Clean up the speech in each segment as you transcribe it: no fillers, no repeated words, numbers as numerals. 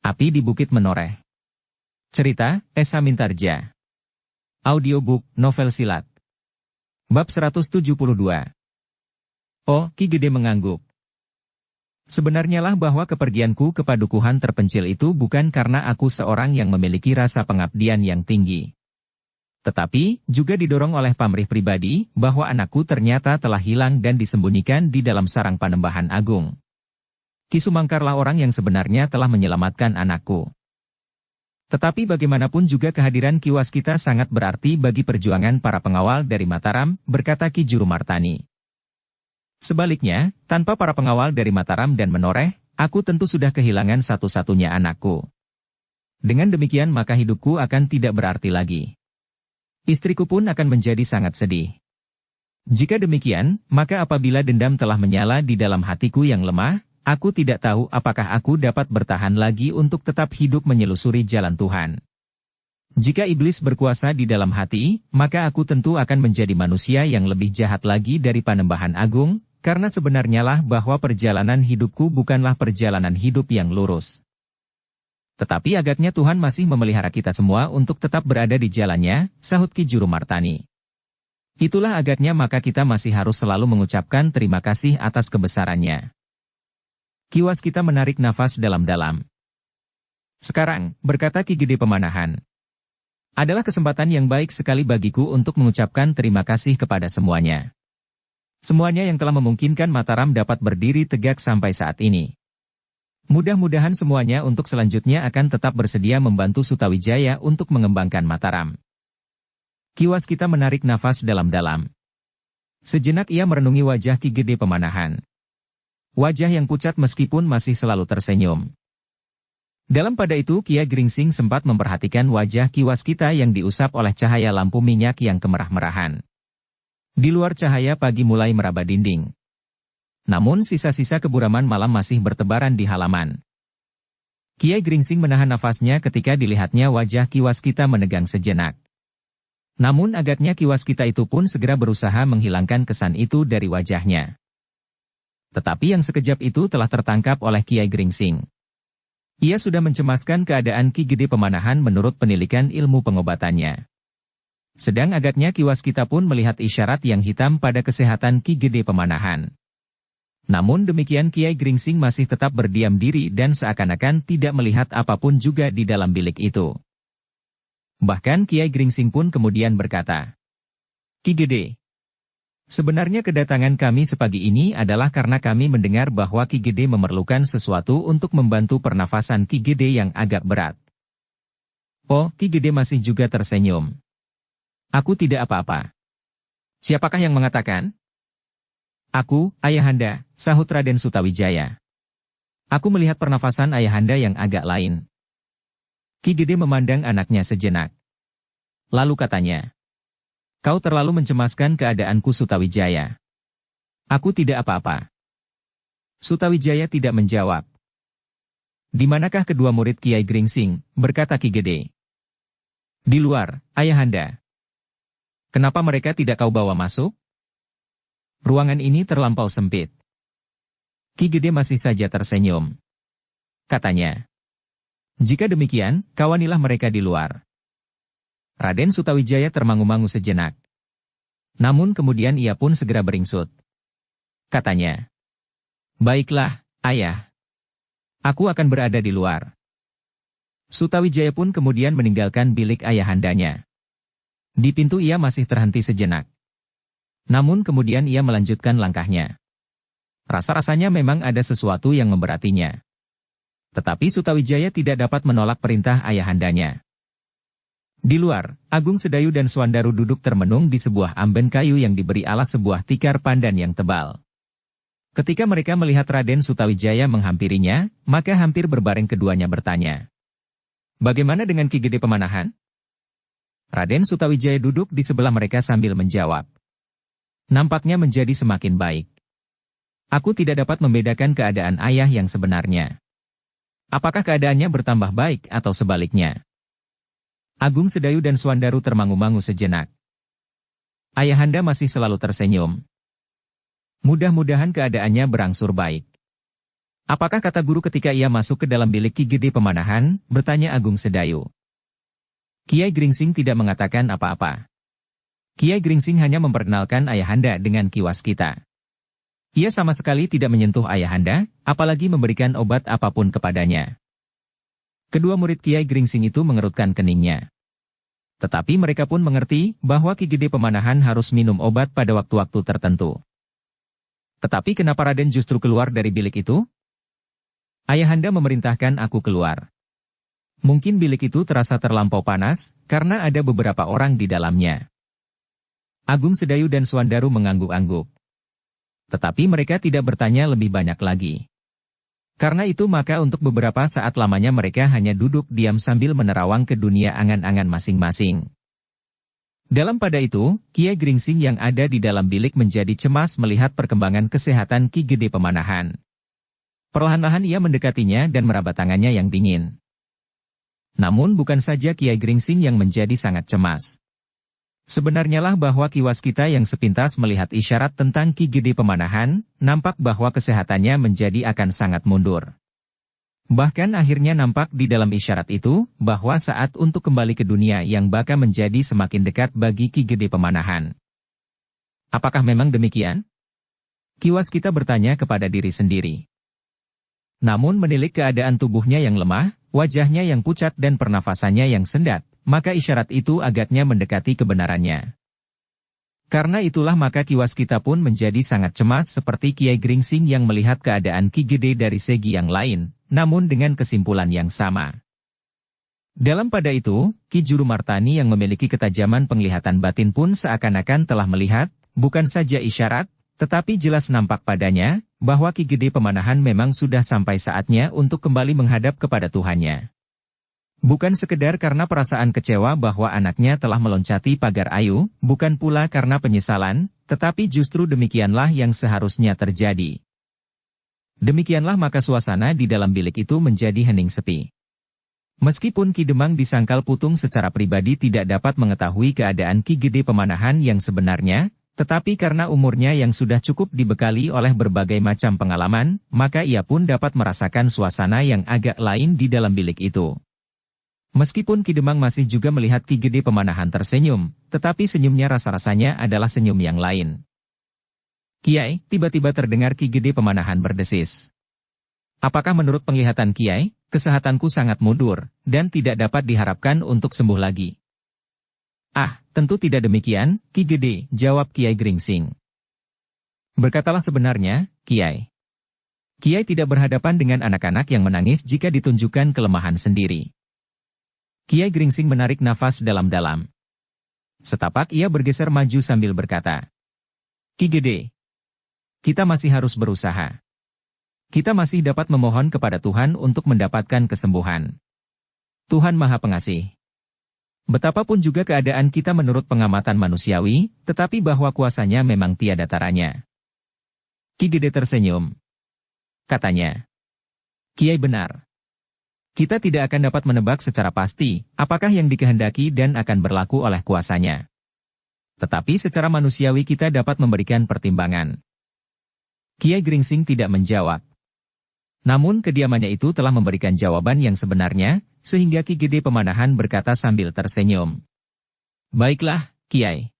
Api di Bukit Menoreh. Cerita, Esa Mintarja. Audiobook, novel silat. Bab 172. Oh, Ki Gede mengangguk. Sebenarnya lah bahwa kepergianku ke padukuhan terpencil itu bukan karena aku seorang yang memiliki rasa pengabdian yang tinggi. Tetapi, juga didorong oleh pamrih pribadi, bahwa anakku ternyata telah hilang dan disembunyikan di dalam sarang Panembahan Agung. Ki Sumangkarlah orang yang sebenarnya telah menyelamatkan anakku. Tetapi bagaimanapun juga kehadiran Ki Waskita sangat berarti bagi perjuangan para pengawal dari Mataram, berkata Ki Jurumartani. Sebaliknya, tanpa para pengawal dari Mataram dan Menoreh, aku tentu sudah kehilangan satu-satunya anakku. Dengan demikian maka hidupku akan tidak berarti lagi. Istriku pun akan menjadi sangat sedih. Jika demikian, maka apabila dendam telah menyala di dalam hatiku yang lemah, aku tidak tahu apakah aku dapat bertahan lagi untuk tetap hidup menyelusuri jalan Tuhan. Jika iblis berkuasa di dalam hati, maka aku tentu akan menjadi manusia yang lebih jahat lagi dari Panembahan Agung, karena sebenarnya lah bahwa perjalanan hidupku bukanlah perjalanan hidup yang lurus. Tetapi agaknya Tuhan masih memelihara kita semua untuk tetap berada di jalannya, sahut Ki Jurumartani. Itulah agaknya maka kita masih harus selalu mengucapkan terima kasih atas kebesarannya. Ki Waskita menarik nafas dalam-dalam. Sekarang, berkata Ki Gede Pemanahan, adalah kesempatan yang baik sekali bagiku untuk mengucapkan terima kasih kepada semuanya. Semuanya yang telah memungkinkan Mataram dapat berdiri tegak sampai saat ini. Mudah-mudahan semuanya untuk selanjutnya akan tetap bersedia membantu Sutawijaya untuk mengembangkan Mataram. Ki Waskita menarik nafas dalam-dalam. Sejenak ia merenungi wajah Ki Gede Pemanahan. Wajah yang pucat meskipun masih selalu tersenyum. Dalam pada itu Kiai Gringsing sempat memperhatikan wajah Ki Waskita yang diusap oleh cahaya lampu minyak yang kemerah-merahan. Di luar cahaya pagi mulai meraba dinding. Namun sisa-sisa keburaman malam masih bertebaran di halaman. Kiai Gringsing menahan nafasnya ketika dilihatnya wajah Ki Waskita menegang sejenak. Namun agaknya Ki Waskita itu pun segera berusaha menghilangkan kesan itu dari wajahnya. Tetapi yang sekejap itu telah tertangkap oleh Kiai Gringsing. Ia sudah mencemaskan keadaan Ki Gede Pemanahan menurut penilikan ilmu pengobatannya. Sedang agaknya Ki Waskita pun melihat isyarat yang hitam pada kesehatan Ki Gede Pemanahan. Namun demikian Kiai Gringsing masih tetap berdiam diri dan seakan-akan tidak melihat apapun juga di dalam bilik itu. Bahkan Kiai Gringsing pun kemudian berkata, Ki Gede, sebenarnya kedatangan kami sepagi ini adalah karena kami mendengar bahwa Ki Gede memerlukan sesuatu untuk membantu pernafasan Ki Gede yang agak berat. Oh, Ki Gede masih juga tersenyum. Aku tidak apa-apa. Siapakah yang mengatakan? Aku, Ayahanda, sahut Raden Sutawijaya. Aku melihat pernafasan Ayahanda yang agak lain. Ki Gede memandang anaknya sejenak. Lalu katanya, kau terlalu mencemaskan keadaanku Sutawijaya. Aku tidak apa-apa. Sutawijaya tidak menjawab. Di manakah kedua murid Kiai Gringsing, berkata Ki Gede. Di luar, Ayahanda. Kenapa mereka tidak kau bawa masuk? Ruangan ini terlampau sempit. Ki Gede masih saja tersenyum. Katanya, jika demikian, kawanilah mereka di luar. Raden Sutawijaya termangu-mangu sejenak. Namun kemudian ia pun segera beringsut. Katanya, baiklah, Ayah. Aku akan berada di luar. Sutawijaya pun kemudian meninggalkan bilik ayahandanya. Di pintu ia masih terhenti sejenak. Namun kemudian ia melanjutkan langkahnya. Rasa-rasanya memang ada sesuatu yang memberatinya. Tetapi Sutawijaya tidak dapat menolak perintah ayahandanya. Di luar, Agung Sedayu dan Swandaru duduk termenung di sebuah amben kayu yang diberi alas sebuah tikar pandan yang tebal. Ketika mereka melihat Raden Sutawijaya menghampirinya, maka hampir berbareng keduanya bertanya. Bagaimana dengan Ki Gede Pemanahan? Raden Sutawijaya duduk di sebelah mereka sambil menjawab. Nampaknya menjadi semakin baik. Aku tidak dapat membedakan keadaan ayah yang sebenarnya. Apakah keadaannya bertambah baik atau sebaliknya? Agung Sedayu dan Swandaru termangu-mangu sejenak. Ayahanda masih selalu tersenyum. Mudah-mudahan keadaannya berangsur baik. Apakah kata guru ketika ia masuk ke dalam bilik Ki Gede Pemanahan? Bertanya Agung Sedayu. Kiai Gringsing tidak mengatakan apa-apa. Kiai Gringsing hanya memperkenalkan Ayahanda dengan Ki Waskita. Ia sama sekali tidak menyentuh Ayahanda, apalagi memberikan obat apapun kepadanya. Kedua murid Kiai Gringsing itu mengerutkan keningnya. Tetapi mereka pun mengerti bahwa Ki Gede Pemanahan harus minum obat pada waktu-waktu tertentu. Tetapi kenapa Raden justru keluar dari bilik itu? Ayahanda memerintahkan aku keluar. Mungkin bilik itu terasa terlampau panas, karena ada beberapa orang di dalamnya. Agung Sedayu dan Suandaru mengangguk-angguk. Tetapi mereka tidak bertanya lebih banyak lagi. Karena itu maka untuk beberapa saat lamanya mereka hanya duduk diam sambil menerawang ke dunia angan-angan masing-masing. Dalam pada itu, Kiai Gringsing yang ada di dalam bilik menjadi cemas melihat perkembangan kesehatan Ki Gede Pemanahan. Perlahan-lahan ia mendekatinya dan meraba tangannya yang dingin. Namun bukan saja Kiai Gringsing yang menjadi sangat cemas. Sebenarnya lah bahwa Ki Waskita yang sepintas melihat isyarat tentang Ki Gede Pemanahan, nampak bahwa kesehatannya menjadi akan sangat mundur. Bahkan akhirnya nampak di dalam isyarat itu, bahwa saat untuk kembali ke dunia yang bakal menjadi semakin dekat bagi Ki Gede Pemanahan. Apakah memang demikian? Ki Waskita bertanya kepada diri sendiri. Namun menilik keadaan tubuhnya yang lemah, wajahnya yang pucat dan pernafasannya yang sendat, maka isyarat itu agaknya mendekati kebenarannya. Karena itulah maka Ki Waskita pun menjadi sangat cemas seperti Kiai Gringsing yang melihat keadaan Ki Gede dari segi yang lain, namun dengan kesimpulan yang sama. Dalam pada itu, Ki Juru Martani yang memiliki ketajaman penglihatan batin pun seakan-akan telah melihat, bukan saja isyarat, tetapi jelas nampak padanya, bahwa Ki Gede Pemanahan memang sudah sampai saatnya untuk kembali menghadap kepada Tuhannya. Bukan sekedar karena perasaan kecewa bahwa anaknya telah meloncati pagar ayu, bukan pula karena penyesalan, tetapi justru demikianlah yang seharusnya terjadi. Demikianlah maka suasana di dalam bilik itu menjadi hening sepi. Meskipun Ki Demang disangkal Putung secara pribadi tidak dapat mengetahui keadaan Ki Gede Pemanahan yang sebenarnya, tetapi karena umurnya yang sudah cukup dibekali oleh berbagai macam pengalaman, maka ia pun dapat merasakan suasana yang agak lain di dalam bilik itu. Meskipun Ki Demang masih juga melihat Ki Gede Pemanahan tersenyum, tetapi senyumnya rasa-rasanya adalah senyum yang lain. Kiai, tiba-tiba terdengar Ki Gede Pemanahan berdesis. Apakah menurut penglihatan Kiai, kesehatanku sangat mundur, dan tidak dapat diharapkan untuk sembuh lagi? Ah, tentu tidak demikian, Ki Gede, jawab Kiai Gringsing. Berkatalah sebenarnya, Kiai. Kiai tidak berhadapan dengan anak-anak yang menangis jika ditunjukkan kelemahan sendiri. Kiai Gringsing menarik nafas dalam-dalam. Setapak ia bergeser maju sambil berkata, Ki Gede, kita masih harus berusaha. Kita masih dapat memohon kepada Tuhan untuk mendapatkan kesembuhan. Tuhan Maha Pengasih. Betapapun juga keadaan kita menurut pengamatan manusiawi, tetapi bahwa kuasanya memang tiada taranya. Ki Gede tersenyum. Katanya, Kiai benar. Kita tidak akan dapat menebak secara pasti, apakah yang dikehendaki dan akan berlaku oleh kuasanya. Tetapi secara manusiawi kita dapat memberikan pertimbangan. Kiai Gringsing tidak menjawab. Namun kediamannya itu telah memberikan jawaban yang sebenarnya, sehingga Ki Gede Pemanahan berkata sambil tersenyum. Baiklah, Kiai.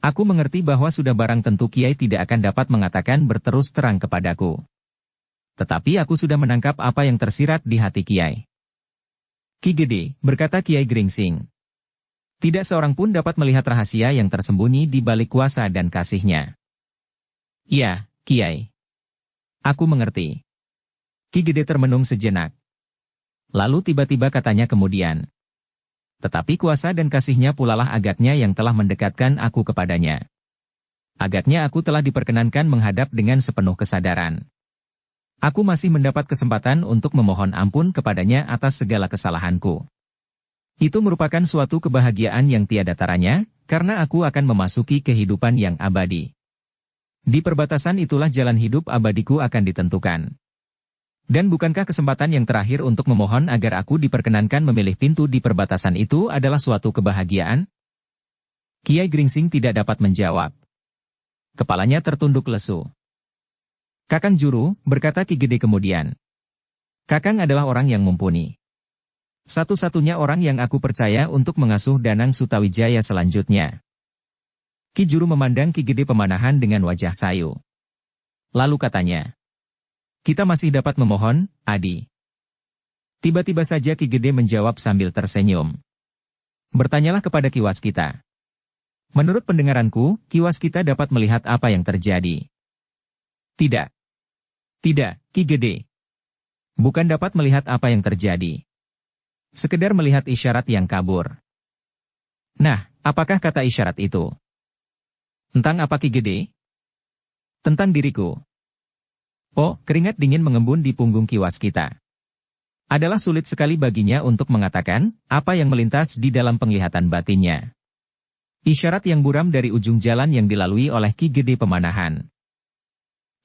Aku mengerti bahwa sudah barang tentu Kiai tidak akan dapat mengatakan berterus terang kepadaku. Tetapi aku sudah menangkap apa yang tersirat di hati Kiai. Ki Gede, berkata Kiai Gringsing. Tidak seorang pun dapat melihat rahasia yang tersembunyi di balik kuasa dan kasihnya. Iya, Kiai. Aku mengerti. Ki Gede termenung sejenak. Lalu tiba-tiba katanya kemudian. Tetapi kuasa dan kasihnya pulalah agaknya yang telah mendekatkan aku kepadanya. Agaknya aku telah diperkenankan menghadap dengan sepenuh kesadaran. Aku masih mendapat kesempatan untuk memohon ampun kepadanya atas segala kesalahanku. Itu merupakan suatu kebahagiaan yang tiada taranya, karena aku akan memasuki kehidupan yang abadi. Di perbatasan itulah jalan hidup abadiku akan ditentukan. Dan bukankah kesempatan yang terakhir untuk memohon agar aku diperkenankan memilih pintu di perbatasan itu adalah suatu kebahagiaan? Kiai Gringsing tidak dapat menjawab. Kepalanya tertunduk lesu. Kakang Juru, berkata Ki Gede kemudian. Kakang adalah orang yang mumpuni. Satu-satunya orang yang aku percaya untuk mengasuh Danang Sutawijaya selanjutnya. Ki Juru memandang Ki Gede Pemanahan dengan wajah sayu. Lalu katanya, kita masih dapat memohon, Adi. Tiba-tiba saja Ki Gede menjawab sambil tersenyum. Bertanyalah kepada Ki Waskita. Menurut pendengaranku, Ki Waskita dapat melihat apa yang terjadi. Tidak. Tidak, Ki Gede. Bukan dapat melihat apa yang terjadi. Sekedar melihat isyarat yang kabur. Nah, apakah kata isyarat itu? Tentang apa Ki Gede? Tentang diriku. Oh, keringat dingin mengembun di punggung Ki Waskita. Adalah sulit sekali baginya untuk mengatakan apa yang melintas di dalam penglihatan batinnya. Isyarat yang buram dari ujung jalan yang dilalui oleh Ki Gede Pemanahan.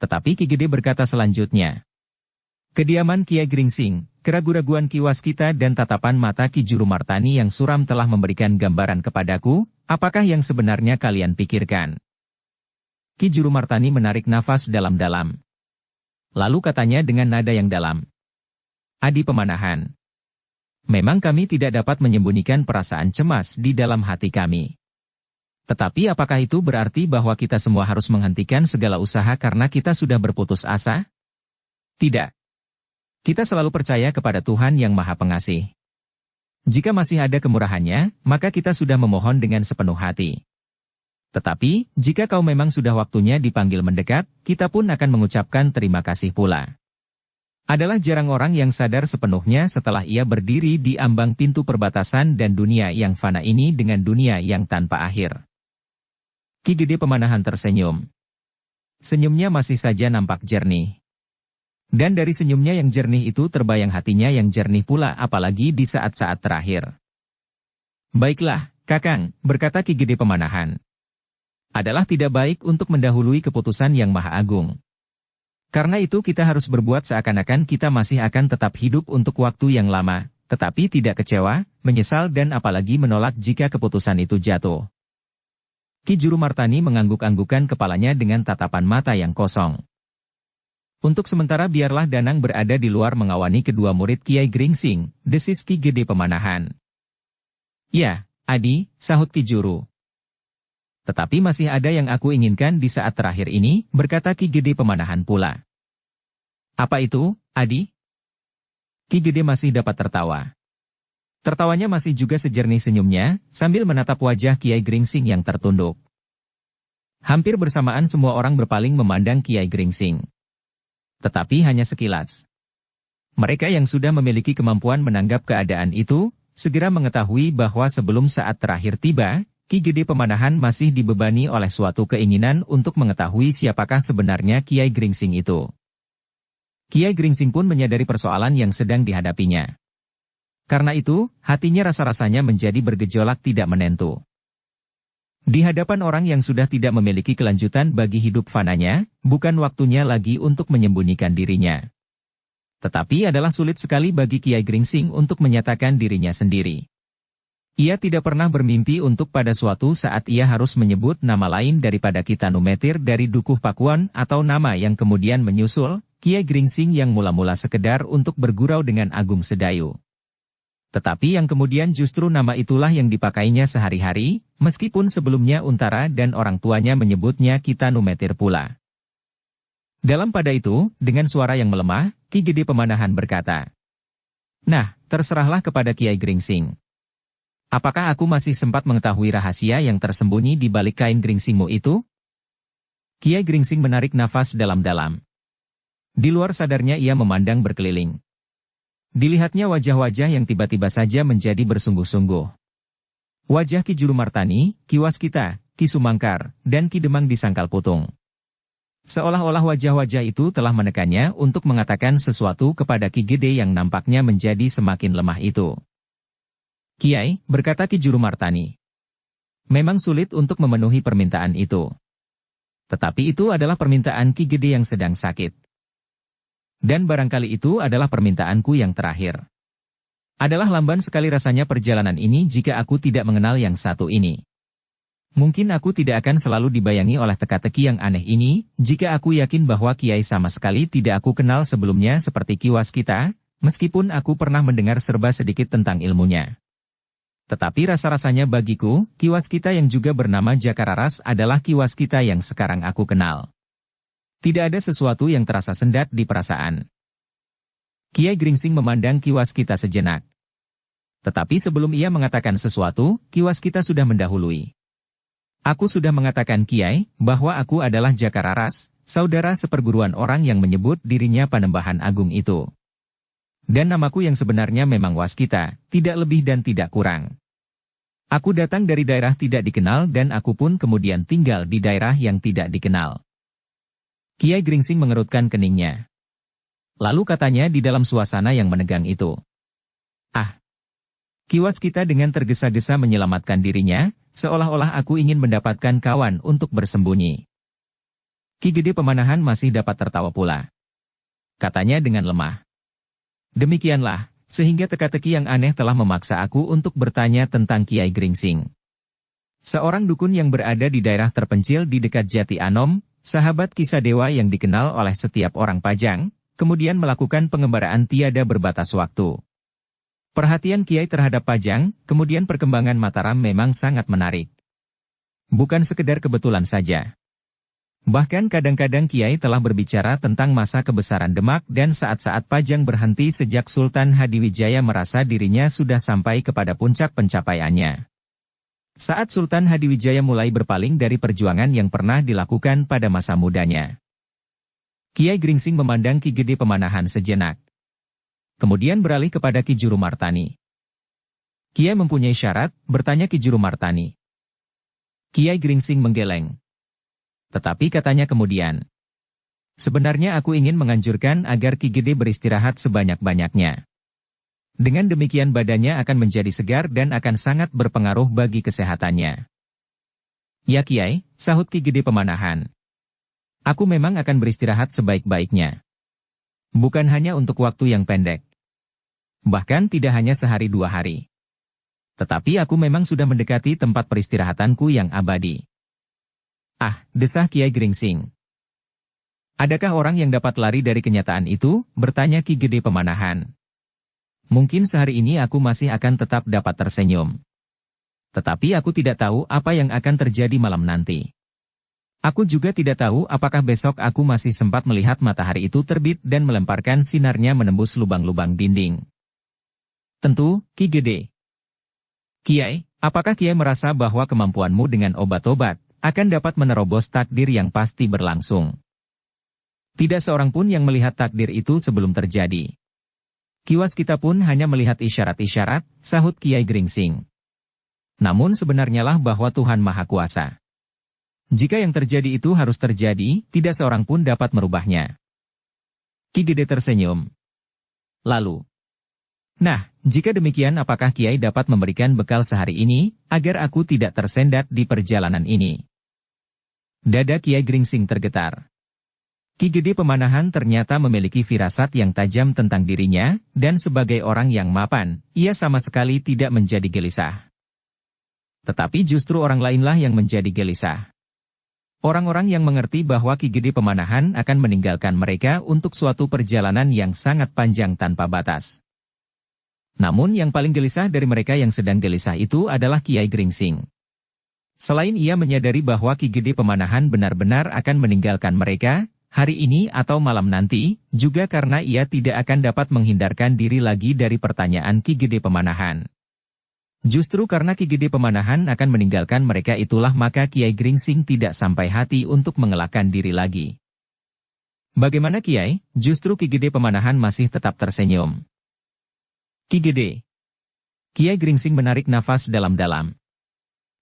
Tetapi Ki Gede berkata selanjutnya. Kediaman Kiai Gringsing, keraguan-raguan Ki Waskita dan tatapan mata Ki Juru Martani yang suram telah memberikan gambaran kepadaku, apakah yang sebenarnya kalian pikirkan? Ki Juru Martani menarik nafas dalam-dalam. Lalu katanya dengan nada yang dalam. Adi Pemanahan. Memang kami tidak dapat menyembunyikan perasaan cemas di dalam hati kami. Tetapi apakah itu berarti bahwa kita semua harus menghentikan segala usaha karena kita sudah berputus asa? Tidak. Kita selalu percaya kepada Tuhan yang Maha Pengasih. Jika masih ada kemurahannya, maka kita sudah memohon dengan sepenuh hati. Tetapi, jika kau memang sudah waktunya dipanggil mendekat, kita pun akan mengucapkan terima kasih pula. Adalah jarang orang yang sadar sepenuhnya setelah ia berdiri di ambang pintu perbatasan dan dunia yang fana ini dengan dunia yang tanpa akhir. Ki Gede Pemanahan tersenyum. Senyumnya masih saja nampak jernih. Dan dari senyumnya yang jernih itu terbayang hatinya yang jernih pula apalagi di saat-saat terakhir. Baiklah, Kakang, berkata Ki Gede Pemanahan. Adalah tidak baik untuk mendahului keputusan yang Maha Agung. Karena itu kita harus berbuat seakan-akan kita masih akan tetap hidup untuk waktu yang lama, tetapi tidak kecewa, menyesal dan apalagi menolak jika keputusan itu jatuh. Ki Juru Martani mengangguk-anggukan kepalanya dengan tatapan mata yang kosong. Untuk sementara biarlah Danang berada di luar mengawani kedua murid Kiai Gringsing, desis Ki Gede Pemanahan. Ya, Adi, sahut Ki Juru. Tetapi masih ada yang aku inginkan di saat terakhir ini, berkata Ki Gede Pemanahan pula. Apa itu, Adi? Ki Gede masih dapat tertawa. Tertawanya masih juga sejernih senyumnya, sambil menatap wajah Kiai Gringsing yang tertunduk. Hampir bersamaan semua orang berpaling memandang Kiai Gringsing. Tetapi hanya sekilas. Mereka yang sudah memiliki kemampuan menanggap keadaan itu, segera mengetahui bahwa sebelum saat terakhir tiba, Ki Gede Pemanahan masih dibebani oleh suatu keinginan untuk mengetahui siapakah sebenarnya Kiai Gringsing itu. Kiai Gringsing pun menyadari persoalan yang sedang dihadapinya. Karena itu, hatinya rasa-rasanya menjadi bergejolak tidak menentu. Di hadapan orang yang sudah tidak memiliki kelanjutan bagi hidup fananya, bukan waktunya lagi untuk menyembunyikan dirinya. Tetapi adalah sulit sekali bagi Kiai Gringsing untuk menyatakan dirinya sendiri. Ia tidak pernah bermimpi untuk pada suatu saat ia harus menyebut nama lain daripada Kitanumetir dari Dukuh Pakuan atau nama yang kemudian menyusul, Kiai Gringsing yang mula-mula sekedar untuk bergurau dengan Agung Sedayu. Tetapi yang kemudian justru nama itulah yang dipakainya sehari-hari, meskipun sebelumnya Untara dan orang tuanya menyebutnya Kitanumetir pula. Dalam pada itu, dengan suara yang melemah, Ki Gede Pemanahan berkata, Nah, terserahlah kepada Kiai Gringsing. Apakah aku masih sempat mengetahui rahasia yang tersembunyi di balik kain gringsingmu itu? Kiai Gringsing menarik nafas dalam-dalam. Di luar sadarnya ia memandang berkeliling. Dilihatnya wajah-wajah yang tiba-tiba saja menjadi bersungguh-sungguh. Wajah Ki Juru Martani, Ki Waskita, Ki Sumangkar, dan Ki Demang di Sangkal Putung. Seolah-olah wajah-wajah itu telah menekannya untuk mengatakan sesuatu kepada Ki Gede yang nampaknya menjadi semakin lemah itu. Kiai, berkata Ki Juru Martani. Memang sulit untuk memenuhi permintaan itu. Tetapi itu adalah permintaan Ki Gede yang sedang sakit. Dan barangkali itu adalah permintaanku yang terakhir. Adalah lamban sekali rasanya perjalanan ini jika aku tidak mengenal yang satu ini. Mungkin aku tidak akan selalu dibayangi oleh teka-teki yang aneh ini, jika aku yakin bahwa Kiai sama sekali tidak aku kenal sebelumnya seperti Ki Waskita, meskipun aku pernah mendengar serba sedikit tentang ilmunya. Tetapi rasa-rasanya bagiku, Ki Waskita yang juga bernama Jakararas adalah Ki Waskita yang sekarang aku kenal. Tidak ada sesuatu yang terasa sendat di perasaan. Kiai Gringsing memandang Ki Waskita sejenak. Tetapi sebelum ia mengatakan sesuatu, Ki Waskita sudah mendahului. Aku sudah mengatakan Kiai, bahwa aku adalah Jakararas, saudara seperguruan orang yang menyebut dirinya Panembahan Agung itu. Dan namaku yang sebenarnya memang Waskita, tidak lebih dan tidak kurang. Aku datang dari daerah tidak dikenal dan aku pun kemudian tinggal di daerah yang tidak dikenal. Kiai Gringsing mengerutkan keningnya. Lalu katanya di dalam suasana yang menegang itu. Ah! Ki Waskita dengan tergesa-gesa menyelamatkan dirinya, seolah-olah aku ingin mendapatkan kawan untuk bersembunyi. Ki Gede Pemanahan masih dapat tertawa pula. Katanya dengan lemah. Demikianlah, sehingga teka-teki yang aneh telah memaksa aku untuk bertanya tentang Kiai Gringsing. Seorang dukun yang berada di daerah terpencil di dekat Jati Anom, sahabat kisah dewa yang dikenal oleh setiap orang Pajang, kemudian melakukan pengembaraan tiada berbatas waktu. Perhatian Kiai terhadap Pajang, kemudian perkembangan Mataram memang sangat menarik. Bukan sekedar kebetulan saja. Bahkan kadang-kadang Kiai telah berbicara tentang masa kebesaran Demak dan saat-saat Pajang berhenti sejak Sultan Hadiwijaya merasa dirinya sudah sampai kepada puncak pencapaiannya. Saat Sultan Hadiwijaya mulai berpaling dari perjuangan yang pernah dilakukan pada masa mudanya. Kiai Gringsing memandang Ki Gede Pemanahan sejenak. Kemudian beralih kepada Ki Juru Martani. Kiai mempunyai syarat, bertanya Ki Juru Martani. Kiai Gringsing menggeleng. Tetapi katanya kemudian. Sebenarnya aku ingin menganjurkan agar Ki Gede beristirahat sebanyak-banyaknya. Dengan demikian badannya akan menjadi segar dan akan sangat berpengaruh bagi kesehatannya. Ya Kiai, sahut Ki Gede Pemanahan. Aku memang akan beristirahat sebaik-baiknya. Bukan hanya untuk waktu yang pendek. Bahkan tidak hanya sehari 2 hari. Tetapi aku memang sudah mendekati tempat peristirahatanku yang abadi. Ah, desah Kiai Gringsing. Adakah orang yang dapat lari dari kenyataan itu? Bertanya Ki Gede Pemanahan. Mungkin sehari ini aku masih akan tetap dapat tersenyum. Tetapi aku tidak tahu apa yang akan terjadi malam nanti. Aku juga tidak tahu apakah besok aku masih sempat melihat matahari itu terbit dan melemparkan sinarnya menembus lubang-lubang dinding. Tentu, Ki Gede. Kiai, apakah Kiai merasa bahwa kemampuanmu dengan obat-obat akan dapat menerobos takdir yang pasti berlangsung? Tidak seorang pun yang melihat takdir itu sebelum terjadi. Ki Waskita pun hanya melihat isyarat-isyarat, sahut Kiai Gringsing. Namun sebenarnya lah bahwa Tuhan Maha Kuasa. Jika yang terjadi itu harus terjadi, tidak seorang pun dapat merubahnya. Ki Gede tersenyum. Lalu. Nah, jika demikian apakah Kiai dapat memberikan bekal sehari ini, agar aku tidak tersendat di perjalanan ini? Dada Kiai Gringsing tergetar. Ki Gede Pemanahan ternyata memiliki firasat yang tajam tentang dirinya, dan sebagai orang yang mapan, ia sama sekali tidak menjadi gelisah. Tetapi justru orang lainlah yang menjadi gelisah. Orang-orang yang mengerti bahwa Ki Gede Pemanahan akan meninggalkan mereka untuk suatu perjalanan yang sangat panjang tanpa batas. Namun yang paling gelisah dari mereka yang sedang gelisah itu adalah Kiai Gringsing. Selain ia menyadari bahwa Ki Gede Pemanahan benar-benar akan meninggalkan mereka, hari ini atau malam nanti, juga karena ia tidak akan dapat menghindarkan diri lagi dari pertanyaan Ki Gede Pemanahan. Justru karena Ki Gede Pemanahan akan meninggalkan mereka itulah maka Kiai Gringsing tidak sampai hati untuk mengelakkan diri lagi. Bagaimana Kiai? Justru Ki Gede Pemanahan masih tetap tersenyum. Ki Gede. Kiai Gringsing menarik nafas dalam-dalam.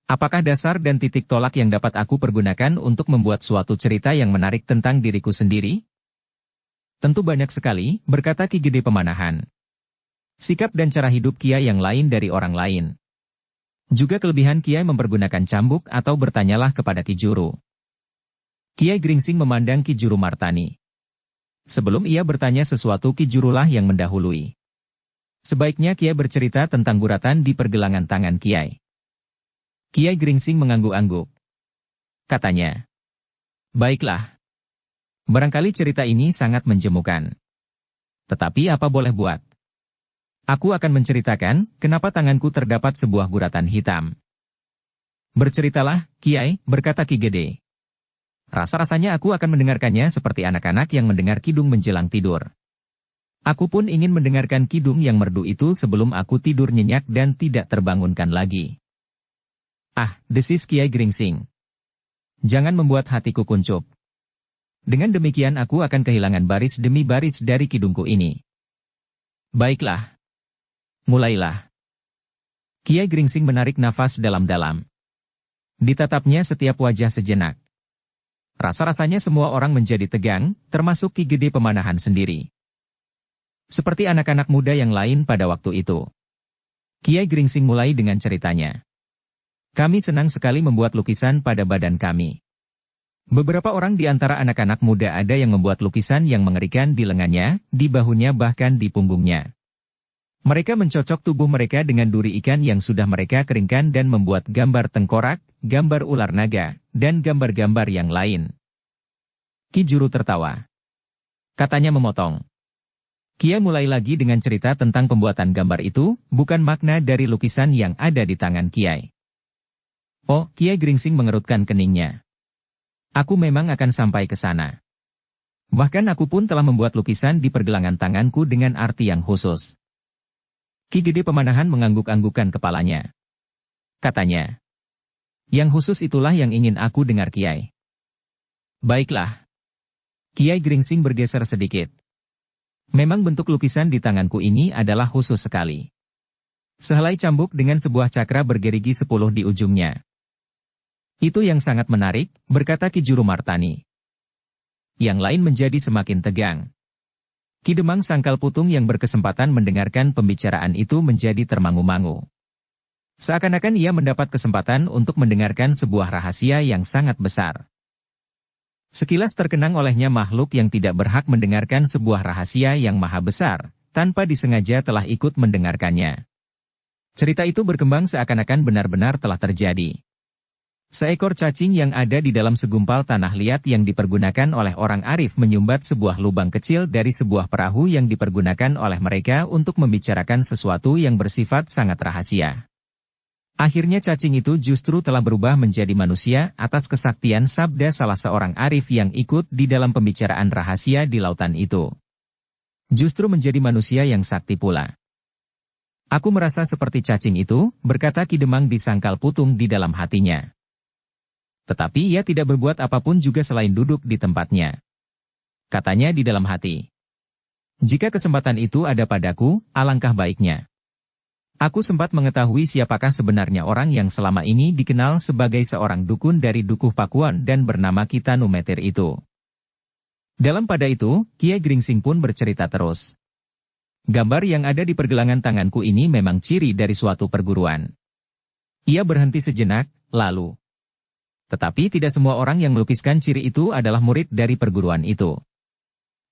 Apakah dasar dan titik tolak yang dapat aku pergunakan untuk membuat suatu cerita yang menarik tentang diriku sendiri? Tentu banyak sekali, berkata Ki Gede Pemanahan. Sikap dan cara hidup Kiai yang lain dari orang lain. Juga kelebihan Kiai mempergunakan cambuk atau bertanyalah kepada Ki Juru. Kiai Gringsing memandang Ki Juru Martani. Sebelum ia bertanya sesuatu Ki Jurulah yang mendahului. Sebaiknya Kiai bercerita tentang guratan di pergelangan tangan Kiai. Kiai Gringsing mengangguk-angguk. Katanya, baiklah. Barangkali cerita ini sangat menjemukan. Tetapi apa boleh buat? Aku akan menceritakan kenapa tanganku terdapat sebuah guratan hitam. Berceritalah, Kiai, berkata Ki Gede. Rasa-rasanya aku akan mendengarkannya seperti anak-anak yang mendengar kidung menjelang tidur. Aku pun ingin mendengarkan kidung yang merdu itu sebelum aku tidur nyenyak dan tidak terbangunkan lagi. Ah, desis Kiai Gringsing. Jangan membuat hatiku kuncup. Dengan demikian aku akan kehilangan baris demi baris dari kidungku ini. Baiklah. Mulailah. Kiai Gringsing menarik nafas dalam-dalam. Ditatapnya setiap wajah sejenak. Rasa-rasanya semua orang menjadi tegang, termasuk Ki Gede Pemanahan sendiri. Seperti anak-anak muda yang lain pada waktu itu. Kiai Gringsing mulai dengan ceritanya. Kami senang sekali membuat lukisan pada badan kami. Beberapa orang di antara anak-anak muda ada yang membuat lukisan yang mengerikan di lengannya, di bahunya bahkan di punggungnya. Mereka mencocok tubuh mereka dengan duri ikan yang sudah mereka keringkan dan membuat gambar tengkorak, gambar ular naga, dan gambar-gambar yang lain. Ki Juru tertawa. Katanya memotong. Kiai mulai lagi dengan cerita tentang pembuatan gambar itu, bukan makna dari lukisan yang ada di tangan Kiai. Oh, Kiai Gringsing mengerutkan keningnya. Aku memang akan sampai ke sana. Bahkan aku pun telah membuat lukisan di pergelangan tanganku dengan arti yang khusus. Ki Gede Pemanahan mengangguk-anggukkan kepalanya. Katanya, yang khusus itulah yang ingin aku dengar Kiai. Baiklah. Kiai Gringsing bergeser sedikit. Memang bentuk lukisan di tanganku ini adalah khusus sekali. Sehelai cambuk dengan sebuah cakra bergerigi 10 di ujungnya. Itu yang sangat menarik, berkata Ki Juru Martani. Yang lain menjadi semakin tegang. Ki Demang Sangkal Putung yang berkesempatan mendengarkan pembicaraan itu menjadi termangu-mangu. Seakan-akan ia mendapat kesempatan untuk mendengarkan sebuah rahasia yang sangat besar. Sekilas terkenang olehnya makhluk yang tidak berhak mendengarkan sebuah rahasia yang maha besar, tanpa disengaja telah ikut mendengarkannya. Cerita itu berkembang seakan-akan benar-benar telah terjadi. Seekor cacing yang ada di dalam segumpal tanah liat yang dipergunakan oleh orang arif menyumbat sebuah lubang kecil dari sebuah perahu yang dipergunakan oleh mereka untuk membicarakan sesuatu yang bersifat sangat rahasia. Akhirnya cacing itu justru telah berubah menjadi manusia atas kesaktian sabda salah seorang arif yang ikut di dalam pembicaraan rahasia di lautan itu. Justru menjadi manusia yang sakti pula. Aku merasa seperti cacing itu, berkata Ki Demang di Sangkal Putung di dalam hatinya. Tetapi ia tidak berbuat apapun juga selain duduk di tempatnya. Katanya di dalam hati. Jika kesempatan itu ada padaku, alangkah baiknya. Aku sempat mengetahui siapakah sebenarnya orang yang selama ini dikenal sebagai seorang dukun dari Dukuh Pakuan dan bernama Kitanu Metir itu. Dalam pada itu, Kiai Gringsing pun bercerita terus. Gambar yang ada di pergelangan tanganku ini memang ciri dari suatu perguruan. Ia berhenti sejenak, lalu. Tetapi tidak semua orang yang melukiskan ciri itu adalah murid dari perguruan itu.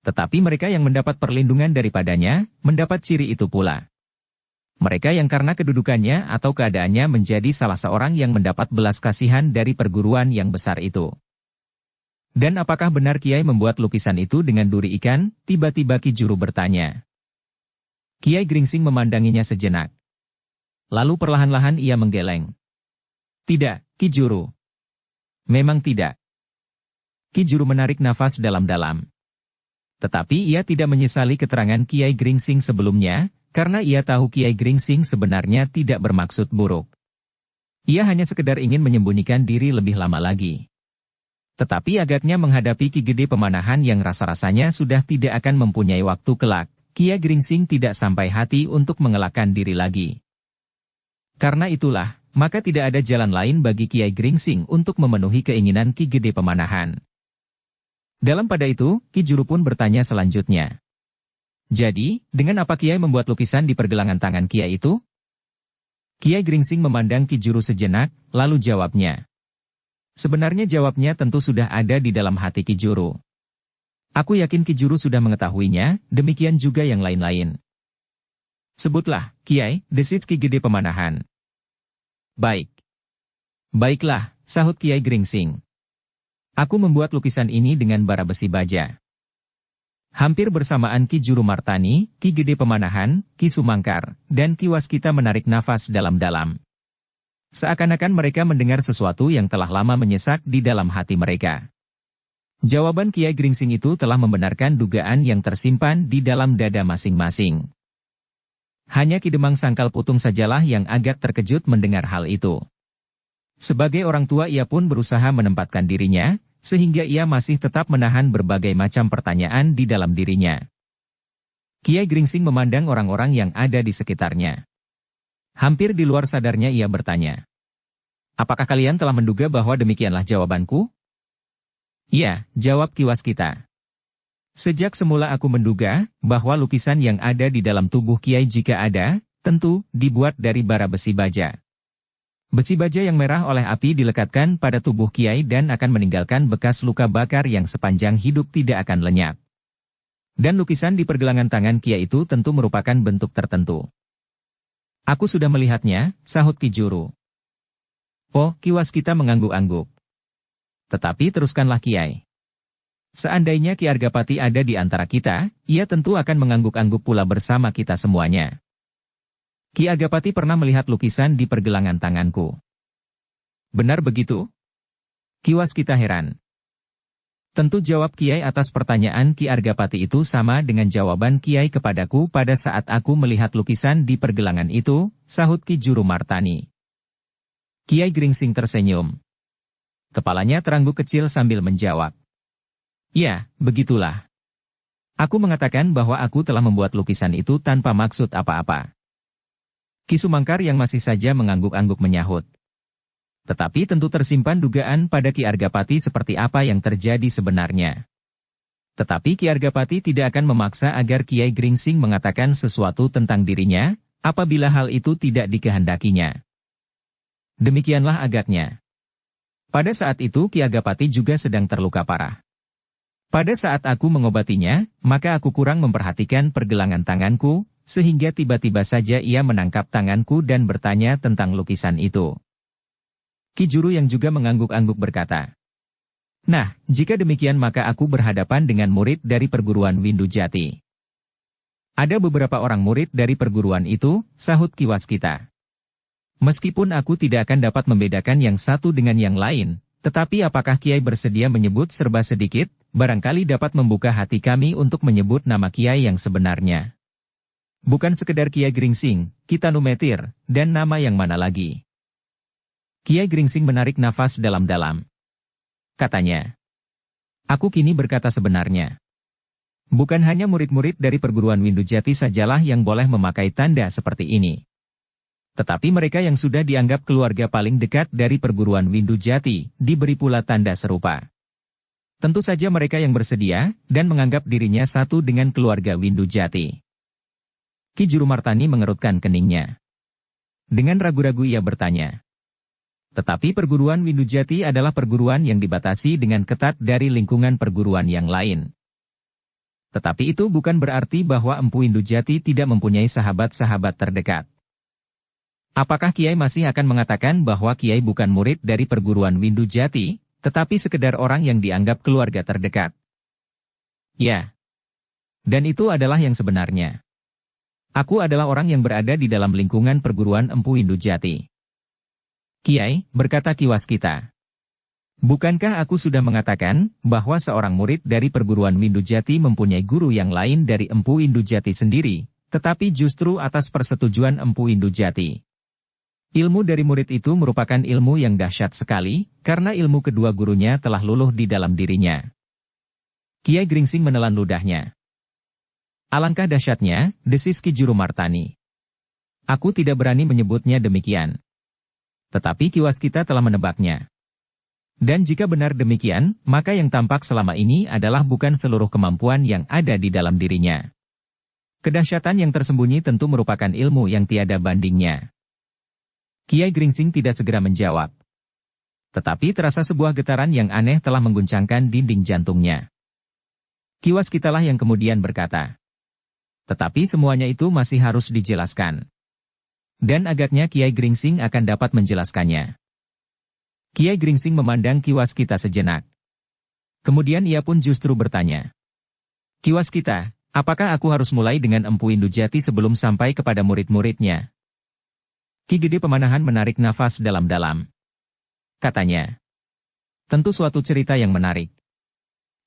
Tetapi mereka yang mendapat perlindungan daripadanya, mendapat ciri itu pula. Mereka yang karena kedudukannya atau keadaannya menjadi salah seorang yang mendapat belas kasihan dari perguruan yang besar itu. Dan apakah benar Kiai membuat lukisan itu dengan duri ikan? Tiba-tiba Ki Juru bertanya. Kiai Gringsing memandanginya sejenak. Lalu perlahan-lahan ia menggeleng. Tidak, Ki Juru. Memang tidak. Ki Juru menarik nafas dalam-dalam. Tetapi ia tidak menyesali keterangan Kiai Gringsing sebelumnya, karena ia tahu Kiai Gringsing sebenarnya tidak bermaksud buruk. Ia hanya sekedar ingin menyembunyikan diri lebih lama lagi. Tetapi agaknya menghadapi Ki Gede Pemanahan yang rasa-rasanya sudah tidak akan mempunyai waktu kelak, Kiai Gringsing tidak sampai hati untuk mengelakkan diri lagi. Karena itulah, maka tidak ada jalan lain bagi Kiai Gringsing untuk memenuhi keinginan Ki Gede Pemanahan. Dalam pada itu, Ki Juru pun bertanya selanjutnya. Jadi, dengan apa Kiai membuat lukisan di pergelangan tangan Kiai itu? Kiai Gringsing memandang Ki Juru sejenak, lalu jawabnya. Sebenarnya jawabnya tentu sudah ada di dalam hati Ki Juru. Aku yakin Ki Juru sudah mengetahuinya, demikian juga yang lain-lain. Sebutlah, Kiai, desis Ki Gede Pemanahan. Baik. Baiklah, sahut Kiai Gringsing. Aku membuat lukisan ini dengan bara besi baja. Hampir bersamaan Ki Juru Martani, Ki Gede Pemanahan, Ki Sumangkar, dan Ki Waskita menarik nafas dalam-dalam. Seakan-akan mereka mendengar sesuatu yang telah lama menyesak di dalam hati mereka. Jawaban Kiai Gringsing itu telah membenarkan dugaan yang tersimpan di dalam dada masing-masing. Hanya Ki Demang Sangkal Putung sajalah yang agak terkejut mendengar hal itu. Sebagai orang tua ia pun berusaha menempatkan dirinya, sehingga ia masih tetap menahan berbagai macam pertanyaan di dalam dirinya. Kiai Gringsing memandang orang-orang yang ada di sekitarnya. Hampir di luar sadarnya ia bertanya. Apakah kalian telah menduga bahwa demikianlah jawabanku? Iya, jawab Ki Waskita. Sejak semula aku menduga bahwa lukisan yang ada di dalam tubuh Kiai jika ada, tentu dibuat dari bara besi baja. Besi baja yang merah oleh api dilekatkan pada tubuh Kiai dan akan meninggalkan bekas luka bakar yang sepanjang hidup tidak akan lenyap. Dan lukisan di pergelangan tangan Kiai itu tentu merupakan bentuk tertentu. Aku sudah melihatnya, sahut Ki Juru. Oh, Ki Waskita mengangguk-angguk. Tetapi teruskanlah Kiai. Seandainya Ki Argapati ada di antara kita, ia tentu akan mengangguk-angguk pula bersama kita semuanya. Ki Argapati pernah melihat lukisan di pergelangan tanganku. Benar begitu? Ki Waskita heran. Tentu jawab Kiai atas pertanyaan Ki Argapati itu sama dengan jawaban Kiai kepadaku pada saat aku melihat lukisan di pergelangan itu, sahut Ki Juru Martani. Kiai Gringsing tersenyum. Kepalanya terangguk kecil sambil menjawab. Ya, begitulah. Aku mengatakan bahwa aku telah membuat lukisan itu tanpa maksud apa-apa. Ki Sumangkar yang masih saja mengangguk-angguk menyahut. Tetapi tentu tersimpan dugaan pada Ki Argapati seperti apa yang terjadi sebenarnya. Tetapi Ki Argapati tidak akan memaksa agar Kiai Gringsing mengatakan sesuatu tentang dirinya, apabila hal itu tidak dikehendakinya. Demikianlah agaknya. Pada saat itu Ki Argapati juga sedang terluka parah. Pada saat aku mengobatinya, maka aku kurang memperhatikan pergelangan tanganku, sehingga tiba-tiba saja ia menangkap tanganku dan bertanya tentang lukisan itu. Ki Juru yang juga mengangguk-angguk berkata, nah, jika demikian maka aku berhadapan dengan murid dari perguruan Windu Jati. Ada beberapa orang murid dari perguruan itu, sahut Ki Waskita. Meskipun aku tidak akan dapat membedakan yang satu dengan yang lain, tetapi apakah Kiai bersedia menyebut serba sedikit, barangkali dapat membuka hati kami untuk menyebut nama Kiai yang sebenarnya. Bukan sekedar Kiai Gringsing, Ki Tanumetir, dan nama yang mana lagi. Kiai Gringsing menarik nafas dalam-dalam. Katanya, aku kini berkata sebenarnya. Bukan hanya murid-murid dari perguruan Windu Jati sajalah yang boleh memakai tanda seperti ini. Tetapi mereka yang sudah dianggap keluarga paling dekat dari perguruan Windu Jati, diberi pula tanda serupa. Tentu saja mereka yang bersedia, dan menganggap dirinya satu dengan keluarga Windu Jati. Ki Juru Martani mengerutkan keningnya. Dengan ragu-ragu ia bertanya. Tetapi perguruan Windu Jati adalah perguruan yang dibatasi dengan ketat dari lingkungan perguruan yang lain. Tetapi itu bukan berarti bahwa Empu Windu Jati tidak mempunyai sahabat-sahabat terdekat. Apakah Kiai masih akan mengatakan bahwa Kiai bukan murid dari perguruan Windu Jati, tetapi sekedar orang yang dianggap keluarga terdekat? Ya. Dan itu adalah yang sebenarnya. Aku adalah orang yang berada di dalam lingkungan perguruan Empu Windu Jati. Kiai, berkata Ki Waskita. Bukankah aku sudah mengatakan bahwa seorang murid dari perguruan Windu Jati mempunyai guru yang lain dari Empu Windu Jati sendiri, tetapi justru atas persetujuan Empu Windu Jati. Ilmu dari murid itu merupakan ilmu yang dahsyat sekali, karena ilmu kedua gurunya telah luluh di dalam dirinya. Kiai Gringsing menelan ludahnya. Alangkah dahsyatnya, desis Ki Juru Martani. Aku tidak berani menyebutnya demikian. Tetapi Ki Waskita telah menebaknya. Dan jika benar demikian, maka yang tampak selama ini adalah bukan seluruh kemampuan yang ada di dalam dirinya. Kedahsyatan yang tersembunyi tentu merupakan ilmu yang tiada bandingnya. Kiai Gringsing tidak segera menjawab. Tetapi terasa sebuah getaran yang aneh telah mengguncangkan dinding jantungnya. Ki Waskitalah yang kemudian berkata. Tetapi semuanya itu masih harus dijelaskan. Dan agaknya Kiai Gringsing akan dapat menjelaskannya. Kiai Gringsing memandang Ki Waskita sejenak. Kemudian ia pun justru bertanya. Ki Waskita, apakah aku harus mulai dengan Empu Indujati sebelum sampai kepada murid-muridnya? Ki Gede Pemanahan menarik nafas dalam-dalam. Katanya. Tentu suatu cerita yang menarik.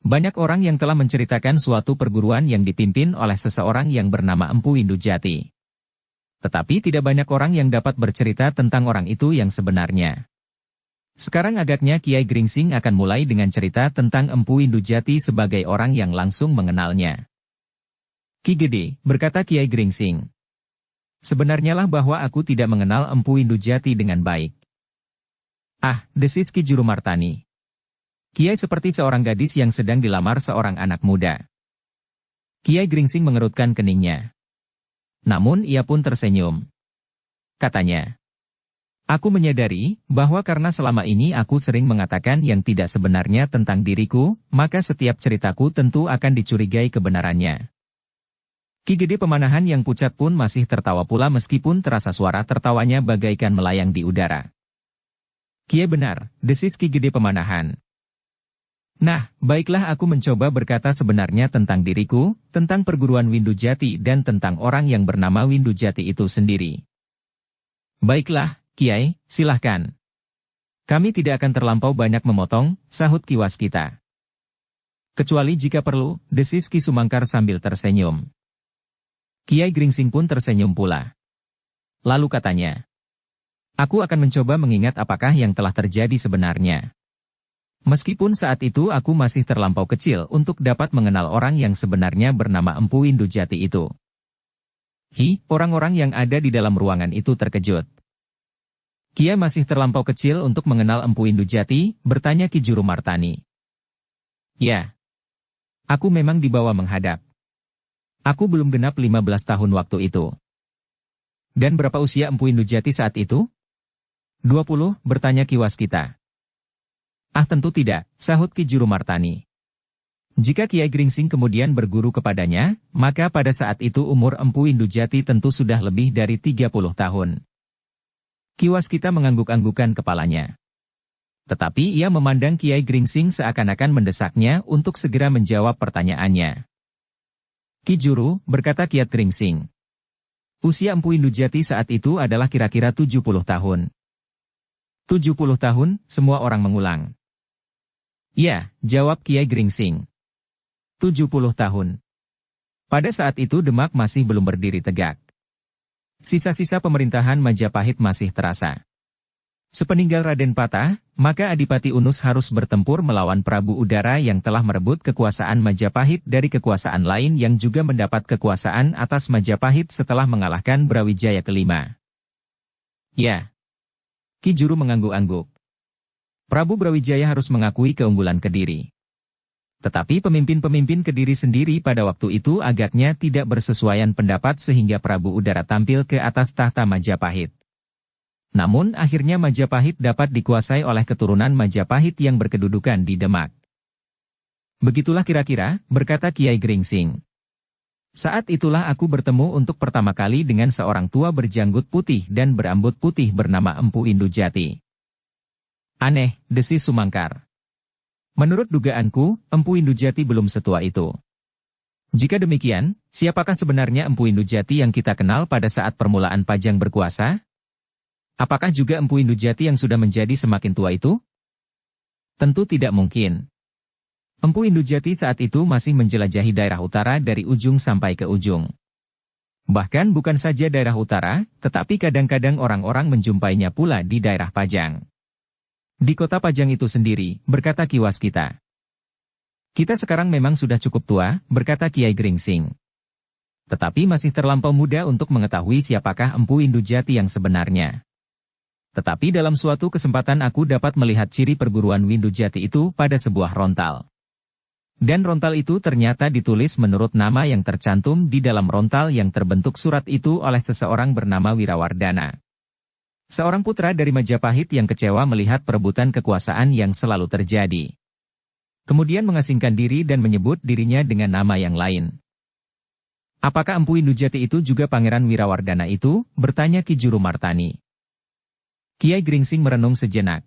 Banyak orang yang telah menceritakan suatu perguruan yang dipimpin oleh seseorang yang bernama Empu Indujati. Tetapi tidak banyak orang yang dapat bercerita tentang orang itu yang sebenarnya. Sekarang agaknya Kiai Gringsing akan mulai dengan cerita tentang Empu Indujati sebagai orang yang langsung mengenalnya. Ki Gede, berkata Kiai Gringsing. Sebenarnya lah bahwa aku tidak mengenal Empu Indujati dengan baik. Ah, desis Ki Juru Martani. Kiai seperti seorang gadis yang sedang dilamar seorang anak muda. Kiai Gringsing mengerutkan keningnya. Namun ia pun tersenyum. Katanya. Aku menyadari bahwa karena selama ini aku sering mengatakan yang tidak sebenarnya tentang diriku, maka setiap ceritaku tentu akan dicurigai kebenarannya. Ki Gede Pemanahan yang pucat pun masih tertawa pula meskipun terasa suara tertawanya bagaikan melayang di udara. Kiai benar, desis Ki Gede Pemanahan. Nah, baiklah aku mencoba berkata sebenarnya tentang diriku, tentang perguruan Windujati dan tentang orang yang bernama Windujati itu sendiri. Baiklah, Kiai, silahkan. Kami tidak akan terlampau banyak memotong, sahut Ki Waskita. Kecuali jika perlu, desis Ki Sumangkar sambil tersenyum. Kiai Gringsing pun tersenyum pula. Lalu katanya. Aku akan mencoba mengingat apakah yang telah terjadi sebenarnya. Meskipun saat itu aku masih terlampau kecil untuk dapat mengenal orang yang sebenarnya bernama Empu Indujati itu. Orang-orang yang ada di dalam ruangan itu terkejut. Kiai masih terlampau kecil untuk mengenal Empu Indujati, bertanya Ki Juru Martani. Ya. Aku memang dibawa menghadap. Aku belum genap 15 tahun waktu itu. Dan berapa usia Empu Indujati saat itu? 20, bertanya Ki Waskita. Ah tentu tidak, sahut Ki Juru Martani. Jika Kiai Gringsing kemudian berguru kepadanya, maka pada saat itu umur Empu Indujati tentu sudah lebih dari 30 tahun. Ki Waskita mengangguk-anggukan kepalanya. Tetapi ia memandang Kiai Gringsing seakan-akan mendesaknya untuk segera menjawab pertanyaannya. Ki Juru, berkata Kiai Gringsing. Usia Empu Indujati saat itu adalah kira-kira 70 tahun. 70 tahun, semua orang mengulang. Ya, jawab Kiai Gringsing. 70 tahun. Pada saat itu Demak masih belum berdiri tegak. Sisa-sisa pemerintahan Majapahit masih terasa. Sepeninggal Raden Patah, maka Adipati Unus harus bertempur melawan Prabu Udara yang telah merebut kekuasaan Majapahit dari kekuasaan lain yang juga mendapat kekuasaan atas Majapahit setelah mengalahkan Brawijaya kelima. Ya. Ki Juru mengangguk-angguk. Prabu Brawijaya harus mengakui keunggulan Kediri. Tetapi pemimpin-pemimpin Kediri sendiri pada waktu itu agaknya tidak bersesuaian pendapat sehingga Prabu Udara tampil ke atas tahta Majapahit. Namun akhirnya Majapahit dapat dikuasai oleh keturunan Majapahit yang berkedudukan di Demak. Begitulah kira-kira, berkata Kiai Gringsing. Saat itulah aku bertemu untuk pertama kali dengan seorang tua berjanggut putih dan berambut putih bernama Empu Indujati. Aneh, desis Sumangkar. Menurut dugaanku, Empu Indujati belum setua itu. Jika demikian, siapakah sebenarnya Empu Indujati yang kita kenal pada saat permulaan Pajang berkuasa? Apakah juga Empu Indujati yang sudah menjadi semakin tua itu? Tentu tidak mungkin. Empu Indujati saat itu masih menjelajahi daerah utara dari ujung sampai ke ujung. Bahkan bukan saja daerah utara, tetapi kadang-kadang orang-orang menjumpainya pula di daerah Pajang. Di kota Pajang itu sendiri, berkata Ki Waskita. Kita sekarang memang sudah cukup tua, berkata Kiai Gringsing. Tetapi masih terlampau muda untuk mengetahui siapakah Empu Indujati yang sebenarnya. Tetapi dalam suatu kesempatan aku dapat melihat ciri perguruan Windujati itu pada sebuah rontal. Dan rontal itu ternyata ditulis menurut nama yang tercantum di dalam rontal yang terbentuk surat itu oleh seseorang bernama Wirawardana. Seorang putra dari Majapahit yang kecewa melihat perebutan kekuasaan yang selalu terjadi. Kemudian mengasingkan diri dan menyebut dirinya dengan nama yang lain. Apakah Empu Indujati itu juga Pangeran Wirawardana itu? Bertanya Ki Juru Martani. Kiai Gringsing merenung sejenak.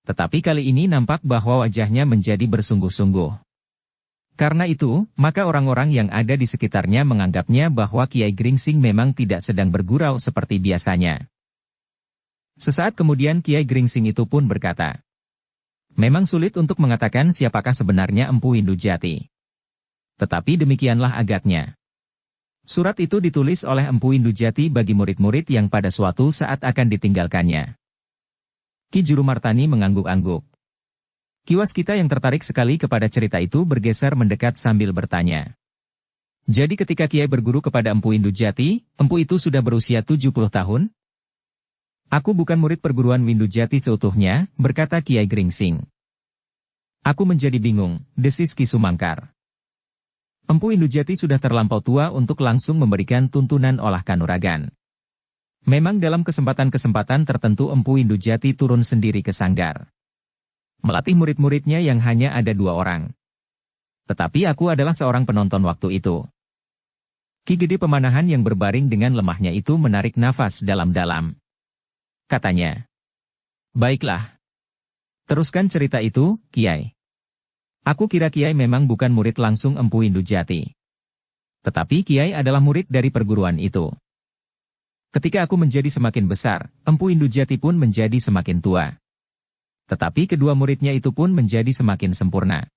Tetapi kali ini nampak bahwa wajahnya menjadi bersungguh-sungguh. Karena itu, maka orang-orang yang ada di sekitarnya menganggapnya bahwa Kiai Gringsing memang tidak sedang bergurau seperti biasanya. Sesaat kemudian Kiai Gringsing itu pun berkata, "Memang sulit untuk mengatakan siapakah sebenarnya Empu Indujati. Tetapi demikianlah agaknya. Surat itu ditulis oleh Empu Indujati bagi murid-murid yang pada suatu saat akan ditinggalkannya." Ki Jurumartani mengangguk-angguk. Kiwas kita yang tertarik sekali kepada cerita itu bergeser mendekat sambil bertanya. "Jadi ketika Kiai berguru kepada Empu Indujati, Empu itu sudah berusia 70 tahun? "Aku bukan murid perguruan Windujati seutuhnya," berkata Kiai Gringsing. "Aku menjadi bingung," desis Ki Sumangkar. "Empu Indujati sudah terlampau tua untuk langsung memberikan tuntunan olah kanuragan. Memang dalam kesempatan-kesempatan tertentu Empu Indujati turun sendiri ke sanggar. Melatih murid-muridnya yang hanya ada 2 orang. Tetapi aku adalah seorang penonton waktu itu." Ki Gede Pemanahan yang berbaring dengan lemahnya itu menarik nafas dalam-dalam. Katanya, "Baiklah. Teruskan cerita itu, Kiai. Aku kira Kiai memang bukan murid langsung Empu Indujati. Tetapi Kiai adalah murid dari perguruan itu. Ketika aku menjadi semakin besar, Empu Indujati pun menjadi semakin tua. Tetapi kedua muridnya itu pun menjadi semakin sempurna."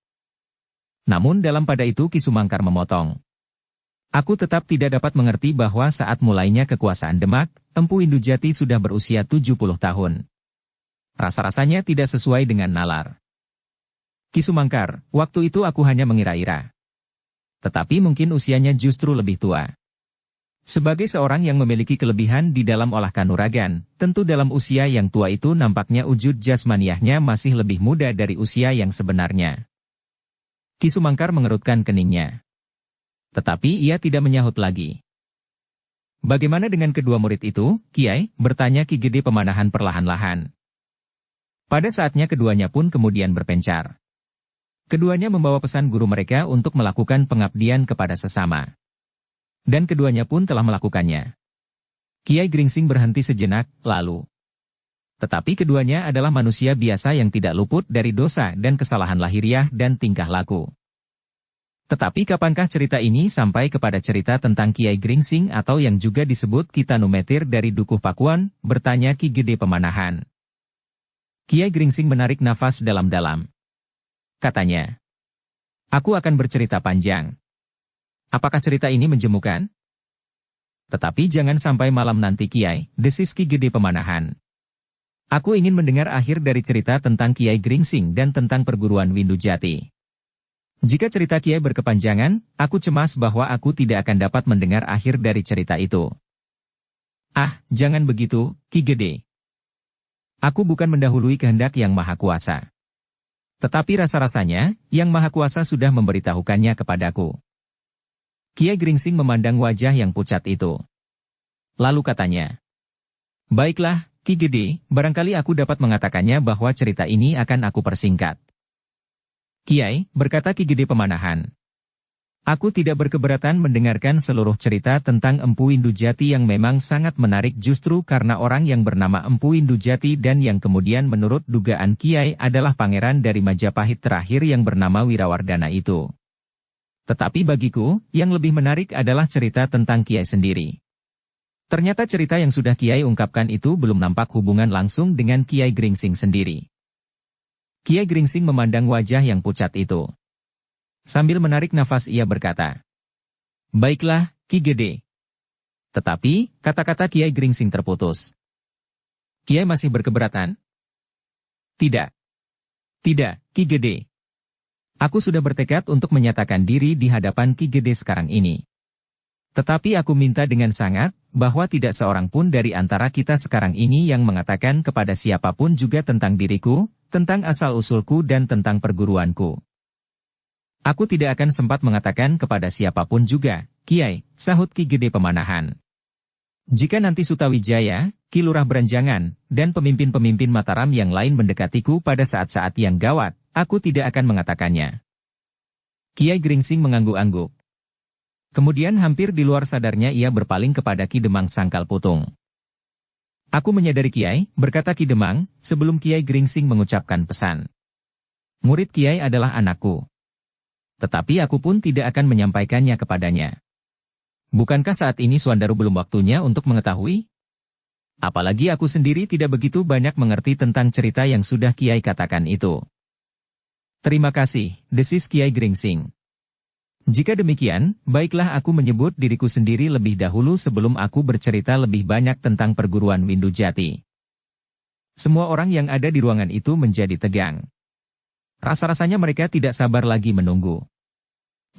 Namun dalam pada itu Ki Sumangkar memotong. "Aku tetap tidak dapat mengerti bahwa saat mulainya kekuasaan Demak, Empu Indujati sudah berusia 70 tahun. Rasa-rasanya tidak sesuai dengan nalar." "Ki Sumangkar, waktu itu aku hanya mengira-ira. Tetapi mungkin usianya justru lebih tua. Sebagai seorang yang memiliki kelebihan di dalam olah kanuragan, tentu dalam usia yang tua itu nampaknya wujud jasmaniahnya masih lebih muda dari usia yang sebenarnya." Ki Sumangkar mengerutkan keningnya. Tetapi ia tidak menyahut lagi. "Bagaimana dengan kedua murid itu, Kiai?" bertanya Ki Gede Pemanahan perlahan-lahan. Pada saatnya keduanya pun kemudian berpencar. Keduanya membawa pesan guru mereka untuk melakukan pengabdian kepada sesama. Dan keduanya pun telah melakukannya. Kiai Gringsing berhenti sejenak, lalu. Tetapi keduanya adalah manusia biasa yang tidak luput dari dosa dan kesalahan lahiriah dan tingkah laku. Tetapi kapankah cerita ini sampai kepada cerita tentang Kiai Gringsing atau yang juga disebut Kitanumetir dari Dukuh Pakuan, bertanya Ki Gede Pemanahan. Kiai Gringsing menarik nafas dalam-dalam. Katanya, "Aku akan bercerita panjang. Apakah cerita ini menjemukan?" "Tetapi jangan sampai malam nanti Kiai," desis Ki Gede Pemanahan. "Aku ingin mendengar akhir dari cerita tentang Kiai Gringsing dan tentang perguruan Windujati. Jika cerita Kiai berkepanjangan, aku cemas bahwa aku tidak akan dapat mendengar akhir dari cerita itu." "Ah, jangan begitu, Ki Gede. Aku bukan mendahului kehendak Yang Maha Kuasa. Tetapi rasa-rasanya, Yang Maha Kuasa sudah memberitahukannya kepadaku." Kiai Gringsing memandang wajah yang pucat itu. Lalu katanya, "Baiklah, Ki Gede, barangkali aku dapat mengatakannya bahwa cerita ini akan aku persingkat." "Kiai," berkata Ki Gede Pemanahan, "aku tidak berkeberatan mendengarkan seluruh cerita tentang Empu Indujati yang memang sangat menarik justru karena orang yang bernama Empu Indujati dan yang kemudian menurut dugaan Kiai adalah pangeran dari Majapahit terakhir yang bernama Wirawardana itu. Tetapi bagiku, yang lebih menarik adalah cerita tentang Kiai sendiri. Ternyata cerita yang sudah Kiai ungkapkan itu belum nampak hubungan langsung dengan Kiai Gringsing sendiri." Kiai Gringsing memandang wajah yang pucat itu. Sambil menarik nafas ia berkata, "Baiklah, Ki Gede." Tetapi, kata-kata Kiai Gringsing terputus. "Kiai masih berkeberatan?" "Tidak. Tidak, Ki Gede. Aku sudah bertekad untuk menyatakan diri di hadapan Ki Gede sekarang ini. Tetapi aku minta dengan sangat, bahwa tidak seorang pun dari antara kita sekarang ini yang mengatakan kepada siapapun juga tentang diriku, tentang asal-usulku dan tentang perguruanku." "Aku tidak akan sempat mengatakan kepada siapapun juga, Kiai," sahut Ki Gede Pemanahan. "Jika nanti Sutawijaya, Ki Lurah Beranjangan, dan pemimpin-pemimpin Mataram yang lain mendekatiku pada saat-saat yang gawat, aku tidak akan mengatakannya." Kiai Gringsing mengangguk-angguk. Kemudian hampir di luar sadarnya ia berpaling kepada Ki Demang Sangkal Putung. Aku menyadari Kiai, berkata Ki Demang, sebelum Kiai Gringsing mengucapkan pesan. Murid Kiai adalah anakku. Tetapi aku pun tidak akan menyampaikannya kepadanya. Bukankah saat ini Suandaru belum waktunya untuk mengetahui? Apalagi aku sendiri tidak begitu banyak mengerti tentang cerita yang sudah Kiai katakan itu. Terima kasih, desis Kiai Gringsing. Jika demikian, baiklah aku menyebut diriku sendiri lebih dahulu sebelum aku bercerita lebih banyak tentang perguruan Windu Jati. Semua orang yang ada di ruangan itu menjadi tegang. Rasa-rasanya mereka tidak sabar lagi menunggu.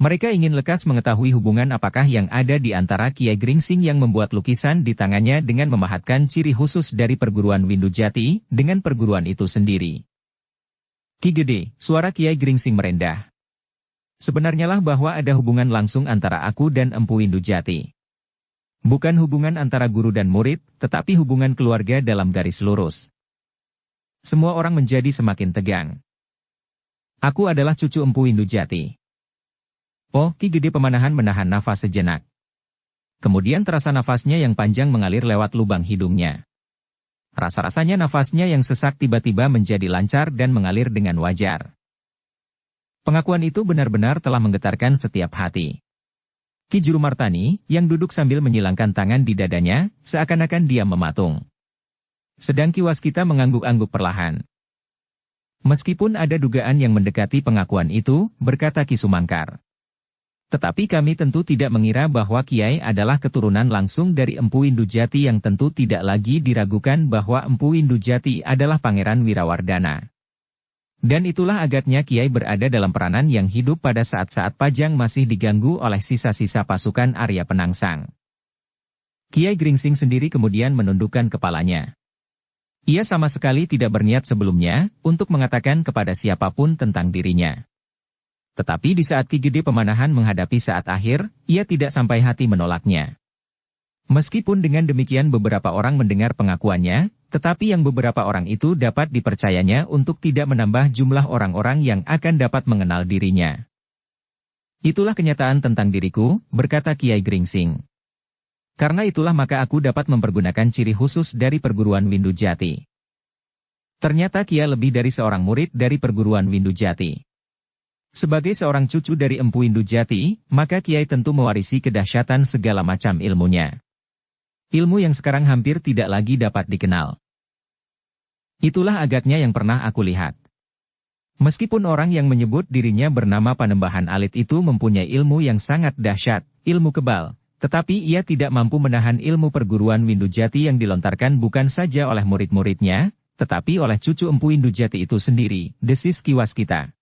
Mereka ingin lekas mengetahui hubungan apakah yang ada di antara Kiai Gringsing yang membuat lukisan di tangannya dengan memahatkan ciri khusus dari perguruan Windu Jati dengan perguruan itu sendiri. Ki Gede, suara Kiai Gringsing merendah. Sebenarnya lah bahwa ada hubungan langsung antara aku dan Empu Windu Jati. Bukan hubungan antara guru dan murid, tetapi hubungan keluarga dalam garis lurus. Semua orang menjadi semakin tegang. Aku adalah cucu Empu Windu Jati. Oh, Ki Gede Pemanahan menahan nafas sejenak. Kemudian terasa nafasnya yang panjang mengalir lewat lubang hidungnya. Rasa-rasanya nafasnya yang sesak tiba-tiba menjadi lancar dan mengalir dengan wajar. Pengakuan itu benar-benar telah menggetarkan setiap hati. Ki Juru Martani, yang duduk sambil menyilangkan tangan di dadanya, seakan-akan dia mematung. Sedang Ki Waskita mengangguk-angguk perlahan. Meskipun ada dugaan yang mendekati pengakuan itu, berkata Ki Sumangkar. Tetapi kami tentu tidak mengira bahwa Kiai adalah keturunan langsung dari Empu Windu Jati yang tentu tidak lagi diragukan bahwa Empu Windu Jati adalah Pangeran Wirawardana. Dan itulah agaknya Kiai berada dalam peranan yang hidup pada saat-saat Pajang masih diganggu oleh sisa-sisa pasukan Arya Penangsang. Kiai Gringsing sendiri kemudian menundukkan kepalanya. Ia sama sekali tidak berniat sebelumnya untuk mengatakan kepada siapapun tentang dirinya. Tetapi di saat Ki Gede Pemanahan menghadapi saat akhir, ia tidak sampai hati menolaknya. Meskipun dengan demikian beberapa orang mendengar pengakuannya, tetapi yang beberapa orang itu dapat dipercayanya untuk tidak menambah jumlah orang-orang yang akan dapat mengenal dirinya. Itulah kenyataan tentang diriku, berkata Kiai Gringsing. Karena itulah maka aku dapat mempergunakan ciri khusus dari perguruan Windu Jati. Ternyata Kiai lebih dari seorang murid dari perguruan Windu Jati. Sebagai seorang cucu dari Empu Windu Jati, maka Kiai tentu mewarisi kedahsyatan segala macam ilmunya. Ilmu yang sekarang hampir tidak lagi dapat dikenal. Itulah agaknya yang pernah aku lihat. Meskipun orang yang menyebut dirinya bernama Panembahan Alit itu mempunyai ilmu yang sangat dahsyat, ilmu kebal, tetapi ia tidak mampu menahan ilmu perguruan Windu Jati yang dilontarkan bukan saja oleh murid-muridnya, tetapi oleh cucu Empu Windu Jati itu sendiri, desis Ki Waskita.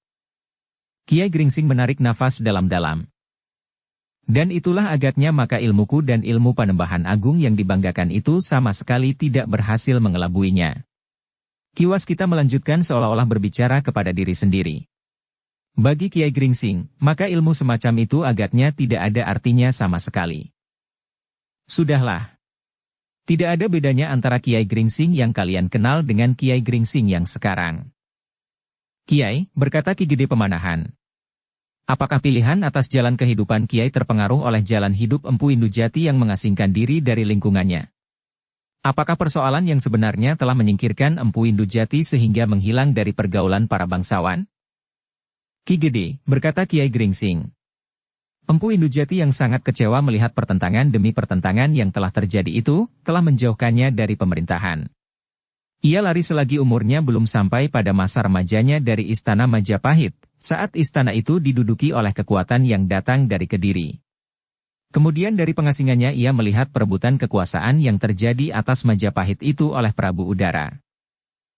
Kiai Gringsing menarik nafas dalam-dalam. Dan itulah agaknya maka ilmuku dan ilmu Panembahan Agung yang dibanggakan itu sama sekali tidak berhasil mengelabuinya. Ki Waskita melanjutkan seolah-olah berbicara kepada diri sendiri. Bagi Kiai Gringsing, maka ilmu semacam itu agaknya tidak ada artinya sama sekali. Sudahlah. Tidak ada bedanya antara Kiai Gringsing yang kalian kenal dengan Kiai Gringsing yang sekarang. Kiai, berkata Ki Gede Pemanahan. Apakah pilihan atas jalan kehidupan Kiai terpengaruh oleh jalan hidup Empu Windu Jati yang mengasingkan diri dari lingkungannya? Apakah persoalan yang sebenarnya telah menyingkirkan Empu Windu Jati sehingga menghilang dari pergaulan para bangsawan? Ki Gede, berkata Kiai Gringsing. Empu Windu Jati yang sangat kecewa melihat pertentangan demi pertentangan yang telah terjadi itu, telah menjauhkannya dari pemerintahan. Ia lari selagi umurnya belum sampai pada masa remajanya dari Istana Majapahit, saat istana itu diduduki oleh kekuatan yang datang dari Kediri. Kemudian dari pengasingannya ia melihat perebutan kekuasaan yang terjadi atas Majapahit itu oleh Prabu Udara.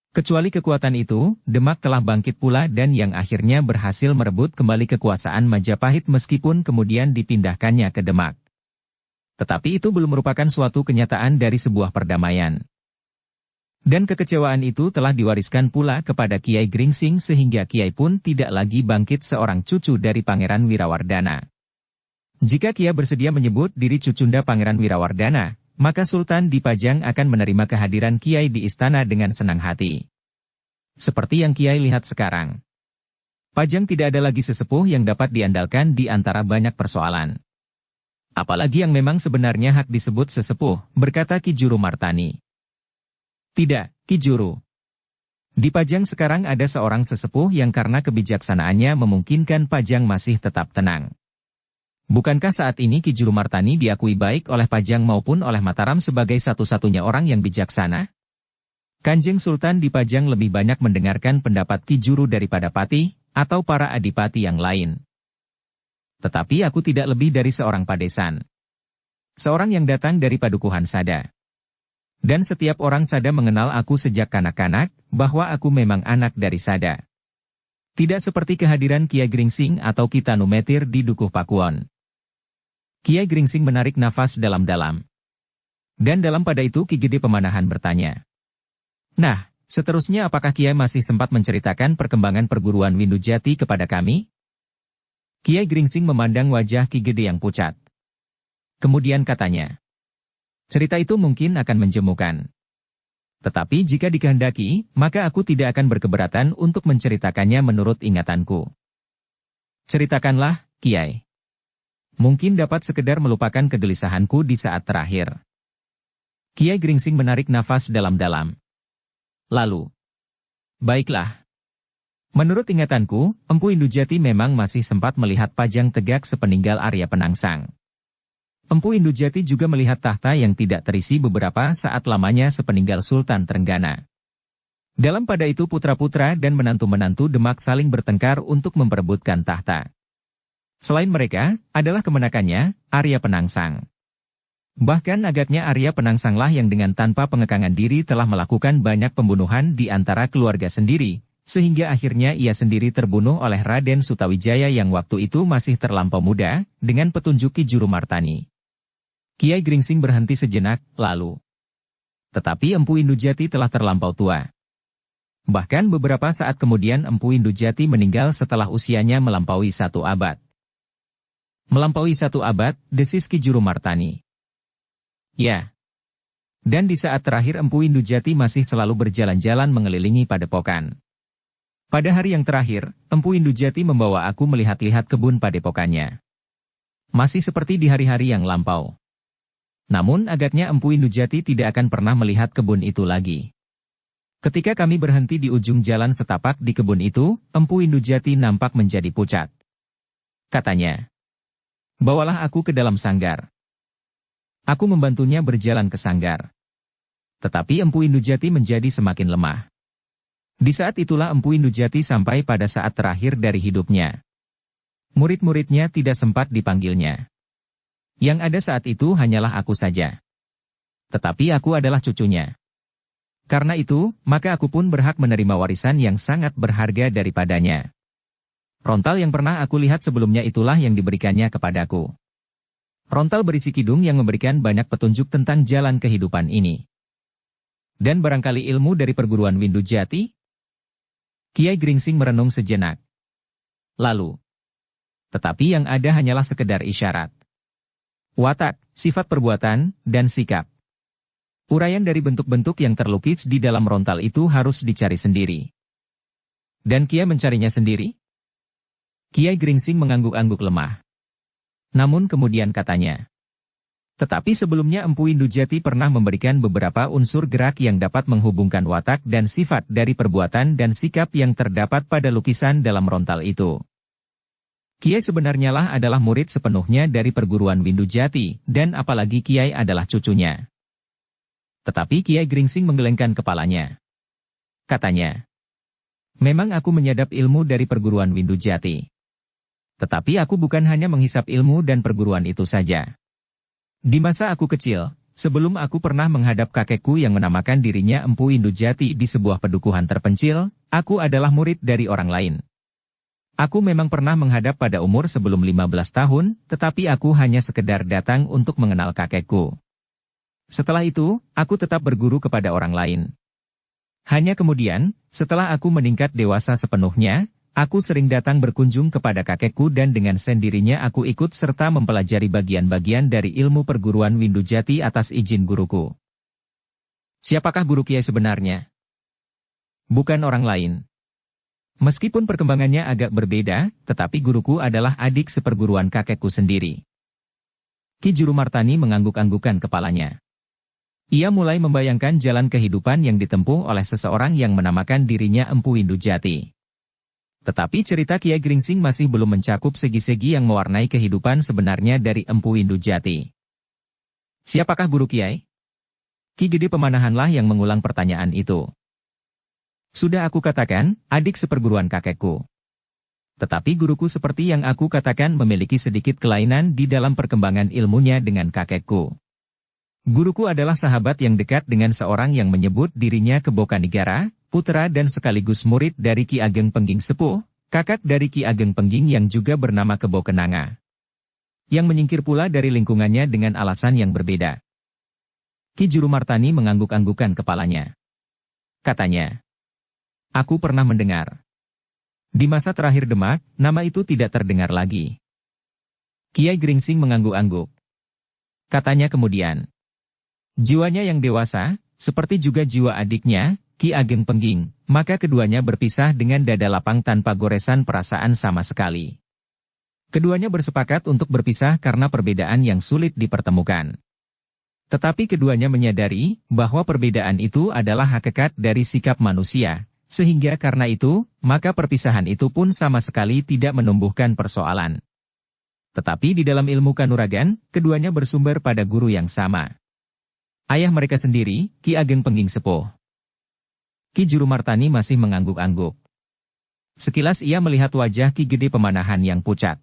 Kecuali kekuatan itu, Demak telah bangkit pula dan yang akhirnya berhasil merebut kembali kekuasaan Majapahit meskipun kemudian dipindahkannya ke Demak. Tetapi itu belum merupakan suatu kenyataan dari sebuah perdamaian. Dan kekecewaan itu telah diwariskan pula kepada Kiai Gringsing sehingga Kiai pun tidak lagi bangkit seorang cucu dari Pangeran Wirawardana. Jika Kiai bersedia menyebut diri cucunda Pangeran Wirawardana, maka Sultan di Pajang akan menerima kehadiran Kiai di istana dengan senang hati. Seperti yang Kiai lihat sekarang. Pajang tidak ada lagi sesepuh yang dapat diandalkan di antara banyak persoalan. Apalagi yang memang sebenarnya hak disebut sesepuh, berkata Ki Juru Martani. Tidak, Ki Juru. Di Pajang sekarang ada seorang sesepuh yang karena kebijaksanaannya memungkinkan Pajang masih tetap tenang. Bukankah saat ini Ki Juru Martani diakui baik oleh Pajang maupun oleh Mataram sebagai satu-satunya orang yang bijaksana? Kanjeng Sultan di Pajang lebih banyak mendengarkan pendapat Ki Juru daripada Patih, atau para adipati yang lain. Tetapi aku tidak lebih dari seorang padesan. Seorang yang datang dari padukuhan Sada. Dan setiap orang Sada mengenal aku sejak kanak-kanak, bahwa aku memang anak dari Sada. Tidak seperti kehadiran Kiai Gringsing atau Ki Tanumetir di Dukuh Pakuwon. Kiai Gringsing menarik nafas dalam-dalam. Dan dalam pada itu Ki Gede Pemanahan bertanya. Nah, seterusnya apakah Kiai masih sempat menceritakan perkembangan perguruan Windujati kepada kami? Kiai Gringsing memandang wajah Ki Gede yang pucat. Kemudian katanya. Cerita itu mungkin akan menjemukan. Tetapi jika dikehendaki, maka aku tidak akan berkeberatan untuk menceritakannya menurut ingatanku. Ceritakanlah, Kiai. Mungkin dapat sekedar melupakan kegelisahanku di saat terakhir. Kiai Gringsing menarik nafas dalam-dalam. Lalu. Baiklah. Menurut ingatanku, Empu Indujati memang masih sempat melihat Pajang tegak sepeninggal Arya Penangsang. Empu Indujati juga melihat tahta yang tidak terisi beberapa saat lamanya sepeninggal Sultan Trenggana. Dalam pada itu putra-putra dan menantu-menantu Demak saling bertengkar untuk memperebutkan tahta. Selain mereka, adalah kemenakannya, Arya Penangsang. Bahkan agaknya Arya Penangsanglah yang dengan tanpa pengekangan diri telah melakukan banyak pembunuhan di antara keluarga sendiri, sehingga akhirnya ia sendiri terbunuh oleh Raden Sutawijaya yang waktu itu masih terlampau muda, dengan petunjuk Ki Juru Martani. Kiai Gringsing berhenti sejenak, lalu. Tetapi Empu Indujati telah terlampau tua. Bahkan beberapa saat kemudian Empu Indujati meninggal setelah usianya melampaui 1 abad. Melampaui 1 abad, desis Ki Juru Martani. Ya. Dan di saat terakhir Empu Indujati masih selalu berjalan-jalan mengelilingi padepokan. Pada hari yang terakhir, Empu Indujati membawa aku melihat-lihat kebun padepokannya. Masih seperti di hari-hari yang lampau. Namun agaknya Empu Indujati tidak akan pernah melihat kebun itu lagi. Ketika kami berhenti di ujung jalan setapak di kebun itu, Empu Indujati nampak menjadi pucat. Katanya, bawalah aku ke dalam sanggar. Aku membantunya berjalan ke sanggar. Tetapi Empu Indujati menjadi semakin lemah. Di saat itulah Empu Indujati sampai pada saat terakhir dari hidupnya. Murid-muridnya tidak sempat dipanggilnya. Yang ada saat itu hanyalah aku saja. Tetapi aku adalah cucunya. Karena itu, maka aku pun berhak menerima warisan yang sangat berharga daripadanya. Rontal yang pernah aku lihat sebelumnya itulah yang diberikannya kepadaku. Rontal berisi kidung yang memberikan banyak petunjuk tentang jalan kehidupan ini. Dan barangkali ilmu dari perguruan Windujati? Kiai Gringsing merenung sejenak. Lalu. Tetapi yang ada hanyalah sekedar isyarat. Watak, sifat perbuatan, dan sikap. Uraian dari bentuk-bentuk yang terlukis di dalam rontal itu harus dicari sendiri. Dan Kiai mencarinya sendiri? Kiai Gringsing mengangguk-angguk lemah. Namun kemudian katanya. Tetapi sebelumnya Empu Indujati pernah memberikan beberapa unsur gerak yang dapat menghubungkan watak dan sifat dari perbuatan dan sikap yang terdapat pada lukisan dalam rontal itu. Kiai sebenarnya lah adalah murid sepenuhnya dari perguruan Windujati, dan apalagi Kiai adalah cucunya. Tetapi Kiai Gringsing menggelengkan kepalanya. Katanya, memang aku menyadap ilmu dari perguruan Windujati. Tetapi aku bukan hanya menghisap ilmu dan perguruan itu saja. Di masa aku kecil, sebelum aku pernah menghadap kakekku yang menamakan dirinya Empu Indujati di sebuah pedukuhan terpencil, aku adalah murid dari orang lain. Aku memang pernah menghadap pada umur sebelum 15 tahun, tetapi aku hanya sekedar datang untuk mengenal kakekku. Setelah itu, aku tetap berguru kepada orang lain. Hanya kemudian, setelah aku meningkat dewasa sepenuhnya, aku sering datang berkunjung kepada kakekku dan dengan sendirinya aku ikut serta mempelajari bagian-bagian dari ilmu perguruan Windujati atas izin guruku. Siapakah guru Kiai sebenarnya? Bukan orang lain. Meskipun perkembangannya agak berbeda, tetapi guruku adalah adik seperguruan kakekku sendiri. Ki Juru Martani mengangguk-anggukkan kepalanya. Ia mulai membayangkan jalan kehidupan yang ditempuh oleh seseorang yang menamakan dirinya Empu Windu Jati. Tetapi cerita Kiai Gringsing masih belum mencakup segi-segi yang mewarnai kehidupan sebenarnya dari Empu Windu Jati. Siapakah guru Kiai? Ki Gede Pemanahanlah yang mengulang pertanyaan itu. Sudah aku katakan, adik seperguruan kakekku. Tetapi guruku seperti yang aku katakan memiliki sedikit kelainan di dalam perkembangan ilmunya dengan kakekku. Guruku adalah sahabat yang dekat dengan seorang yang menyebut dirinya Kebo Kanigara, putra dan sekaligus murid dari Ki Ageng Pengging Sepuh, kakak dari Ki Ageng Pengging yang juga bernama Kebo Kenanga. Yang menyingkir pula dari lingkungannya dengan alasan yang berbeda. Ki Jurumartani mengangguk-anggukan kepalanya. Katanya, aku pernah mendengar. Di masa terakhir Demak, nama itu tidak terdengar lagi. Kiai Gringsing mengangguk-angguk. Katanya kemudian, jiwanya yang dewasa, seperti juga jiwa adiknya, Ki Ageng Pengging, maka keduanya berpisah dengan dada lapang tanpa goresan perasaan sama sekali. Keduanya bersepakat untuk berpisah karena perbedaan yang sulit dipertemukan. Tetapi keduanya menyadari bahwa perbedaan itu adalah hakikat dari sikap manusia, sehingga karena itu, maka perpisahan itu pun sama sekali tidak menumbuhkan persoalan. Tetapi di dalam ilmu kanuragan, keduanya bersumber pada guru yang sama. Ayah mereka sendiri, Ki Ageng Pengging Sepuh. Ki Jurumartani masih mengangguk-angguk. Sekilas ia melihat wajah Ki Gede Pemanahan yang pucat.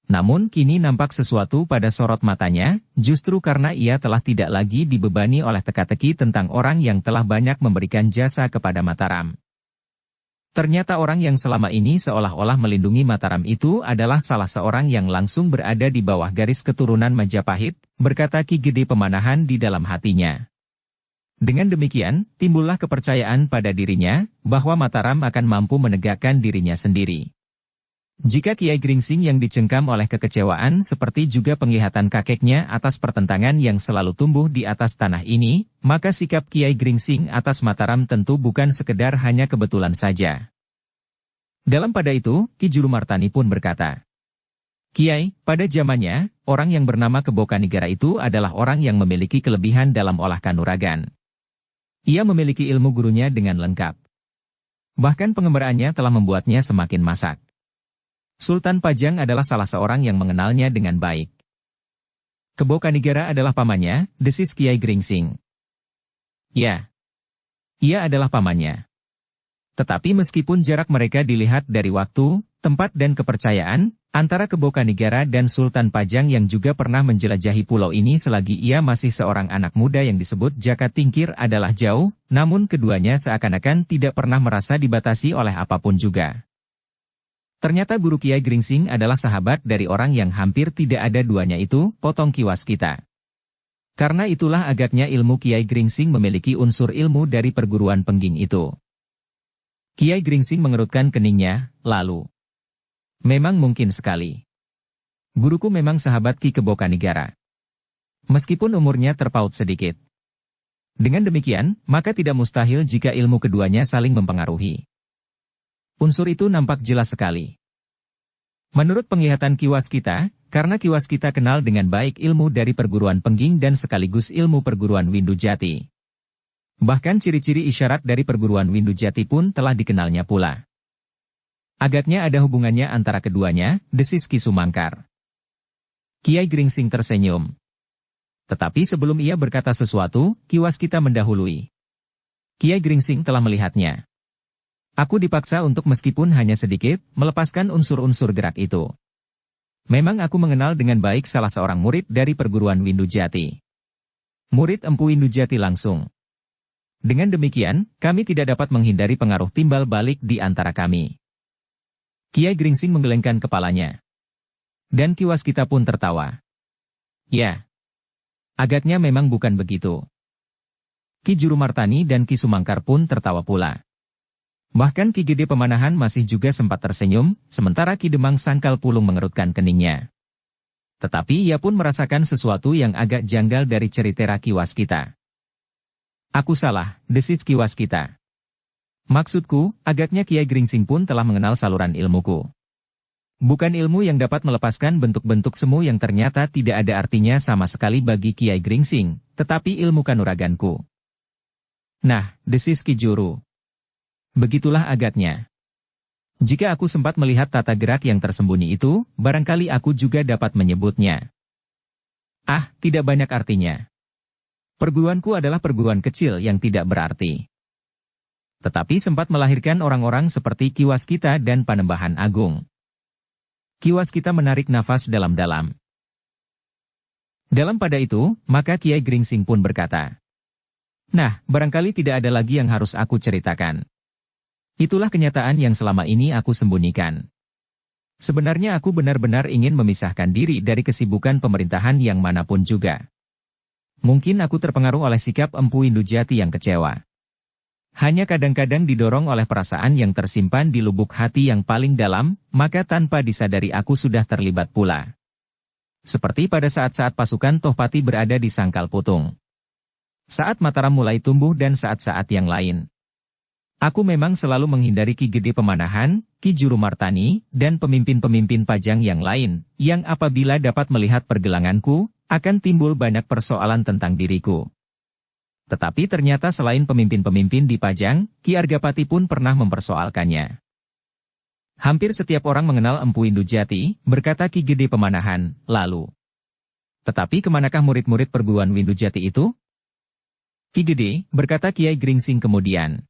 Namun kini nampak sesuatu pada sorot matanya, justru karena ia telah tidak lagi dibebani oleh teka-teki tentang orang yang telah banyak memberikan jasa kepada Mataram. Ternyata orang yang selama ini seolah-olah melindungi Mataram itu adalah salah seorang yang langsung berada di bawah garis keturunan Majapahit, berkata Ki Gede Pemanahan di dalam hatinya. Dengan demikian, timbullah kepercayaan pada dirinya, bahwa Mataram akan mampu menegakkan dirinya sendiri. Jika Kiai Gringsing yang dicengkam oleh kekecewaan seperti juga penglihatan kakeknya atas pertentangan yang selalu tumbuh di atas tanah ini, maka sikap Kiai Gringsing atas Mataram tentu bukan sekedar hanya kebetulan saja. Dalam pada itu, Ki Jurumartani pun berkata, Kiai, pada zamannya, orang yang bernama Kebo Kanigara itu adalah orang yang memiliki kelebihan dalam olah kanuragan. Ia memiliki ilmu gurunya dengan lengkap. Bahkan pengembaraannya telah membuatnya semakin masak. Sultan Pajang adalah salah seorang yang mengenalnya dengan baik. Kebo Kanigara adalah pamannya, desis Kiai Gringsing. Ya, ia adalah pamannya. Tetapi meskipun jarak mereka dilihat dari waktu, tempat dan kepercayaan, antara Kebo Kanigara dan Sultan Pajang yang juga pernah menjelajahi pulau ini selagi ia masih seorang anak muda yang disebut Jaka Tingkir adalah jauh, namun keduanya seakan-akan tidak pernah merasa dibatasi oleh apapun juga. Ternyata guru Kiai Gringsing adalah sahabat dari orang yang hampir tidak ada duanya itu, Potong Ki Waskita. Karena itulah agaknya ilmu Kiai Gringsing memiliki unsur ilmu dari perguruan Pengging itu. Kiai Gringsing mengerutkan keningnya, lalu. Memang mungkin sekali. Guruku memang sahabat Ki Kebo Kanigara. Meskipun umurnya terpaut sedikit. Dengan demikian, maka tidak mustahil jika ilmu keduanya saling mempengaruhi. Unsur itu nampak jelas sekali. Menurut penglihatan Ki Waskita, karena Ki Waskita kenal dengan baik ilmu dari perguruan Pengging dan sekaligus ilmu perguruan Windu Jati. Bahkan ciri-ciri isyarat dari perguruan Windu Jati pun telah dikenalnya pula. Agaknya ada hubungannya antara keduanya, desis Ki Sumangkar. Kiai Gringsing tersenyum. Tetapi sebelum ia berkata sesuatu, Ki Waskita mendahului. Kiai Gringsing telah melihatnya. Aku dipaksa untuk meskipun hanya sedikit, melepaskan unsur-unsur gerak itu. Memang aku mengenal dengan baik salah seorang murid dari perguruan Windu Jati. Murid Empu Windu Jati langsung. Dengan demikian, kami tidak dapat menghindari pengaruh timbal balik di antara kami. Kiai Gringsing menggelengkan kepalanya. Dan Ki Waskita pun tertawa. Ya. Agaknya memang bukan begitu. Ki Jurumartani dan Ki Sumangkar pun tertawa pula. Bahkan Ki Gede Pemanahan masih juga sempat tersenyum, sementara Ki Demang Sangkal Pulung mengerutkan keningnya. Tetapi ia pun merasakan sesuatu yang agak janggal dari cerita Ki Waskita. Aku salah, desis Ki Waskita. Maksudku, agaknya Kiai Gringsing pun telah mengenal saluran ilmuku. Bukan ilmu yang dapat melepaskan bentuk-bentuk semu yang ternyata tidak ada artinya sama sekali bagi Kiai Gringsing, tetapi ilmu kanuraganku. Nah, desis Ki Juru. Begitulah agatnya. Jika aku sempat melihat tata gerak yang tersembunyi itu, barangkali aku juga dapat menyebutnya. Ah, tidak banyak artinya. Perguruanku adalah perguruan kecil yang tidak berarti. Tetapi sempat melahirkan orang-orang seperti Ki Waskita dan Panembahan Agung. Ki Waskita menarik nafas dalam-dalam. Dalam pada itu, maka Kiai Gringsing pun berkata, "Nah, barangkali tidak ada lagi yang harus aku ceritakan. Itulah kenyataan yang selama ini aku sembunyikan. Sebenarnya aku benar-benar ingin memisahkan diri dari kesibukan pemerintahan yang manapun juga. Mungkin aku terpengaruh oleh sikap Empu Indujati yang kecewa. Hanya kadang-kadang didorong oleh perasaan yang tersimpan di lubuk hati yang paling dalam, maka tanpa disadari aku sudah terlibat pula. Seperti pada saat-saat pasukan Tohpati berada di Sangkal Putung. Saat Mataram mulai tumbuh dan saat-saat yang lain. Aku memang selalu menghindari Ki Gede Pemanahan, Ki Juru Martani, dan pemimpin-pemimpin Pajang yang lain, yang apabila dapat melihat pergelanganku, akan timbul banyak persoalan tentang diriku. Tetapi ternyata selain pemimpin-pemimpin di Pajang, Ki Argapati pun pernah mempersoalkannya. Hampir setiap orang mengenal Empu Indujati, berkata Ki Gede Pemanahan, lalu. Tetapi kemanakah murid-murid perguruan Windujati itu? Ki Gede, berkata Kiai Gringsing kemudian.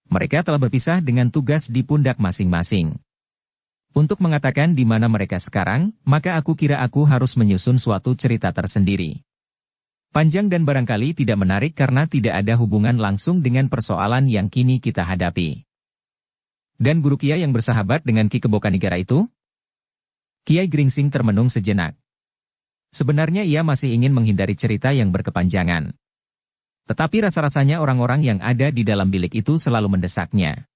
Mereka telah berpisah dengan tugas di pundak masing-masing. Untuk mengatakan di mana mereka sekarang, maka aku kira aku harus menyusun suatu cerita tersendiri. Panjang dan barangkali tidak menarik karena tidak ada hubungan langsung dengan persoalan yang kini kita hadapi. Dan guru Kiai yang bersahabat dengan Ki Kebokanigara itu? Kiai Gringsing termenung sejenak. Sebenarnya ia masih ingin menghindari cerita yang berkepanjangan. Tetapi rasa-rasanya orang-orang yang ada di dalam bilik itu selalu mendesaknya.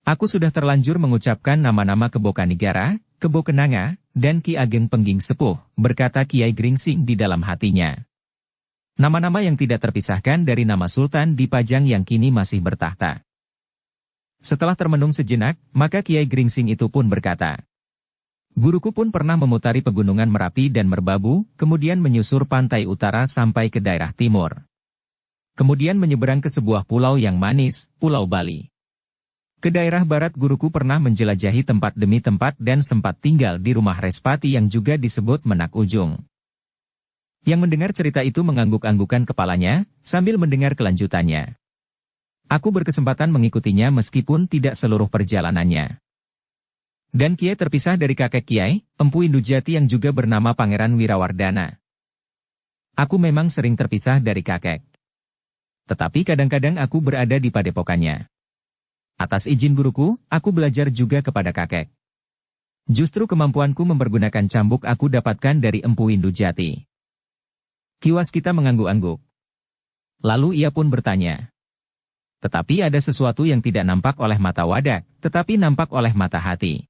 Aku sudah terlanjur mengucapkan nama-nama Kebokanigara, Kebokenanga, dan Ki Ageng Pengging Sepuh, berkata Kiai Gringsing di dalam hatinya. Nama-nama yang tidak terpisahkan dari nama Sultan di Pajang yang kini masih bertahta. Setelah termenung sejenak, maka Kiai Gringsing itu pun berkata, "Guruku pun pernah memutari pegunungan Merapi dan Merbabu, kemudian menyusur pantai utara sampai ke daerah timur. Kemudian menyeberang ke sebuah pulau yang manis, Pulau Bali. Ke daerah barat guruku pernah menjelajahi tempat demi tempat dan sempat tinggal di rumah Respati yang juga disebut Menak Ujung." Yang mendengar cerita itu mengangguk-anggukan kepalanya, sambil mendengar kelanjutannya. Aku berkesempatan mengikutinya meskipun tidak seluruh perjalanannya. Dan Kiai terpisah dari kakek Kiai, Empu Indujati yang juga bernama Pangeran Wirawardana. Aku memang sering terpisah dari kakek. Tetapi kadang-kadang aku berada di padepokannya. Atas izin guruku, aku belajar juga kepada kakek. Justru kemampuanku mempergunakan cambuk aku dapatkan dari Empu Indujati. Ki Waskita mengangguk-angguk. Lalu ia pun bertanya. Tetapi ada sesuatu yang tidak nampak oleh mata wadak, tetapi nampak oleh mata hati.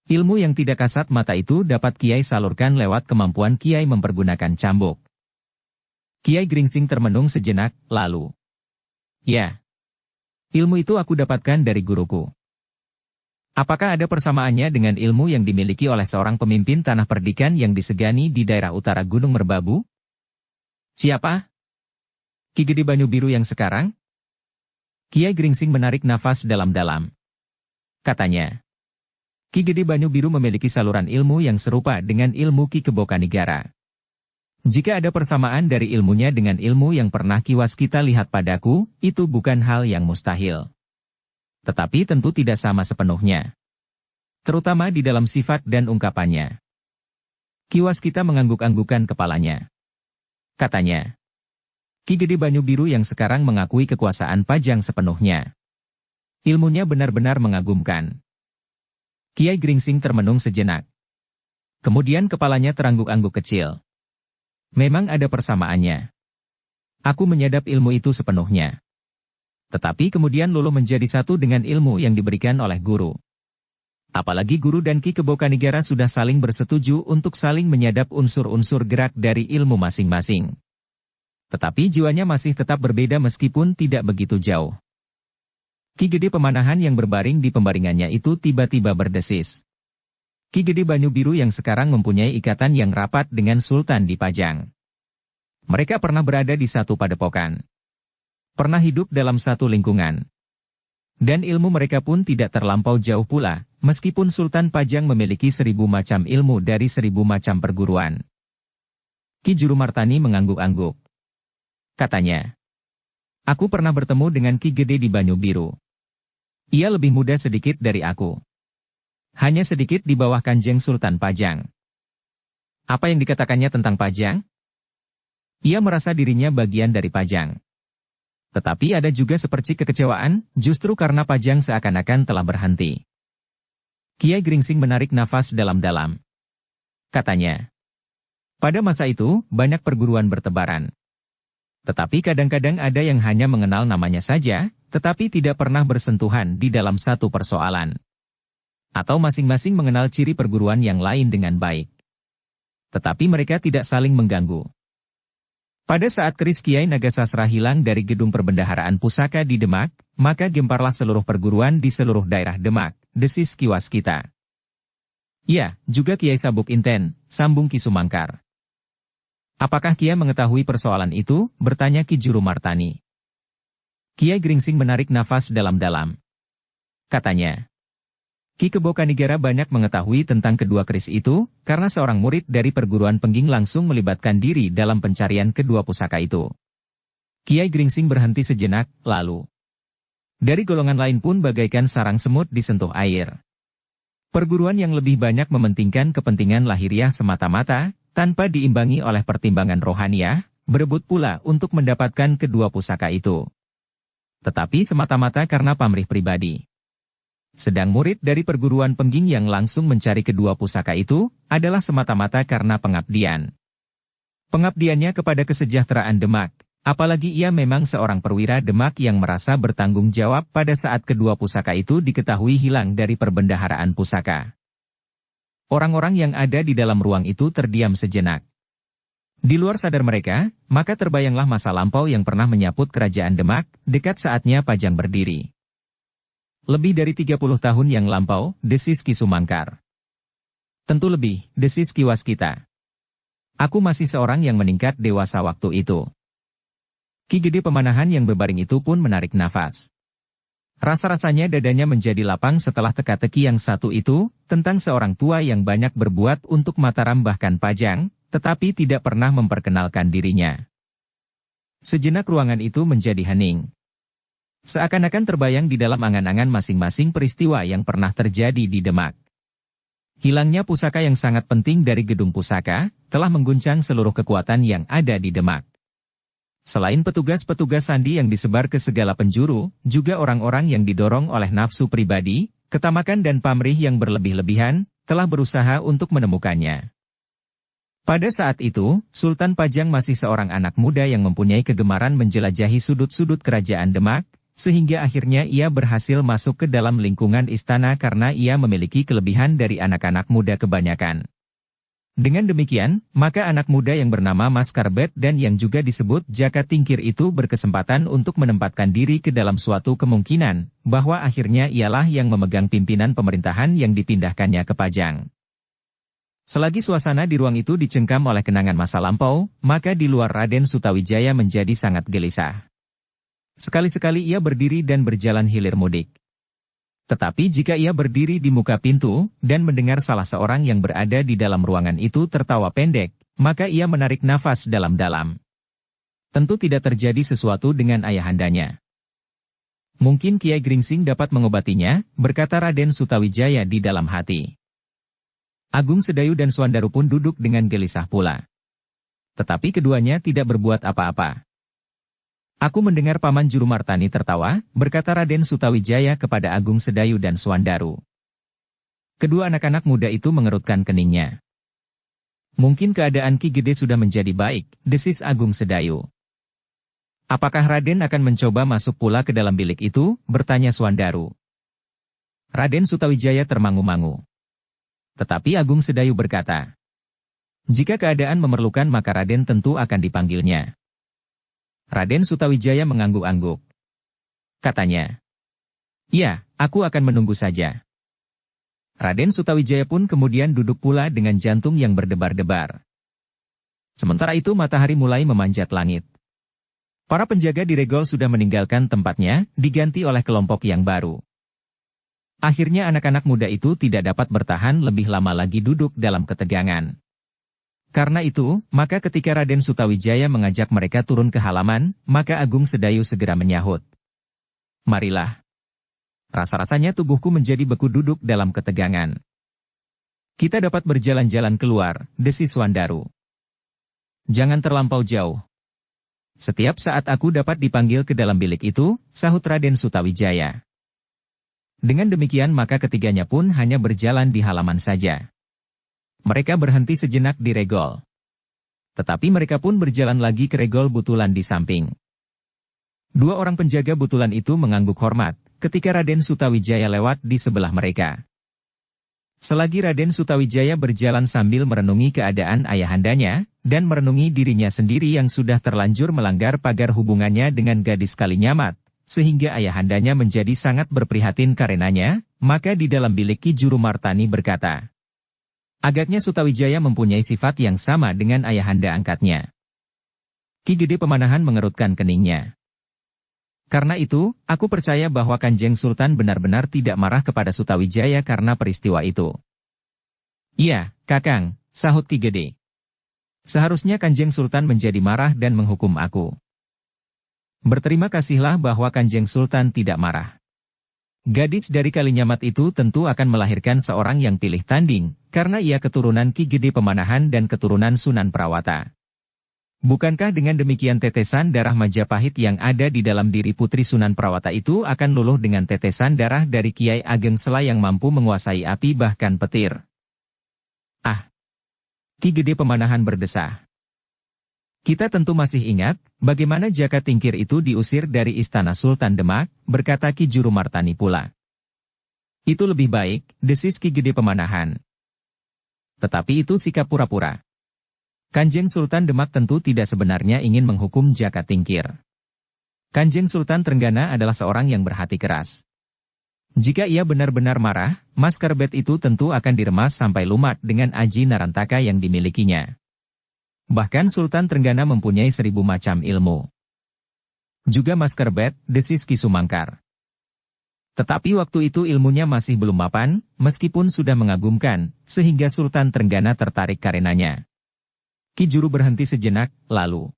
Ilmu yang tidak kasat mata itu dapat Kiai salurkan lewat kemampuan Kiai mempergunakan cambuk. Kiai Gringsing termenung sejenak, lalu. Ya. Ilmu itu aku dapatkan dari guruku. Apakah ada persamaannya dengan ilmu yang dimiliki oleh seorang pemimpin tanah perdikan yang disegani di daerah utara Gunung Merbabu? Siapa? Ki Gede Banyu Biru yang sekarang? Kiai Gringsing menarik nafas dalam-dalam. Katanya, Ki Gede Banyu Biru memiliki saluran ilmu yang serupa dengan ilmu Ki Kebokanigara. Jika ada persamaan dari ilmunya dengan ilmu yang pernah Ki Waskita lihat padaku, itu bukan hal yang mustahil. Tetapi tentu tidak sama sepenuhnya. Terutama di dalam sifat dan ungkapannya. Ki Waskita mengangguk-anggukan kepalanya. Katanya, Ki Gede Banyu Biru yang sekarang mengakui kekuasaan Pajang sepenuhnya. Ilmunya benar-benar mengagumkan. Kiai Gringsing termenung sejenak. Kemudian kepalanya terangguk-angguk kecil. Memang ada persamaannya. Aku menyadap ilmu itu sepenuhnya. Tetapi kemudian luluh menjadi satu dengan ilmu yang diberikan oleh guru. Apalagi guru dan Ki Kebokanigara sudah saling bersetuju untuk saling menyadap unsur-unsur gerak dari ilmu masing-masing. Tetapi jiwanya masih tetap berbeda meskipun tidak begitu jauh. Ki Gede Pemanahan yang berbaring di pembaringannya itu tiba-tiba berdesis. Ki Gede Banyu Biru yang sekarang mempunyai ikatan yang rapat dengan Sultan di Pajang. Mereka pernah berada di satu padepokan. Pernah hidup dalam satu lingkungan. Dan ilmu mereka pun tidak terlampau jauh pula, meskipun Sultan Pajang memiliki 1000 macam ilmu dari 1000 macam perguruan. Ki Jurumartani mengangguk-angguk. Katanya, aku pernah bertemu dengan Ki Gede di Banyu Biru. Ia lebih muda sedikit dari aku. Hanya sedikit di bawah Kanjeng Sultan Pajang. Apa yang dikatakannya tentang Pajang? Ia merasa dirinya bagian dari Pajang. Tetapi ada juga seperti kekecewaan, justru karena Pajang seakan-akan telah berhenti. Kiai Gringsing menarik nafas dalam-dalam. Katanya, pada masa itu, banyak perguruan bertebaran. Tetapi kadang-kadang ada yang hanya mengenal namanya saja, tetapi tidak pernah bersentuhan di dalam satu persoalan. Atau masing-masing mengenal ciri perguruan yang lain dengan baik. Tetapi mereka tidak saling mengganggu. Pada saat keris Kiai Nagasasra hilang dari gedung perbendaharaan pusaka di Demak, maka gemparlah seluruh perguruan di seluruh daerah Demak, desis Ki Waskita. Ya, juga Kiai Sabuk Inten, sambung Ki Sumangkar. Apakah Kiai mengetahui persoalan itu? Bertanya Ki Jurumartani. Kiai Gringsing menarik nafas dalam-dalam. Katanya, Ki Kebo Kanigara banyak mengetahui tentang kedua keris itu, karena seorang murid dari perguruan Pengging langsung melibatkan diri dalam pencarian kedua pusaka itu. Kiai Gringsing berhenti sejenak, lalu. Dari golongan lain pun bagaikan sarang semut disentuh air. Perguruan yang lebih banyak mementingkan kepentingan lahiriah semata-mata, tanpa diimbangi oleh pertimbangan rohaniah, berebut pula untuk mendapatkan kedua pusaka itu. Tetapi semata-mata karena pamrih pribadi. Sedang murid dari perguruan Pengging yang langsung mencari kedua pusaka itu, adalah semata-mata karena pengabdian. Pengabdiannya kepada kesejahteraan Demak, apalagi ia memang seorang perwira Demak yang merasa bertanggung jawab pada saat kedua pusaka itu diketahui hilang dari perbendaharaan pusaka. Orang-orang yang ada di dalam ruang itu terdiam sejenak. Di luar sadar mereka, maka terbayanglah masa lampau yang pernah menyaput kerajaan Demak, dekat saatnya Pajang berdiri. Lebih dari 30 tahun yang lampau, desis Ki Sumangkar. Tentu lebih, desis Ki Waskita. Aku masih seorang yang meningkat dewasa waktu itu. Ki Gede Pemanahan yang berbaring itu pun menarik nafas. Rasa-rasanya dadanya menjadi lapang setelah teka-teki yang satu itu, tentang seorang tua yang banyak berbuat untuk Mataram bahkan Pajang, tetapi tidak pernah memperkenalkan dirinya. Sejenak ruangan itu menjadi hening. Seakan-akan terbayang di dalam angan-angan masing-masing peristiwa yang pernah terjadi di Demak. Hilangnya pusaka yang sangat penting dari gedung pusaka, telah mengguncang seluruh kekuatan yang ada di Demak. Selain petugas-petugas sandi yang disebar ke segala penjuru, juga orang-orang yang didorong oleh nafsu pribadi, ketamakan dan pamrih yang berlebih-lebihan, telah berusaha untuk menemukannya. Pada saat itu, Sultan Pajang masih seorang anak muda yang mempunyai kegemaran menjelajahi sudut-sudut kerajaan Demak, sehingga akhirnya ia berhasil masuk ke dalam lingkungan istana karena ia memiliki kelebihan dari anak-anak muda kebanyakan. Dengan demikian, maka anak muda yang bernama Mas Karbet dan yang juga disebut Jaka Tingkir itu berkesempatan untuk menempatkan diri ke dalam suatu kemungkinan, bahwa akhirnya ialah yang memegang pimpinan pemerintahan yang dipindahkannya ke Pajang. Selagi suasana di ruang itu dicengkam oleh kenangan masa lampau, maka di luar Raden Sutawijaya menjadi sangat gelisah. Sekali-sekali ia berdiri dan berjalan hilir mudik. Tetapi jika ia berdiri di muka pintu, dan mendengar salah seorang yang berada di dalam ruangan itu tertawa pendek, maka ia menarik nafas dalam-dalam. Tentu tidak terjadi sesuatu dengan ayahandanya. Mungkin Kiai Gringsing dapat mengobatinya, berkata Raden Sutawijaya di dalam hati. Agung Sedayu dan Swandaru pun duduk dengan gelisah pula. Tetapi keduanya tidak berbuat apa-apa. Aku mendengar Paman Jurumartani tertawa, berkata Raden Sutawijaya kepada Agung Sedayu dan Swandaru. Kedua anak-anak muda itu mengerutkan keningnya. Mungkin keadaan Ki Gede sudah menjadi baik, desis Agung Sedayu. Apakah Raden akan mencoba masuk pula ke dalam bilik itu, bertanya Swandaru. Raden Sutawijaya termangu-mangu. Tetapi Agung Sedayu berkata, jika keadaan memerlukan maka Raden tentu akan dipanggilnya. Raden Sutawijaya mengangguk-angguk. Katanya, ya, aku akan menunggu saja. Raden Sutawijaya pun kemudian duduk pula dengan jantung yang berdebar-debar. Sementara itu matahari mulai memanjat langit. Para penjaga di regol sudah meninggalkan tempatnya, diganti oleh kelompok yang baru. Akhirnya anak-anak muda itu tidak dapat bertahan lebih lama lagi duduk dalam ketegangan. Karena itu, maka ketika Raden Sutawijaya mengajak mereka turun ke halaman, maka Agung Sedayu segera menyahut. Marilah. Rasa-rasanya tubuhku menjadi beku duduk dalam ketegangan. Kita dapat berjalan-jalan keluar, desis Wandaru. Jangan terlampau jauh. Setiap saat aku dapat dipanggil ke dalam bilik itu, sahut Raden Sutawijaya. Dengan demikian maka ketiganya pun hanya berjalan di halaman saja. Mereka berhenti sejenak di regol. Tetapi mereka pun berjalan lagi ke regol butulan di samping. Dua orang penjaga butulan itu mengangguk hormat, ketika Raden Sutawijaya lewat di sebelah mereka. Selagi Raden Sutawijaya berjalan sambil merenungi keadaan ayahandanya, dan merenungi dirinya sendiri yang sudah terlanjur melanggar pagar hubungannya dengan gadis Kalinyamat, sehingga ayahandanya menjadi sangat berprihatin karenanya, maka di dalam bilik Ki Juru Martani berkata, agaknya Sutawijaya mempunyai sifat yang sama dengan ayahanda angkatnya. Ki Gede Pemanahan mengerutkan keningnya. Karena itu, aku percaya bahwa Kanjeng Sultan benar-benar tidak marah kepada Sutawijaya karena peristiwa itu. Iya, Kakang, sahut Ki Gede. Seharusnya Kanjeng Sultan menjadi marah dan menghukum aku. Berterima kasihlah bahwa Kanjeng Sultan tidak marah. Gadis dari Kalinyamat itu tentu akan melahirkan seorang yang pilih tanding, karena ia keturunan Ki Gede Pemanahan dan keturunan Sunan Prawata. Bukankah dengan demikian tetesan darah Majapahit yang ada di dalam diri putri Sunan Prawata itu akan luluh dengan tetesan darah dari Kiai Ageng Sela yang mampu menguasai api bahkan petir? Ah! Ki Gede Pemanahan berdesah. Kita tentu masih ingat, bagaimana Jaka Tingkir itu diusir dari istana Sultan Demak, berkata Ki Juru Martani pula. Itu lebih baik, desis Ki Gede Pemanahan. Tetapi itu sikap pura-pura. Kanjeng Sultan Demak tentu tidak sebenarnya ingin menghukum Jaka Tingkir. Kanjeng Sultan Trenggana adalah seorang yang berhati keras. Jika ia benar-benar marah, Mas Karbet itu tentu akan diremas sampai lumat dengan aji narantaka yang dimilikinya. Bahkan Sultan Trenggana mempunyai 1000 macam ilmu. Juga Mas Karbet, desis Ki Sumangkar. Tetapi waktu itu ilmunya masih belum mapan, meskipun sudah mengagumkan, sehingga Sultan Trenggana tertarik karenanya. Ki Juru berhenti sejenak, lalu.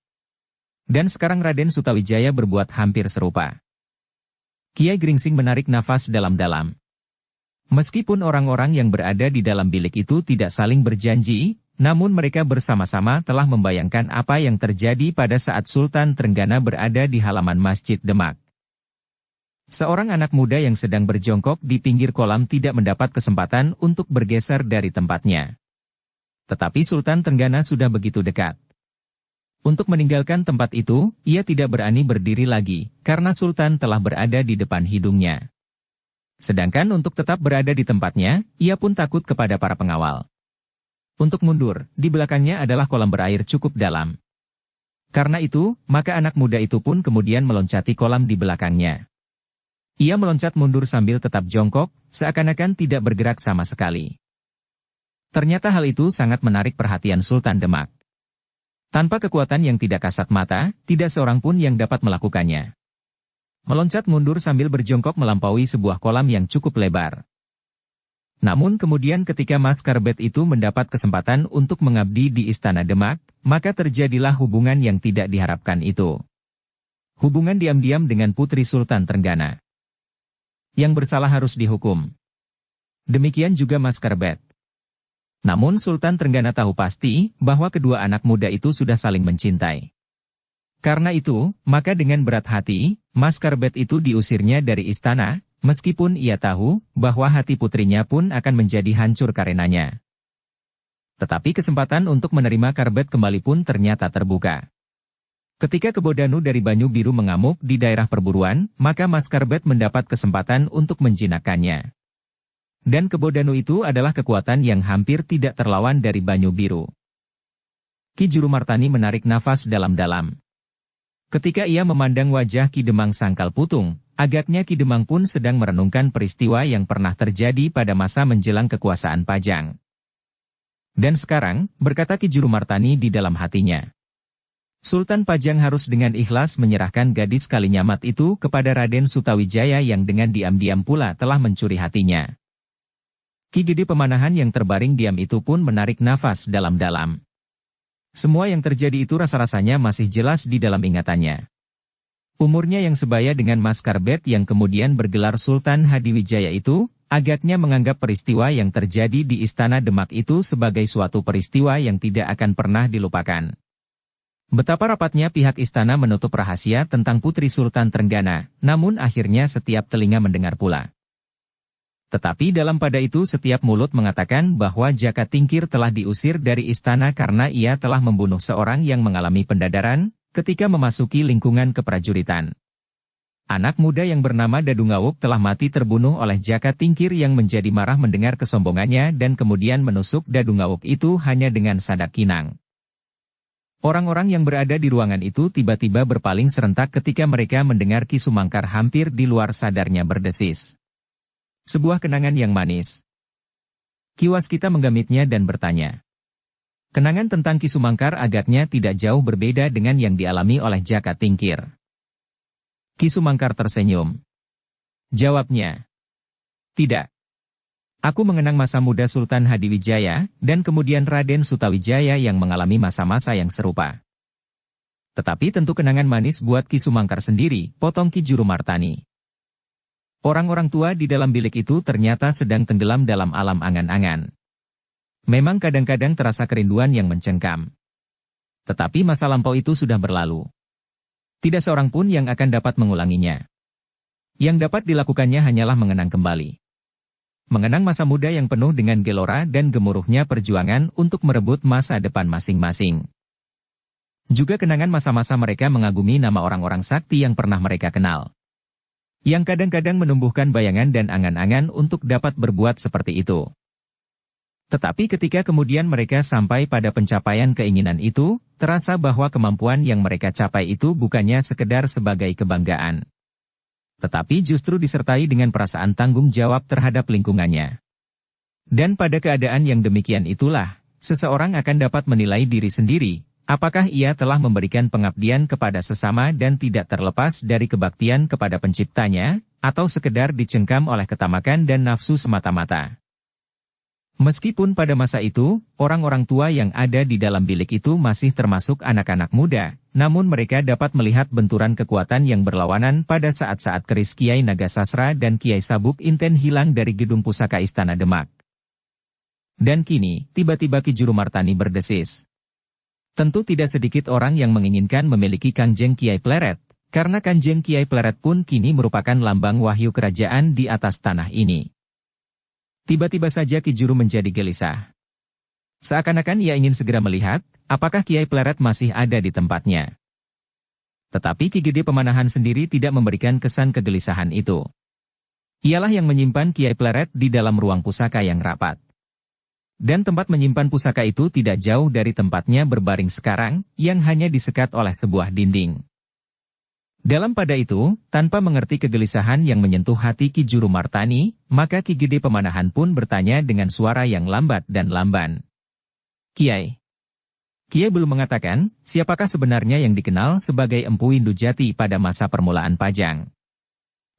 Dan sekarang Raden Sutawijaya berbuat hampir serupa. Kiai Gringsing menarik nafas dalam-dalam. Meskipun orang-orang yang berada di dalam bilik itu tidak saling berjanji, namun mereka bersama-sama telah membayangkan apa yang terjadi pada saat Sultan Trenggana berada di halaman Masjid Demak. Seorang anak muda yang sedang berjongkok di pinggir kolam tidak mendapat kesempatan untuk bergeser dari tempatnya. Tetapi Sultan Trenggana sudah begitu dekat. Untuk meninggalkan tempat itu, ia tidak berani berdiri lagi, karena Sultan telah berada di depan hidungnya. Sedangkan untuk tetap berada di tempatnya, ia pun takut kepada para pengawal. Untuk mundur, di belakangnya adalah kolam berair cukup dalam. Karena itu, maka anak muda itu pun kemudian meloncati kolam di belakangnya. Ia meloncat mundur sambil tetap jongkok, seakan-akan tidak bergerak sama sekali. Ternyata hal itu sangat menarik perhatian Sultan Demak. Tanpa kekuatan yang tidak kasat mata, tidak seorang pun yang dapat melakukannya. Meloncat mundur sambil berjongkok melampaui sebuah kolam yang cukup lebar. Namun kemudian ketika Mas Karbet itu mendapat kesempatan untuk mengabdi di Istana Demak, maka terjadilah hubungan yang tidak diharapkan itu. Hubungan diam-diam dengan putri Sultan Trenggana. Yang bersalah harus dihukum. Demikian juga Mas Karbet. Namun Sultan Trenggana tahu pasti bahwa kedua anak muda itu sudah saling mencintai. Karena itu, maka dengan berat hati, Mas Karbet itu diusirnya dari istana, meskipun ia tahu bahwa hati putrinya pun akan menjadi hancur karenanya. Tetapi kesempatan untuk menerima Karbet kembali pun ternyata terbuka. Ketika Kebodanu dari Banyu Biru mengamuk di daerah perburuan, maka Mas Karbet mendapat kesempatan untuk menjinakkannya. Dan Kebodanu itu adalah kekuatan yang hampir tidak terlawan dari Banyu Biru. Ki Juru Martani menarik nafas dalam-dalam. Ketika ia memandang wajah Ki Demang Sangkal Putung, agaknya Ki Demang pun sedang merenungkan peristiwa yang pernah terjadi pada masa menjelang kekuasaan Pajang. Dan sekarang, berkata Ki Jurumartani di dalam hatinya, Sultan Pajang harus dengan ikhlas menyerahkan gadis Kalinyamat itu kepada Raden Sutawijaya yang dengan diam-diam pula telah mencuri hatinya. Ki Gede Pemanahan yang terbaring diam itu pun menarik nafas dalam-dalam. Semua yang terjadi itu rasa-rasanya masih jelas di dalam ingatannya. Umurnya yang sebaya dengan Mas Karbet yang kemudian bergelar Sultan Hadiwijaya itu, agaknya menganggap peristiwa yang terjadi di Istana Demak itu sebagai suatu peristiwa yang tidak akan pernah dilupakan. Betapa rapatnya pihak istana menutup rahasia tentang Putri Sultan Trenggana, namun akhirnya setiap telinga mendengar pula. Tetapi dalam pada itu setiap mulut mengatakan bahwa Jaka Tingkir telah diusir dari istana karena ia telah membunuh seorang yang mengalami pendadaran, ketika memasuki lingkungan keprajuritan. Anak muda yang bernama Dadungawuk telah mati terbunuh oleh Jaka Tingkir yang menjadi marah mendengar kesombongannya dan kemudian menusuk Dadungawuk itu hanya dengan sadak kinang. Orang-orang yang berada di ruangan itu tiba-tiba berpaling serentak ketika mereka mendengar Ki Sumangkar hampir di luar sadarnya berdesis. Sebuah kenangan yang manis. Ki Waskita menggamitnya dan bertanya. Kenangan tentang Ki Sumangkar agaknya tidak jauh berbeda dengan yang dialami oleh Jaka Tingkir. Ki Sumangkar tersenyum. Jawabnya. Tidak. Aku mengenang masa muda Sultan Hadiwijaya, dan kemudian Raden Sutawijaya yang mengalami masa-masa yang serupa. Tetapi tentu kenangan manis buat Ki Sumangkar sendiri, potong Ki Jurumartani. Orang-orang tua di dalam bilik itu ternyata sedang tenggelam dalam alam angan-angan. Memang kadang-kadang terasa kerinduan yang mencengkam. Tetapi masa lampau itu sudah berlalu. Tidak seorang pun yang akan dapat mengulanginya. Yang dapat dilakukannya hanyalah mengenang kembali. Mengenang masa muda yang penuh dengan gelora dan gemuruhnya perjuangan untuk merebut masa depan masing-masing. Juga kenangan masa-masa mereka mengagumi nama orang-orang sakti yang pernah mereka kenal. Yang kadang-kadang menumbuhkan bayangan dan angan-angan untuk dapat berbuat seperti itu. Tetapi ketika kemudian mereka sampai pada pencapaian keinginan itu, terasa bahwa kemampuan yang mereka capai itu bukannya sekedar sebagai kebanggaan. Tetapi justru disertai dengan perasaan tanggung jawab terhadap lingkungannya. Dan pada keadaan yang demikian itulah, seseorang akan dapat menilai diri sendiri, apakah ia telah memberikan pengabdian kepada sesama dan tidak terlepas dari kebaktian kepada penciptanya, atau sekedar dicengkam oleh ketamakan dan nafsu semata-mata. Meskipun pada masa itu, orang-orang tua yang ada di dalam bilik itu masih termasuk anak-anak muda, namun mereka dapat melihat benturan kekuatan yang berlawanan pada saat-saat keris Kiai Nagasasra dan Kiai Sabuk Inten hilang dari gedung pusaka Istana Demak. Dan kini, tiba-tiba Ki Jurumartani berdesis. Tentu tidak sedikit orang yang menginginkan memiliki Kanjeng Kiai Pleret, karena Kanjeng Kiai Pleret pun kini merupakan lambang wahyu kerajaan di atas tanah ini. Tiba-tiba saja Ki Juru menjadi gelisah. Seakan-akan ia ingin segera melihat, apakah Kiai Pleret masih ada di tempatnya. Tetapi Ki Gede Pemanahan sendiri tidak memberikan kesan kegelisahan itu. Ialah yang menyimpan Kiai Pleret di dalam ruang pusaka yang rapat. Dan tempat menyimpan pusaka itu tidak jauh dari tempatnya berbaring sekarang, yang hanya disekat oleh sebuah dinding. Dalam pada itu, tanpa mengerti kegelisahan yang menyentuh hati Ki Jurumartani, maka Ki Gede Pemanahan pun bertanya dengan suara yang lambat dan lamban. Kiai. Kiai belum mengatakan, siapakah sebenarnya yang dikenal sebagai Empu Indujati pada masa permulaan Pajang.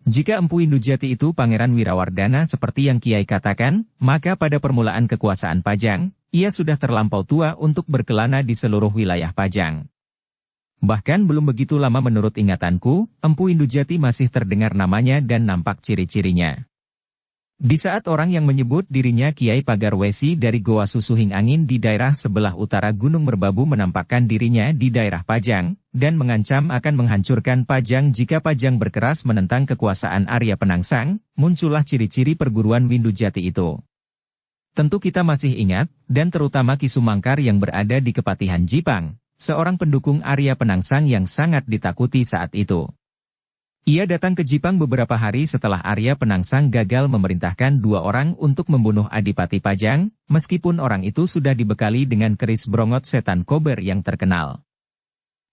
Jika Empu Indujati itu Pangeran Wirawardana seperti yang Kiai katakan, maka pada permulaan kekuasaan Pajang, ia sudah terlampau tua untuk berkelana di seluruh wilayah Pajang. Bahkan belum begitu lama menurut ingatanku, Empu Indujati masih terdengar namanya dan nampak ciri-cirinya. Di saat orang yang menyebut dirinya Kiai Pagarwesi dari Goa Susuhing Angin di daerah sebelah utara Gunung Merbabu menampakkan dirinya di daerah Pajang, dan mengancam akan menghancurkan Pajang jika Pajang berkeras menentang kekuasaan Arya Penangsang, muncullah ciri-ciri perguruan Windujati itu. Tentu kita masih ingat, dan terutama Ki Sumangkar yang berada di Kepatihan Jipang, seorang pendukung Arya Penangsang yang sangat ditakuti saat itu. Ia datang ke Jipang beberapa hari setelah Arya Penangsang gagal memerintahkan 2 orang untuk membunuh Adipati Pajang, meskipun orang itu sudah dibekali dengan keris Brongot Setan Kober yang terkenal.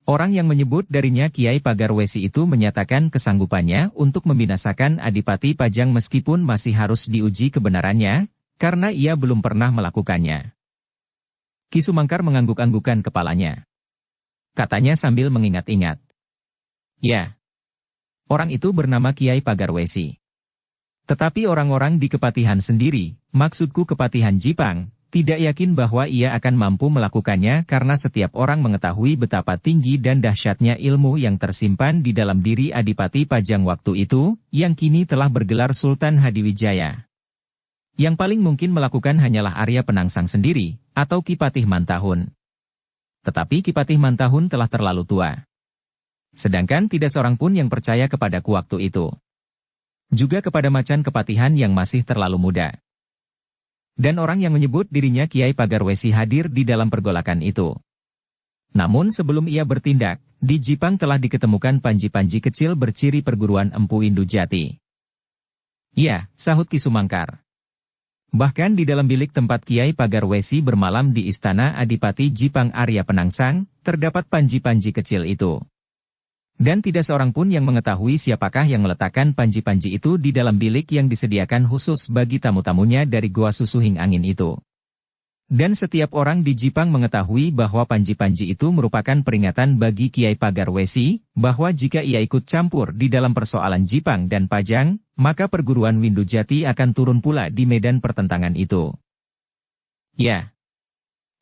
Orang yang menyebut darinya Kiai Pagarwesi itu menyatakan kesanggupannya untuk membinasakan Adipati Pajang meskipun masih harus diuji kebenarannya, karena ia belum pernah melakukannya. Ki Sumangkar mengangguk-anggukan kepalanya. Katanya sambil mengingat-ingat. Ya, orang itu bernama Kiai Pagarwesi. Tetapi orang-orang di Kepatihan sendiri, maksudku Kepatihan Jipang, tidak yakin bahwa ia akan mampu melakukannya karena setiap orang mengetahui betapa tinggi dan dahsyatnya ilmu yang tersimpan di dalam diri Adipati Pajang waktu itu, yang kini telah bergelar Sultan Hadiwijaya. Yang paling mungkin melakukan hanyalah Arya Penangsang sendiri, atau Ki Patih Mantahun. Tetapi Ki Patih Mantahun telah terlalu tua. Sedangkan tidak seorang pun yang percaya kepadaku waktu itu. Juga kepada Macan Kepatihan yang masih terlalu muda. Dan orang yang menyebut dirinya Kiai Pagarwesi hadir di dalam pergolakan itu. Namun sebelum ia bertindak, di Jipang telah diketemukan panji-panji kecil berciri perguruan Empu Indujati. Ya, sahut Ki Sumangkar. Bahkan di dalam bilik tempat Kiai Pagarwesi bermalam di istana Adipati Jipang Arya Penangsang, terdapat panji-panji kecil itu. Dan tidak seorang pun yang mengetahui siapakah yang meletakkan panji-panji itu di dalam bilik yang disediakan khusus bagi tamu-tamunya dari Gua Susuhing Angin itu. Dan setiap orang di Jipang mengetahui bahwa panji-panji itu merupakan peringatan bagi Kiai Pagarwesi, bahwa jika ia ikut campur di dalam persoalan Jipang dan Pajang, maka perguruan Windujati akan turun pula di medan pertentangan itu. Ya,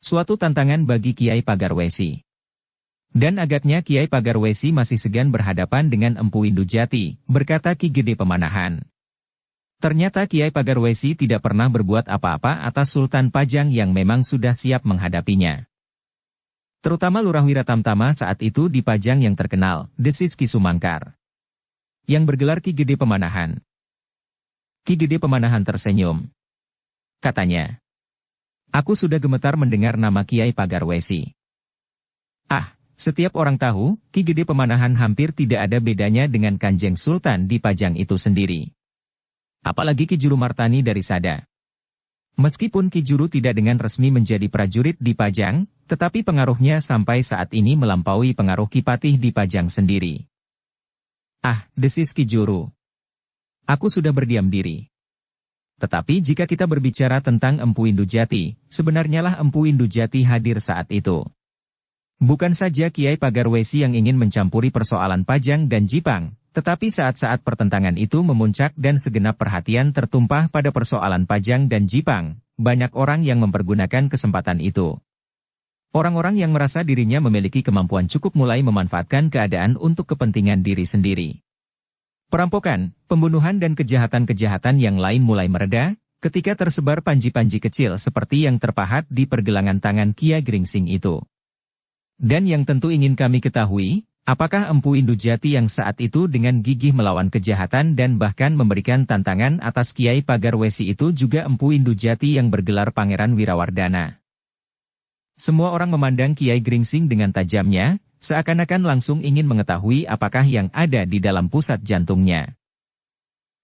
suatu tantangan bagi Kiai Pagarwesi. Dan agaknya Kiai Pagarwesi masih segan berhadapan dengan Empu Indujati, berkata Ki Gede Pemanahan. Ternyata Kiai Pagarwesi tidak pernah berbuat apa-apa atas Sultan Pajang yang memang sudah siap menghadapinya. Terutama Lurah Wiratamtama saat itu di Pajang yang terkenal, desis Ki Sumangkar. Yang bergelar Ki Gede Pemanahan. Ki Gede Pemanahan tersenyum. Katanya, aku sudah gemetar mendengar nama Kiai Pagarwesi. Ah, setiap orang tahu, Ki Gede Pemanahan hampir tidak ada bedanya dengan Kanjeng Sultan di Pajang itu sendiri. Apalagi Ki Juru Martani dari Sada. Meskipun Ki Juru tidak dengan resmi menjadi prajurit di Pajang, tetapi pengaruhnya sampai saat ini melampaui pengaruh Ki Patih di Pajang sendiri. Ah, desis Ki Juru. Aku sudah berdiam diri. Tetapi jika kita berbicara tentang Empu Indujati, sebenarnya lah Empu Indujati hadir saat itu. Bukan saja Kiai Pagarwesi yang ingin mencampuri persoalan Pajang dan Jipang, tetapi saat-saat pertentangan itu memuncak dan segenap perhatian tertumpah pada persoalan Pajang dan Jipang, banyak orang yang mempergunakan kesempatan itu. Orang-orang yang merasa dirinya memiliki kemampuan cukup mulai memanfaatkan keadaan untuk kepentingan diri sendiri. Perampokan, pembunuhan dan kejahatan-kejahatan yang lain mulai mereda, ketika tersebar panji-panji kecil seperti yang terpahat di pergelangan tangan Kiai Gringsing itu. Dan yang tentu ingin kami ketahui, apakah Empu Indujati yang saat itu dengan gigih melawan kejahatan dan bahkan memberikan tantangan atas Kiai Pagarwesi itu juga Empu Indujati yang bergelar Pangeran Wirawardana? Semua orang memandang Kiai Gringsing dengan tajamnya, seakan-akan langsung ingin mengetahui apakah yang ada di dalam pusat jantungnya.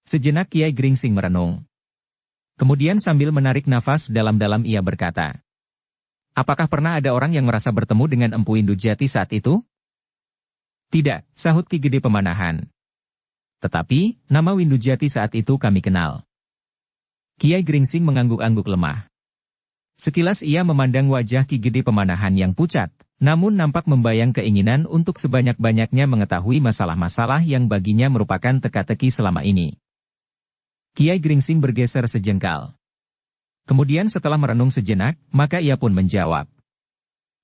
Sejenak Kiai Gringsing merenung. Kemudian sambil menarik nafas dalam-dalam ia berkata, apakah pernah ada orang yang merasa bertemu dengan Empu Indujati saat itu? Tidak, sahut Ki Gede Pemanahan. Tetapi, nama Windujati saat itu kami kenal. Kiai Gringsing mengangguk-angguk lemah. Sekilas ia memandang wajah Ki Gede Pemanahan yang pucat, namun nampak membayang keinginan untuk sebanyak-banyaknya mengetahui masalah-masalah yang baginya merupakan teka-teki selama ini. Kiai Gringsing bergeser sejengkal. Kemudian setelah merenung sejenak, maka ia pun menjawab.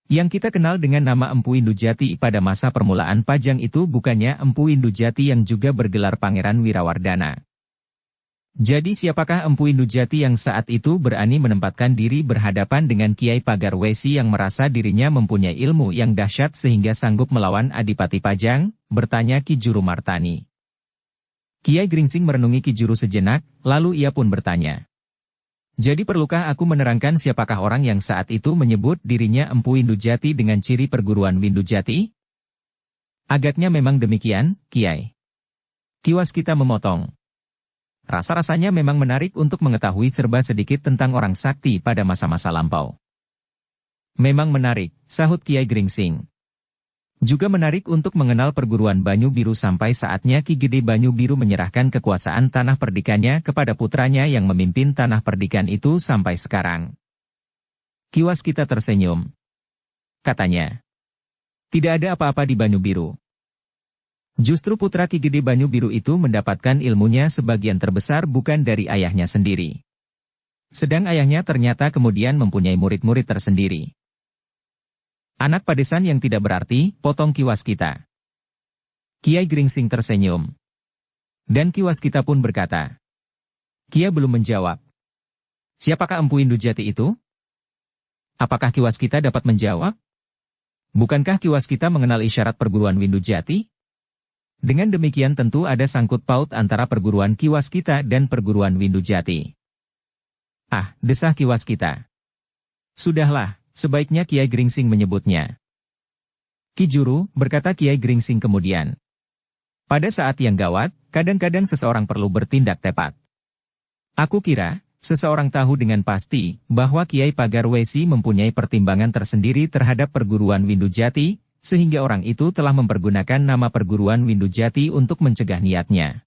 Yang kita kenal dengan nama Empu Indujati pada masa permulaan Pajang itu bukannya Empu Indujati yang juga bergelar Pangeran Wirawardana. Jadi siapakah Empu Indujati yang saat itu berani menempatkan diri berhadapan dengan Kiai Pagarwesi yang merasa dirinya mempunyai ilmu yang dahsyat sehingga sanggup melawan Adipati Pajang? Bertanya Ki Juru Martani. Kiai Gringsing merenungi Ki Juru sejenak, lalu ia pun bertanya. Jadi perlukah aku menerangkan siapakah orang yang saat itu menyebut dirinya Empu Indujati dengan ciri perguruan Windujati? Agaknya memang demikian, Kiai. Ki Waskita memotong. Rasa-rasanya memang menarik untuk mengetahui serba sedikit tentang orang sakti pada masa-masa lampau. Memang menarik, sahut Kiai Gringsing. Juga menarik untuk mengenal perguruan Banyu Biru sampai saatnya Ki Gede Banyu Biru menyerahkan kekuasaan tanah perdikannya kepada putranya yang memimpin tanah perdikan itu sampai sekarang. Ki Waskita tersenyum. Katanya, tidak ada apa-apa di Banyu Biru. Justru putra Ki Gede Banyu Biru itu mendapatkan ilmunya sebagian terbesar bukan dari ayahnya sendiri. Sedang ayahnya ternyata kemudian mempunyai murid-murid tersendiri. Anak padesan yang tidak berarti, potong Ki Waskita. Kiai Gringsing tersenyum. Dan Ki Waskita pun berkata. Kia belum menjawab. Siapakah Empu Indujati itu? Apakah Ki Waskita dapat menjawab? Bukankah Ki Waskita mengenal isyarat perguruan Windujati? Dengan demikian tentu ada sangkut paut antara perguruan Ki Waskita dan perguruan Windujati. Ah, desah Ki Waskita. Sudahlah. Sebaiknya Kiai Gringsing menyebutnya. Ki Juru, berkata Kiai Gringsing kemudian. Pada saat yang gawat, kadang-kadang seseorang perlu bertindak tepat. Aku kira, seseorang tahu dengan pasti, bahwa Kiai Pagar Wesi mempunyai pertimbangan tersendiri terhadap perguruan Windujati, sehingga orang itu telah mempergunakan nama perguruan Windujati untuk mencegah niatnya.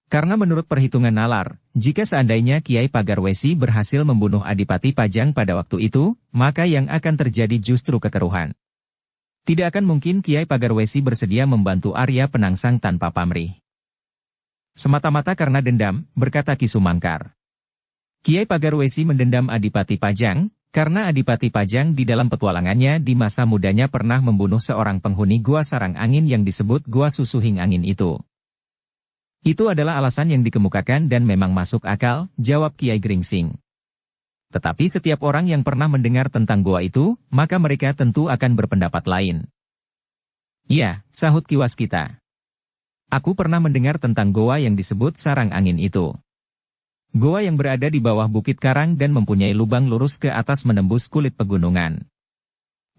Karena menurut perhitungan nalar, jika seandainya Kiai Pagar Wesi berhasil membunuh Adipati Pajang pada waktu itu, maka yang akan terjadi justru kekeruhan. Tidak akan mungkin Kiai Pagar Wesi bersedia membantu Arya Penangsang tanpa pamrih. Semata-mata karena dendam, berkata Ki Sumangkar. Kiai Pagar Wesi mendendam Adipati Pajang, karena Adipati Pajang di dalam petualangannya di masa mudanya pernah membunuh seorang penghuni Gua Sarang Angin yang disebut Gua Susuhing Angin itu. Itu adalah alasan yang dikemukakan dan memang masuk akal, jawab Kiai Gringsing. Tetapi setiap orang yang pernah mendengar tentang goa itu, maka mereka tentu akan berpendapat lain. Iya, sahut Ki Waskita. Aku pernah mendengar tentang goa yang disebut Sarang Angin itu. Goa yang berada di bawah Bukit Karang dan mempunyai lubang lurus ke atas menembus kulit pegunungan.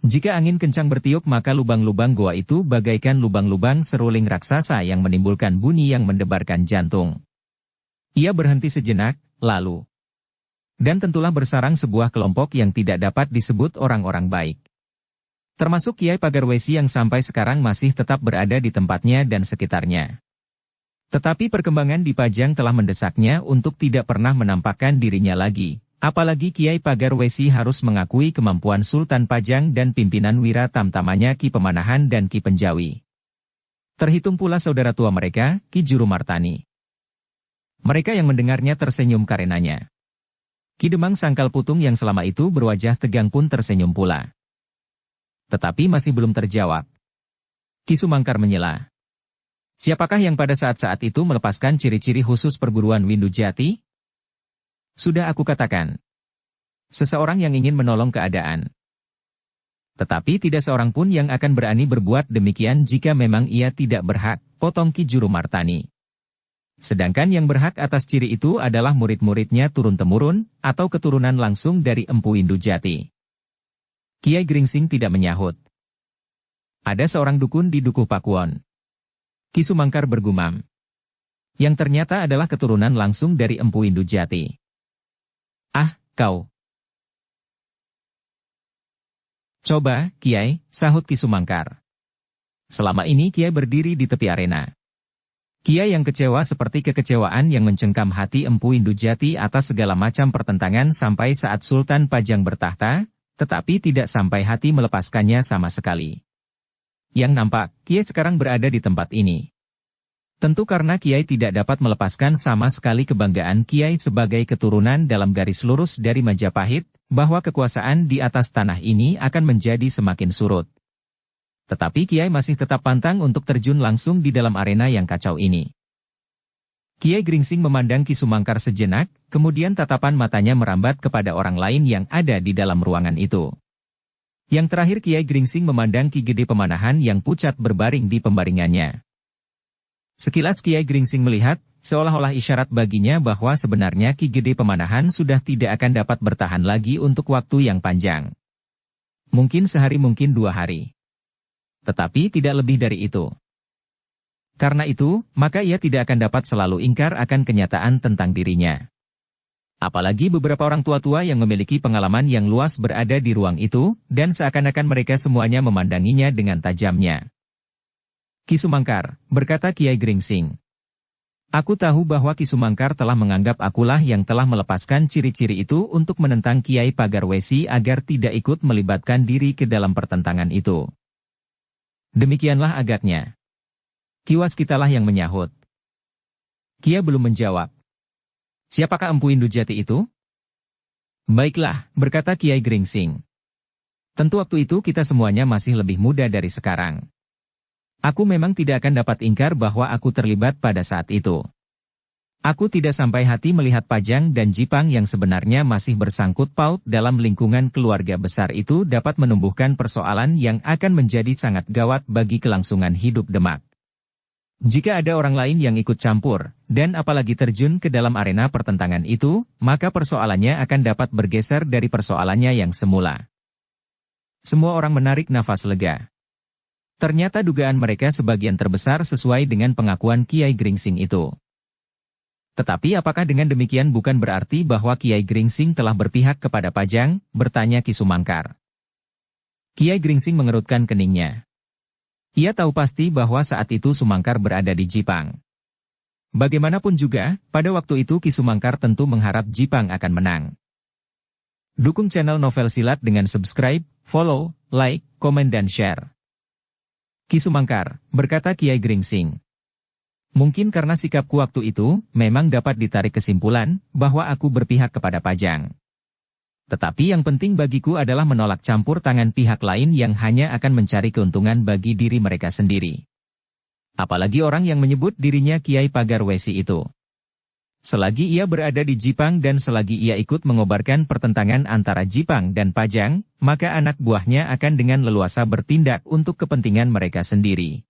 Jika angin kencang bertiup maka lubang-lubang goa itu bagaikan lubang-lubang seruling raksasa yang menimbulkan bunyi yang mendebarkan jantung. Ia berhenti sejenak, lalu. Dan tentulah bersarang sebuah kelompok yang tidak dapat disebut orang-orang baik. Termasuk Kiai Pagar Wesi yang sampai sekarang masih tetap berada di tempatnya dan sekitarnya. Tetapi perkembangan di Pajang telah mendesaknya untuk tidak pernah menampakkan dirinya lagi. Apalagi Kiai Pagar Wesi harus mengakui kemampuan Sultan Pajang dan pimpinan Wira Tamtamanya Ki Pemanahan dan Ki Penjawi. Terhitung pula saudara tua mereka, Ki Juru Martani. Mereka yang mendengarnya tersenyum karenanya. Ki Demang Sangkal Putung yang selama itu berwajah tegang pun tersenyum pula. Tetapi masih belum terjawab. Ki Sumangkar menyela. Siapakah yang pada saat-saat itu melepaskan ciri-ciri khusus perguruan Windujati? Sudah aku katakan. Seseorang yang ingin menolong keadaan. Tetapi tidak seorang pun yang akan berani berbuat demikian jika memang ia tidak berhak, potong Ki Juru Martani. Sedangkan yang berhak atas ciri itu adalah murid-muridnya turun-temurun, atau keturunan langsung dari Empu Indujati. Kiai Gringsing tidak menyahut. Ada seorang dukun di Dukuh Pakuwon. Ki Sumangkar bergumam. Yang ternyata adalah keturunan langsung dari Empu Indujati. Ah, kau. Coba, Kiai, sahut Ki Sumangkar. Selama ini Kiai berdiri di tepi arena. Kiai yang kecewa seperti kekecewaan yang mencengkam hati Empu Indujati atas segala macam pertentangan sampai saat Sultan Pajang bertahta, tetapi tidak sampai hati melepaskannya sama sekali. Yang nampak, Kiai sekarang berada di tempat ini. Tentu karena Kiai tidak dapat melepaskan sama sekali kebanggaan Kiai sebagai keturunan dalam garis lurus dari Majapahit, bahwa kekuasaan di atas tanah ini akan menjadi semakin surut. Tetapi Kiai masih tetap pantang untuk terjun langsung di dalam arena yang kacau ini. Kiai Gringsing memandang Ki Sumangkar sejenak, kemudian tatapan matanya merambat kepada orang lain yang ada di dalam ruangan itu. Yang terakhir Kiai Gringsing memandang Ki Gede Pemanahan yang pucat berbaring di pembaringannya. Sekilas Kiai Gringsing melihat, seolah-olah isyarat baginya bahwa sebenarnya Ki Gede Pemanahan sudah tidak akan dapat bertahan lagi untuk waktu yang panjang. Mungkin sehari mungkin 2 hari. Tetapi tidak lebih dari itu. Karena itu, maka ia tidak akan dapat selalu ingkar akan kenyataan tentang dirinya. Apalagi beberapa orang tua-tua yang memiliki pengalaman yang luas berada di ruang itu, dan seakan-akan mereka semuanya memandanginya dengan tajamnya. Ki Sumangkar, berkata Kiai Gringsing. Aku tahu bahwa Ki Sumangkar telah menganggap akulah yang telah melepaskan ciri-ciri itu untuk menentang Kiai Pagarwesi agar tidak ikut melibatkan diri ke dalam pertentangan itu. Demikianlah agaknya. Ki Waskitalah yang menyahut. Kia belum menjawab. Siapakah Empu Indujati itu? Baiklah, berkata Kiai Gringsing. Tentu waktu itu kita semuanya masih lebih muda dari sekarang. Aku memang tidak akan dapat ingkar bahwa aku terlibat pada saat itu. Aku tidak sampai hati melihat Pajang dan Jipang yang sebenarnya masih bersangkut paut dalam lingkungan keluarga besar itu dapat menumbuhkan persoalan yang akan menjadi sangat gawat bagi kelangsungan hidup Demak. Jika ada orang lain yang ikut campur, dan apalagi terjun ke dalam arena pertentangan itu, maka persoalannya akan dapat bergeser dari persoalannya yang semula. Semua orang menarik nafas lega. Ternyata dugaan mereka sebagian terbesar sesuai dengan pengakuan Kiai Gringsing itu. Tetapi apakah dengan demikian bukan berarti bahwa Kiai Gringsing telah berpihak kepada Pajang, bertanya Ki Sumangkar. Kiai Gringsing mengerutkan keningnya. Ia tahu pasti bahwa saat itu Sumangkar berada di Jipang. Bagaimanapun juga, pada waktu itu Ki Sumangkar tentu mengharap Jipang akan menang. Dukung channel Novel Silat dengan subscribe, follow, like, komen dan share. Ki Sumangkar, berkata Kiai Gringsing. Mungkin karena sikapku waktu itu, memang dapat ditarik kesimpulan bahwa aku berpihak kepada Pajang. Tetapi yang penting bagiku adalah menolak campur tangan pihak lain yang hanya akan mencari keuntungan bagi diri mereka sendiri. Apalagi orang yang menyebut dirinya Kiai Pagarwesi itu. Selagi ia berada di Jipang dan selagi ia ikut mengobarkan pertentangan antara Jipang dan Pajang, maka anak buahnya akan dengan leluasa bertindak untuk kepentingan mereka sendiri.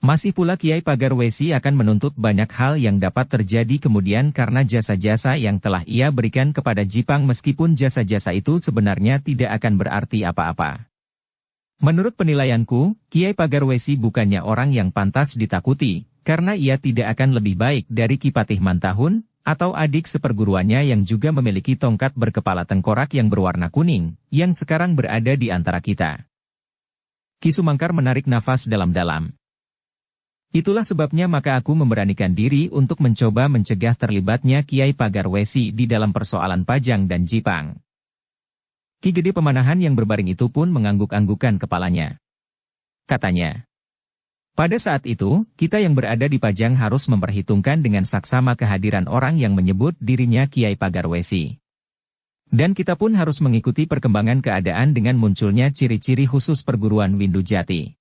Masih pula Kiai Pagarwesi akan menuntut banyak hal yang dapat terjadi kemudian karena jasa-jasa yang telah ia berikan kepada Jipang meskipun jasa-jasa itu sebenarnya tidak akan berarti apa-apa. Menurut penilaianku, Kiai Pagarwesi bukannya orang yang pantas ditakuti, karena ia tidak akan lebih baik dari Ki Patih Mantahun, atau adik seperguruannya yang juga memiliki tongkat berkepala tengkorak yang berwarna kuning, yang sekarang berada di antara kita. Ki Sumangkar menarik nafas dalam-dalam. Itulah sebabnya maka aku memberanikan diri untuk mencoba mencegah terlibatnya Kiai Pagarwesi di dalam persoalan Pajang dan Jipang. Ki Gede Pemanahan yang berbaring itu pun mengangguk-anggukan kepalanya. Katanya, pada saat itu, kita yang berada di Pajang harus memperhitungkan dengan saksama kehadiran orang yang menyebut dirinya Kiai Pagarwesi. Dan kita pun harus mengikuti perkembangan keadaan dengan munculnya ciri-ciri khusus perguruan Windujati.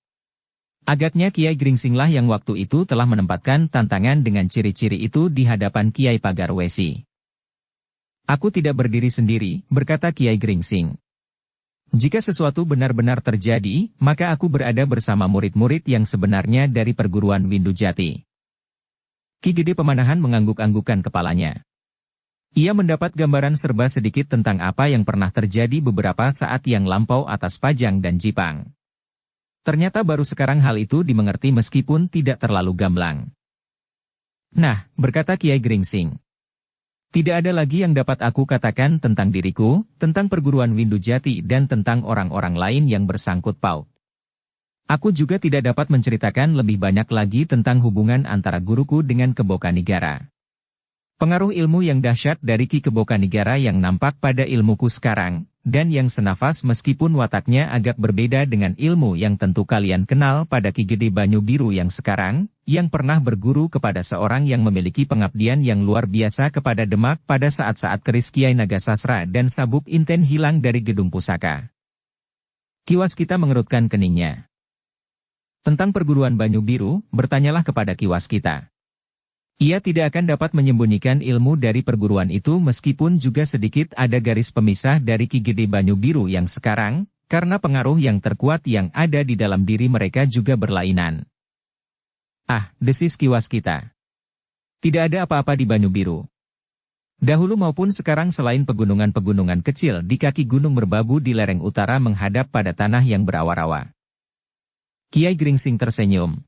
Agaknya Kiai Gringsinglah yang waktu itu telah menempatkan tantangan dengan ciri-ciri itu di hadapan Kiai Pagarwesi. Aku tidak berdiri sendiri, berkata Kiai Gringsing. Jika sesuatu benar-benar terjadi, maka aku berada bersama murid-murid yang sebenarnya dari perguruan Windujati. Ki Gede Pemanahan mengangguk-anggukan kepalanya. Ia mendapat gambaran serba sedikit tentang apa yang pernah terjadi beberapa saat yang lampau atas Pajang dan Jipang. Ternyata baru sekarang hal itu dimengerti meskipun tidak terlalu gamblang. Nah, berkata Kiai Gringsing. Tidak ada lagi yang dapat aku katakan tentang diriku, tentang perguruan Windujati dan tentang orang-orang lain yang bersangkut paut. Aku juga tidak dapat menceritakan lebih banyak lagi tentang hubungan antara guruku dengan Kebokanigara. Pengaruh ilmu yang dahsyat dari Ki Kebokanigara yang nampak pada ilmuku sekarang, dan yang senafas meskipun wataknya agak berbeda dengan ilmu yang tentu kalian kenal pada Ki Gede Banyu Biru yang sekarang, yang pernah berguru kepada seorang yang memiliki pengabdian yang luar biasa kepada Demak pada saat-saat keris Kiai Nagasasra dan Sabuk Inten hilang dari gedung pusaka. Ki Waskita mengerutkan keningnya. Tentang perguruan Banyu Biru, bertanyalah kepada Ki Waskita. Ia tidak akan dapat menyembunyikan ilmu dari perguruan itu meskipun juga sedikit ada garis pemisah dari Ki Gede Banyu Biru yang sekarang, karena pengaruh yang terkuat yang ada di dalam diri mereka juga berlainan. Ah, desis Ki Waskita. Tidak ada apa-apa di Banyu Biru. Dahulu maupun sekarang selain pegunungan-pegunungan kecil di kaki gunung merbabu di lereng utara menghadap pada tanah yang berawa-rawa. Kiai Gringsing tersenyum.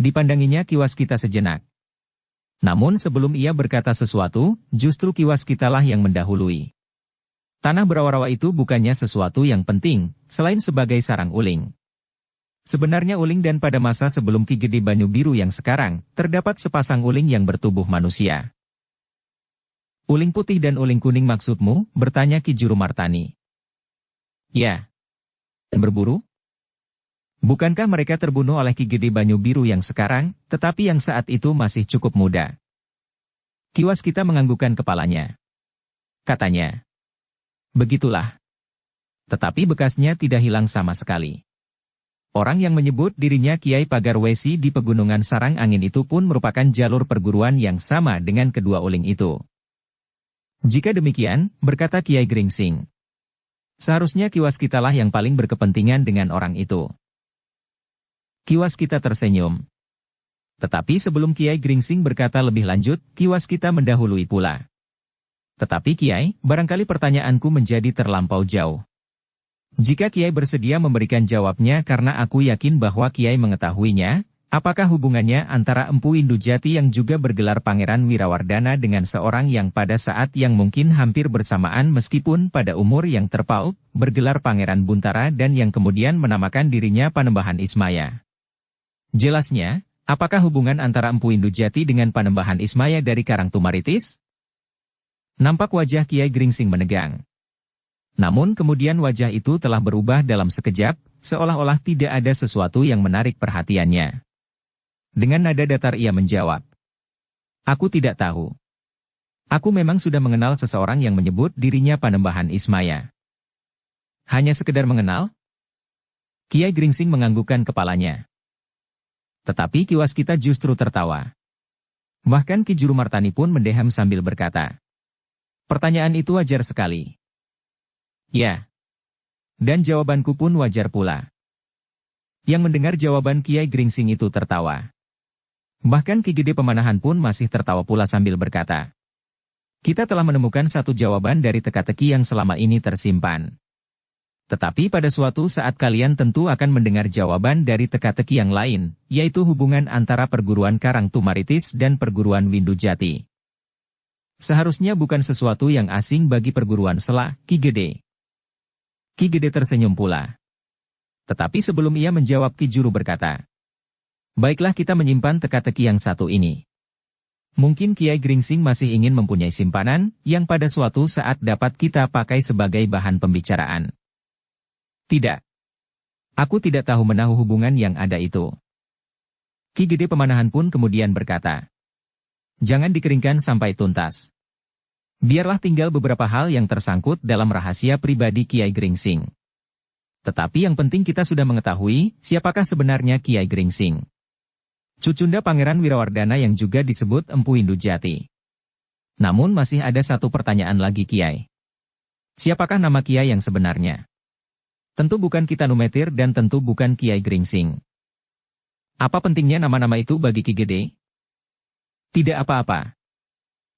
Dipandanginya Ki Waskita sejenak. Namun sebelum ia berkata sesuatu, justru Ki Waskitalah yang mendahului. Tanah berawarawa itu bukannya sesuatu yang penting, selain sebagai sarang uling. Sebenarnya uling dan pada masa sebelum Ki Gede Banyu Biru yang sekarang, terdapat sepasang uling yang bertubuh manusia. Uling putih dan uling kuning maksudmu? Bertanya Ki Juru Martani. Ya. Berburu? Bukankah mereka terbunuh oleh Ki Gede Banyu Biru yang sekarang, tetapi yang saat itu masih cukup muda? Ki Waskita menganggukkan kepalanya. Katanya. Begitulah. Tetapi bekasnya tidak hilang sama sekali. Orang yang menyebut dirinya Kiai Pagar Wesi di Pegunungan Sarang Angin itu pun merupakan jalur perguruan yang sama dengan kedua uling itu. Jika demikian, berkata Kiai Gringsing, seharusnya Ki Waskitalah yang paling berkepentingan dengan orang itu. Ki Waskita tersenyum. Tetapi sebelum Kiai Gringsing berkata lebih lanjut, Ki Waskita mendahului pula. Tetapi Kiai, barangkali pertanyaanku menjadi terlampau jauh. Jika Kiai bersedia memberikan jawabnya karena aku yakin bahwa Kiai mengetahuinya, apakah hubungannya antara Empu Indujati yang juga bergelar Pangeran Wirawardana dengan seorang yang pada saat yang mungkin hampir bersamaan meskipun pada umur yang terpaut, bergelar Pangeran Buntara dan yang kemudian menamakan dirinya Panembahan Ismaya? Jelasnya, apakah hubungan antara Empu Indujati dengan Panembahan Ismaya dari Karangtumaritis? Nampak wajah Kiai Gringsing menegang. Namun kemudian wajah itu telah berubah dalam sekejap, seolah-olah tidak ada sesuatu yang menarik perhatiannya. Dengan nada datar ia menjawab. Aku tidak tahu. Aku memang sudah mengenal seseorang yang menyebut dirinya Panembahan Ismaya. Hanya sekedar mengenal? Kiai Gringsing menganggukkan kepalanya. Tetapi Ki Waskita justru tertawa. Bahkan Ki Juru Martani pun mendeham sambil berkata. Pertanyaan itu wajar sekali. Ya. Dan jawabanku pun wajar pula. Yang mendengar jawaban Kiai Gringsing itu tertawa. Bahkan Ki Gede Pemanahan pun masih tertawa pula sambil berkata. Kita telah menemukan satu jawaban dari teka-teki yang selama ini tersimpan. Tetapi pada suatu saat kalian tentu akan mendengar jawaban dari teka-teki yang lain, yaitu hubungan antara perguruan Karangtumaritis dan perguruan Windujati. Seharusnya bukan sesuatu yang asing bagi perguruan Sela, Ki Gede. Ki Gede tersenyum pula. Tetapi sebelum ia menjawab Ki Juru berkata, baiklah kita menyimpan teka-teki yang satu ini. Mungkin Kiai Gringsing masih ingin mempunyai simpanan, yang pada suatu saat dapat kita pakai sebagai bahan pembicaraan. Tidak. Aku tidak tahu menahu hubungan yang ada itu. Ki Gede Pemanahan pun kemudian berkata, jangan dikeringkan sampai tuntas. Biarlah tinggal beberapa hal yang tersangkut dalam rahasia pribadi Kiai Gringsing. Tetapi yang penting kita sudah mengetahui, siapakah sebenarnya Kiai Gringsing. Cucunda Pangeran Wirawardana yang juga disebut Empu Indujati. Namun masih ada satu pertanyaan lagi Kiai. Siapakah nama Kiai yang sebenarnya? Tentu bukan Kitanumetir dan tentu bukan Kiai Gringsing. Apa pentingnya nama-nama itu bagi Ki Gede? Tidak apa-apa.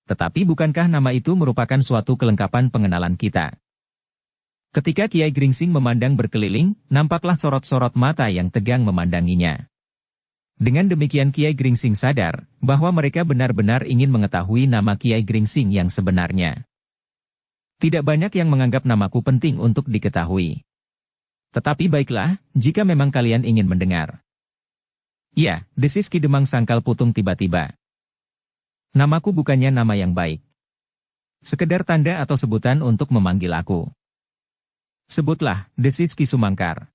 Tetapi bukankah nama itu merupakan suatu kelengkapan pengenalan kita? Ketika Kiai Gringsing memandang berkeliling, nampaklah sorot-sorot mata yang tegang memandanginya. Dengan demikian Kiai Gringsing sadar, bahwa mereka benar-benar ingin mengetahui nama Kiai Gringsing yang sebenarnya. Tidak banyak yang menganggap namaku penting untuk diketahui. Tetapi baiklah, jika memang kalian ingin mendengar. Ya, desis Ki Demang Sangkal Putung tiba-tiba. Namaku bukannya nama yang baik. Sekedar tanda atau sebutan untuk memanggil aku. Sebutlah, desis Ki Sumangkar.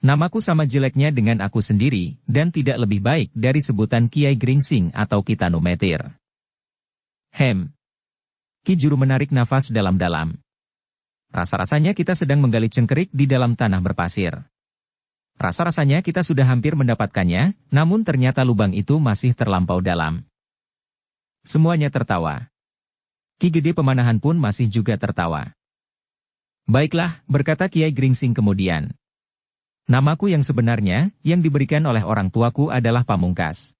Namaku sama jeleknya dengan aku sendiri, dan tidak lebih baik dari sebutan Kiai Gringsing atau Kitanumetir. Ki Juru menarik nafas dalam-dalam. Rasa-rasanya kita sedang menggali cengkerik di dalam tanah berpasir. Rasa-rasanya kita sudah hampir mendapatkannya, namun ternyata lubang itu masih terlampau dalam. Semuanya tertawa. Ki Gede Pemanahan pun masih juga tertawa. Baiklah, berkata Kiai Gringsing kemudian. Namaku yang sebenarnya, yang diberikan oleh orang tuaku adalah Pamungkas.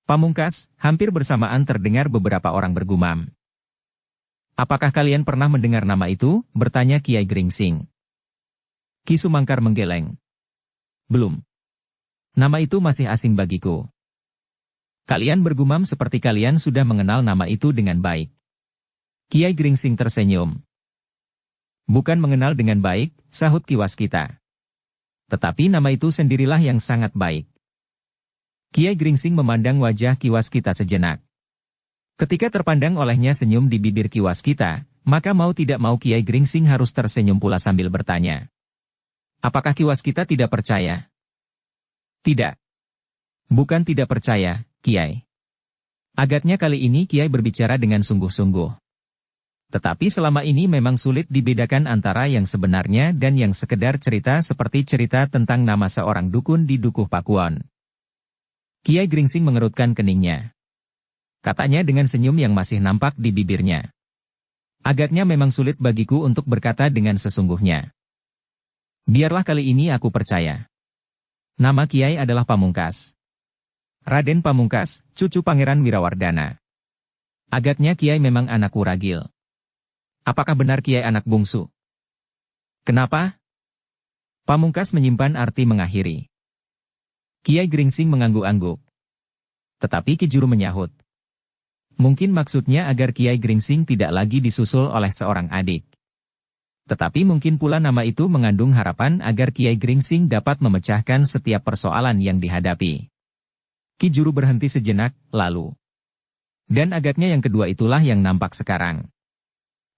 Pamungkas, hampir bersamaan terdengar beberapa orang bergumam. Apakah kalian pernah mendengar nama itu? Bertanya Kiai Gringsing. Ki Sumangkar menggeleng. Belum. Nama itu masih asing bagiku. Kalian bergumam seperti kalian sudah mengenal nama itu dengan baik. Kiai Gringsing tersenyum. Bukan mengenal dengan baik, sahut Ki Waskita. Tetapi nama itu sendirilah yang sangat baik. Kiai Gringsing memandang wajah Ki Waskita sejenak. Ketika terpandang olehnya senyum di bibir Ki Waskita, maka mau tidak mau Kiai Gringsing harus tersenyum pula sambil bertanya. Apakah Ki Waskita tidak percaya? Tidak. Bukan tidak percaya, Kiai. Agaknya kali ini Kiai berbicara dengan sungguh-sungguh. Tetapi selama ini memang sulit dibedakan antara yang sebenarnya dan yang sekedar cerita seperti cerita tentang nama seorang dukun di Dukuh Pakuwon. Kiai Gringsing mengerutkan keningnya. Katanya dengan senyum yang masih nampak di bibirnya. Agaknya memang sulit bagiku untuk berkata dengan sesungguhnya. Biarlah kali ini aku percaya. Nama Kiai adalah Pamungkas. Raden Pamungkas, cucu Pangeran Wirawardana. Agaknya Kiai memang anakku ragil. Apakah benar Kiai anak bungsu? Kenapa? Pamungkas menyimpan arti mengakhiri. Kiai Gringsing mengangguk-angguk. Tetapi Ki Juru menyahut. Mungkin maksudnya agar Kiai Gringsing tidak lagi disusul oleh seorang adik. Tetapi mungkin pula nama itu mengandung harapan agar Kiai Gringsing dapat memecahkan setiap persoalan yang dihadapi. Ki Juru berhenti sejenak, lalu. Dan agaknya yang kedua itulah yang nampak sekarang.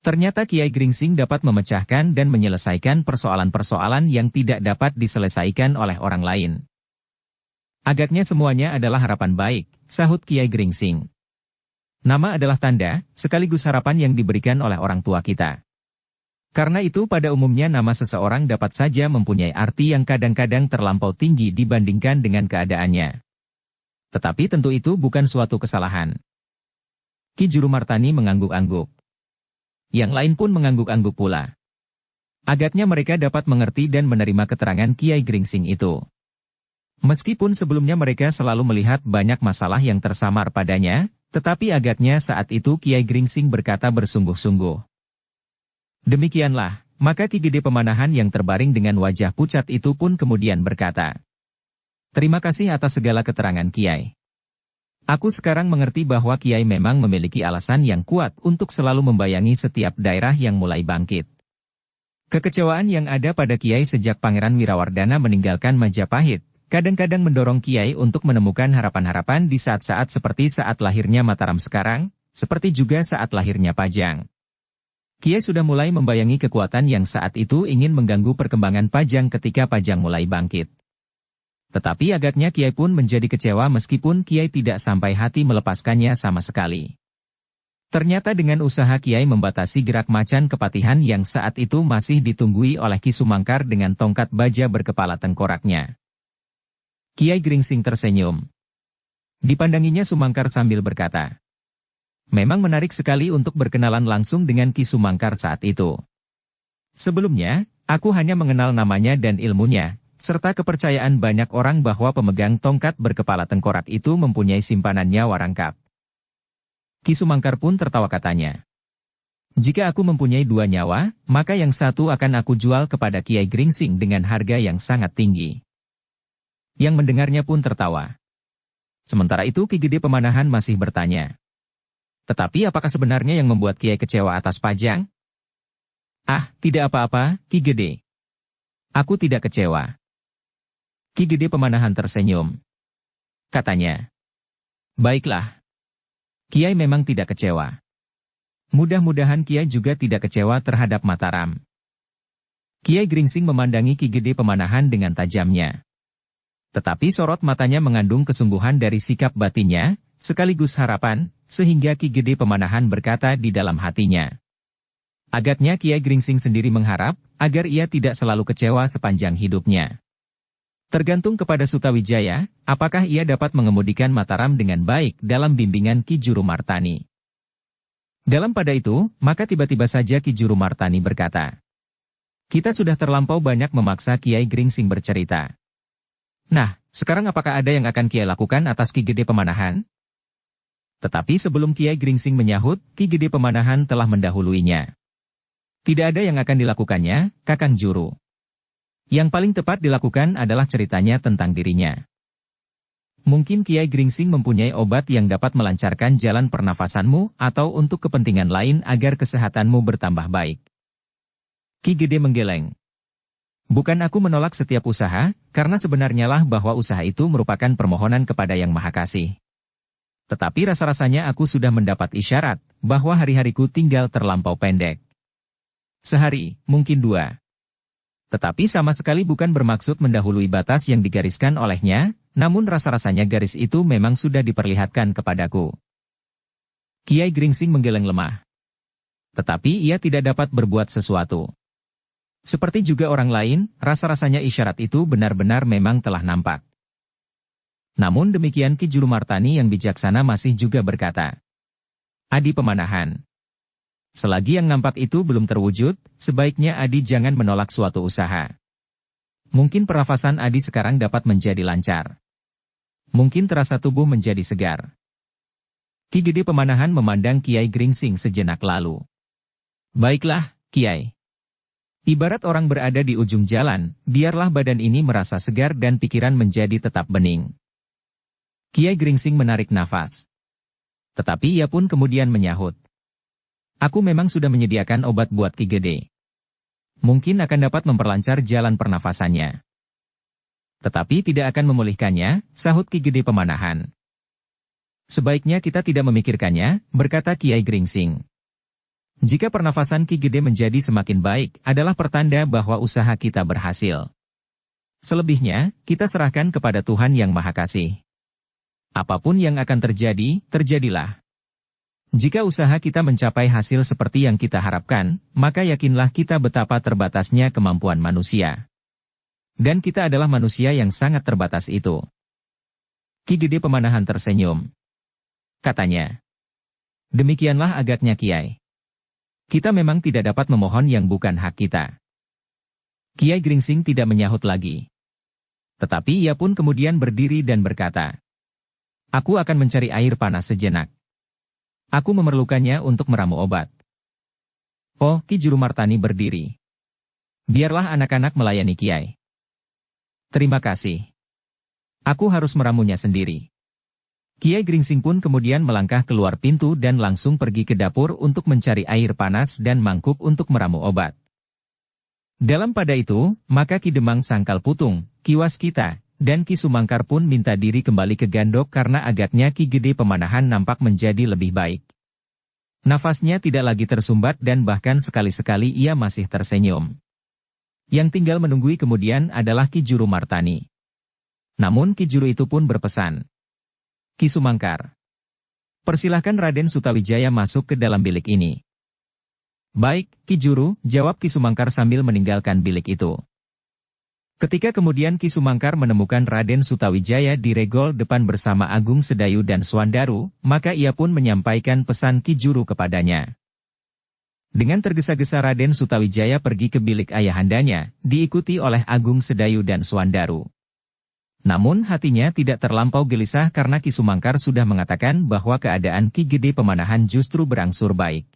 Ternyata Kiai Gringsing dapat memecahkan dan menyelesaikan persoalan-persoalan yang tidak dapat diselesaikan oleh orang lain. Agaknya semuanya adalah harapan baik, sahut Kiai Gringsing. Nama adalah tanda, sekaligus harapan yang diberikan oleh orang tua kita. Karena itu pada umumnya nama seseorang dapat saja mempunyai arti yang kadang-kadang terlampau tinggi dibandingkan dengan keadaannya. Tetapi tentu itu bukan suatu kesalahan. Ki Juru Martani mengangguk-angguk. Yang lain pun mengangguk-angguk pula. Agaknya mereka dapat mengerti dan menerima keterangan Kiai Gringsing itu. Meskipun sebelumnya mereka selalu melihat banyak masalah yang tersamar padanya, tetapi agaknya saat itu Kiai Gringsing berkata bersungguh-sungguh. Demikianlah, maka Ki Gede Pemanahan yang terbaring dengan wajah pucat itu pun kemudian berkata. Terima kasih atas segala keterangan Kiai. Aku sekarang mengerti bahwa Kiai memang memiliki alasan yang kuat untuk selalu membayangi setiap daerah yang mulai bangkit. Kekecewaan yang ada pada Kiai sejak Pangeran Wirawardana meninggalkan Majapahit, kadang-kadang mendorong Kiai untuk menemukan harapan-harapan di saat-saat seperti saat lahirnya Mataram sekarang, seperti juga saat lahirnya Pajang. Kiai sudah mulai membayangi kekuatan yang saat itu ingin mengganggu perkembangan Pajang ketika Pajang mulai bangkit. Tetapi agaknya Kiai pun menjadi kecewa meskipun Kiai tidak sampai hati melepaskannya sama sekali. Ternyata dengan usaha Kiai membatasi gerak macan kepatihan yang saat itu masih ditunggui oleh Ki Sumangkar dengan tongkat baja berkepala tengkoraknya. Kiai Gringsing tersenyum. Dipandanginya Sumangkar sambil berkata. Memang menarik sekali untuk berkenalan langsung dengan Ki Sumangkar saat itu. Sebelumnya, aku hanya mengenal namanya dan ilmunya, serta kepercayaan banyak orang bahwa pemegang tongkat berkepala tengkorak itu mempunyai simpanan nyawa rangkap. Ki Sumangkar pun tertawa katanya. Jika aku mempunyai 2 nyawa, maka yang satu akan aku jual kepada Kiai Gringsing dengan harga yang sangat tinggi. Yang mendengarnya pun tertawa. Sementara itu Ki Gede Pemanahan masih bertanya. Tetapi apakah sebenarnya yang membuat Kiai kecewa atas Pajang? Ah, tidak apa-apa, Ki Gede. Aku tidak kecewa. Ki Gede Pemanahan tersenyum. Katanya. Baiklah. Kiai memang tidak kecewa. Mudah-mudahan Kiai juga tidak kecewa terhadap Mataram. Kiai Gringsing memandangi Ki Gede Pemanahan dengan tajamnya. Tetapi sorot matanya mengandung kesungguhan dari sikap batinnya, sekaligus harapan, sehingga Ki Gede Pemanahan berkata di dalam hatinya. Agaknya Kiai Gringsing sendiri mengharap, agar ia tidak selalu kecewa sepanjang hidupnya. Tergantung kepada Sutawijaya, apakah ia dapat mengemudikan Mataram dengan baik dalam bimbingan Ki Juru Martani. Dalam pada itu, maka tiba-tiba saja Ki Juru Martani berkata. Kita sudah terlampau banyak memaksa Kiai Gringsing bercerita. Nah, sekarang apakah ada yang akan Kiai lakukan atas Ki Gede Pemanahan? Tetapi sebelum Kiai Gringsing menyahut, Ki Gede Pemanahan telah mendahuluinya. Tidak ada yang akan dilakukannya, Kakang Juru. Yang paling tepat dilakukan adalah ceritanya tentang dirinya. Mungkin Kiai Gringsing mempunyai obat yang dapat melancarkan jalan pernafasanmu atau untuk kepentingan lain agar kesehatanmu bertambah baik. Ki Gede menggeleng. Bukan aku menolak setiap usaha, karena sebenarnya lah bahwa usaha itu merupakan permohonan kepada Yang Maha Kasih. Tetapi rasa-rasanya aku sudah mendapat isyarat, bahwa hari-hariku tinggal terlampau pendek. Sehari, mungkin 2. Tetapi sama sekali bukan bermaksud mendahului batas yang digariskan olehnya, namun rasa-rasanya garis itu memang sudah diperlihatkan kepadaku. Kiai Gringsing menggeleng lemah. Tetapi ia tidak dapat berbuat sesuatu. Seperti juga orang lain, rasa-rasanya isyarat itu benar-benar memang telah nampak. Namun demikian Ki Juru Martani yang bijaksana masih juga berkata, Adi Pemanahan. Selagi yang nampak itu belum terwujud, sebaiknya Adi jangan menolak suatu usaha. Mungkin pernafasan Adi sekarang dapat menjadi lancar. Mungkin terasa tubuh menjadi segar. Ki Gede Pemanahan memandang Kiai Gringsing sejenak lalu. Baiklah, Kiai. Ibarat orang berada di ujung jalan, biarlah badan ini merasa segar dan pikiran menjadi tetap bening. Kiai Gringsing menarik nafas. Tetapi ia pun kemudian menyahut. Aku memang sudah menyediakan obat buat Ki Gede. Mungkin akan dapat memperlancar jalan pernafasannya. Tetapi tidak akan memulihkannya, sahut Ki Gede Pemanahan. Sebaiknya kita tidak memikirkannya, berkata Kiai Gringsing. Jika pernafasan Ki Gede menjadi semakin baik, adalah pertanda bahwa usaha kita berhasil. Selebihnya, kita serahkan kepada Tuhan Yang Maha Kasih. Apapun yang akan terjadi, terjadilah. Jika usaha kita mencapai hasil seperti yang kita harapkan, maka yakinlah kita betapa terbatasnya kemampuan manusia. Dan kita adalah manusia yang sangat terbatas itu. Ki Gede Pemanahan tersenyum. Katanya, demikianlah agaknya Kiai. Kita memang tidak dapat memohon yang bukan hak kita. Kiai Gringsing tidak menyahut lagi. Tetapi ia pun kemudian berdiri dan berkata, Aku akan mencari air panas sejenak. Aku memerlukannya untuk meramu obat. Oh, Ki Juru Martani berdiri. Biarlah anak-anak melayani Kiai. Terima kasih. Aku harus meramunya sendiri. Kiai Gringsing pun kemudian melangkah keluar pintu dan langsung pergi ke dapur untuk mencari air panas dan mangkuk untuk meramu obat. Dalam pada itu, maka Ki Demang Sangkal Putung, Ki Waskita, dan Ki Sumangkar pun minta diri kembali ke Gandok karena agaknya Ki Gede Pemanahan nampak menjadi lebih baik. Nafasnya tidak lagi tersumbat dan bahkan sekali-sekali ia masih tersenyum. Yang tinggal menunggui kemudian adalah Ki Juru Martani. Namun Ki Juru itu pun berpesan, Ki Sumangkar, persilahkan Raden Sutawijaya masuk ke dalam bilik ini. Baik, Ki Juru, jawab Ki Sumangkar sambil meninggalkan bilik itu. Ketika kemudian Ki Sumangkar menemukan Raden Sutawijaya di regol depan bersama Agung Sedayu dan Swandaru, maka ia pun menyampaikan pesan Ki Juru kepadanya. Dengan tergesa-gesa Raden Sutawijaya pergi ke bilik ayahandanya, diikuti oleh Agung Sedayu dan Swandaru. Namun hatinya tidak terlampau gelisah karena Ki Sumangkar sudah mengatakan bahwa keadaan Ki Gede Pemanahan justru berangsur baik.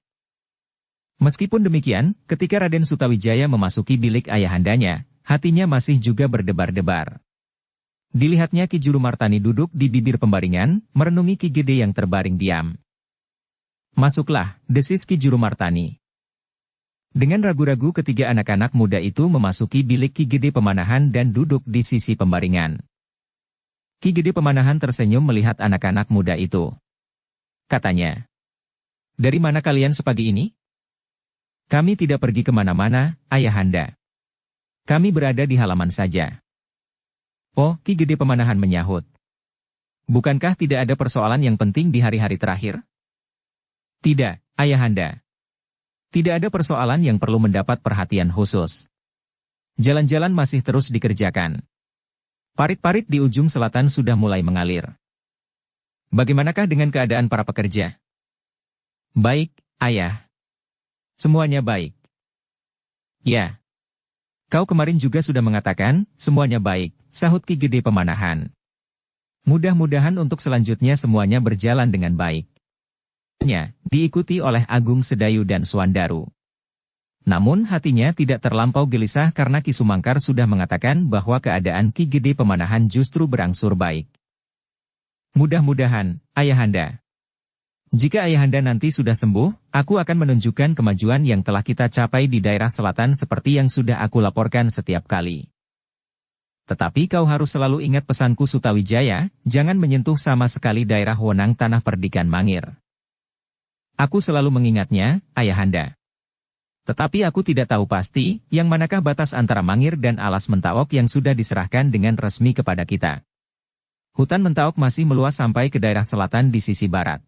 Meskipun demikian, ketika Raden Sutawijaya memasuki bilik ayahandanya, hatinya masih juga berdebar-debar. Dilihatnya Ki Juru Martani duduk di bibir pembaringan, merenungi Ki Gede yang terbaring diam. Masuklah, desis Ki Juru Martani. Dengan ragu-ragu ketiga anak-anak muda itu memasuki bilik Ki Gede Pemanahan dan duduk di sisi pembaringan. Ki Gede Pemanahan tersenyum melihat anak-anak muda itu. Katanya, dari mana kalian sepagi ini? Kami tidak pergi kemana-mana, Ayahanda. Kami berada di halaman saja. Oh, Ki Gede Pemanahan menyahut. Bukankah tidak ada persoalan yang penting di hari-hari terakhir? Tidak, Ayahanda. Tidak ada persoalan yang perlu mendapat perhatian khusus. Jalan-jalan masih terus dikerjakan. Parit-parit di ujung selatan sudah mulai mengalir. Bagaimanakah dengan keadaan para pekerja? Baik, Ayah. Semuanya baik. Ya. Kau kemarin juga sudah mengatakan, semuanya baik, sahut Ki Gede Pemanahan. Mudah-mudahan untuk selanjutnya semuanya berjalan dengan baik. Diikuti oleh Agung Sedayu dan Swandaru. Namun hatinya tidak terlampau gelisah karena Ki Sumangkar sudah mengatakan bahwa keadaan Ki Gede Pemanahan justru berangsur baik. Mudah-mudahan, Ayahanda. Jika Ayahanda nanti sudah sembuh, aku akan menunjukkan kemajuan yang telah kita capai di daerah selatan seperti yang sudah aku laporkan setiap kali. Tetapi kau harus selalu ingat pesanku Sutawijaya, jangan menyentuh sama sekali daerah wewenang tanah perdikan Mangir. Aku selalu mengingatnya, Ayahanda. Tetapi aku tidak tahu pasti, yang manakah batas antara Mangir dan Alas Mentaok yang sudah diserahkan dengan resmi kepada kita. Hutan Mentaok masih meluas sampai ke daerah selatan di sisi barat.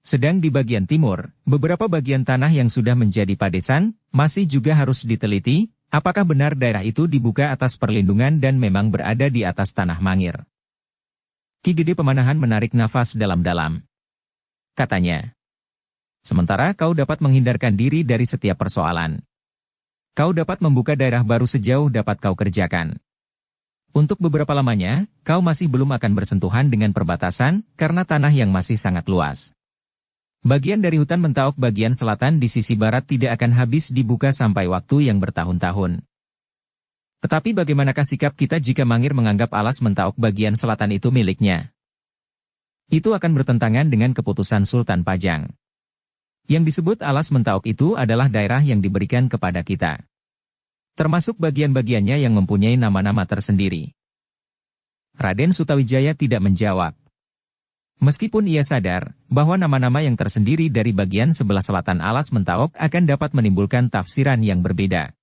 Sedang di bagian timur, beberapa bagian tanah yang sudah menjadi padesan, masih juga harus diteliti, apakah benar daerah itu dibuka atas perlindungan dan memang berada di atas tanah Mangir. Ki Gede Pemanahan menarik nafas dalam-dalam. Katanya, sementara kau dapat menghindarkan diri dari setiap persoalan. Kau dapat membuka daerah baru sejauh dapat kau kerjakan. Untuk beberapa lamanya, kau masih belum akan bersentuhan dengan perbatasan, karena tanah yang masih sangat luas. Bagian dari hutan Mentaok bagian selatan di sisi barat tidak akan habis dibuka sampai waktu yang bertahun-tahun. Tetapi bagaimanakah sikap kita jika Mangir menganggap Alas Mentaok bagian selatan itu miliknya? Itu akan bertentangan dengan keputusan Sultan Pajang. Yang disebut Alas Mentaok itu adalah daerah yang diberikan kepada kita. Termasuk bagian-bagiannya yang mempunyai nama-nama tersendiri. Raden Sutawijaya tidak menjawab. Meskipun ia sadar bahwa nama-nama yang tersendiri dari bagian sebelah selatan Alas Mentaok akan dapat menimbulkan tafsiran yang berbeda.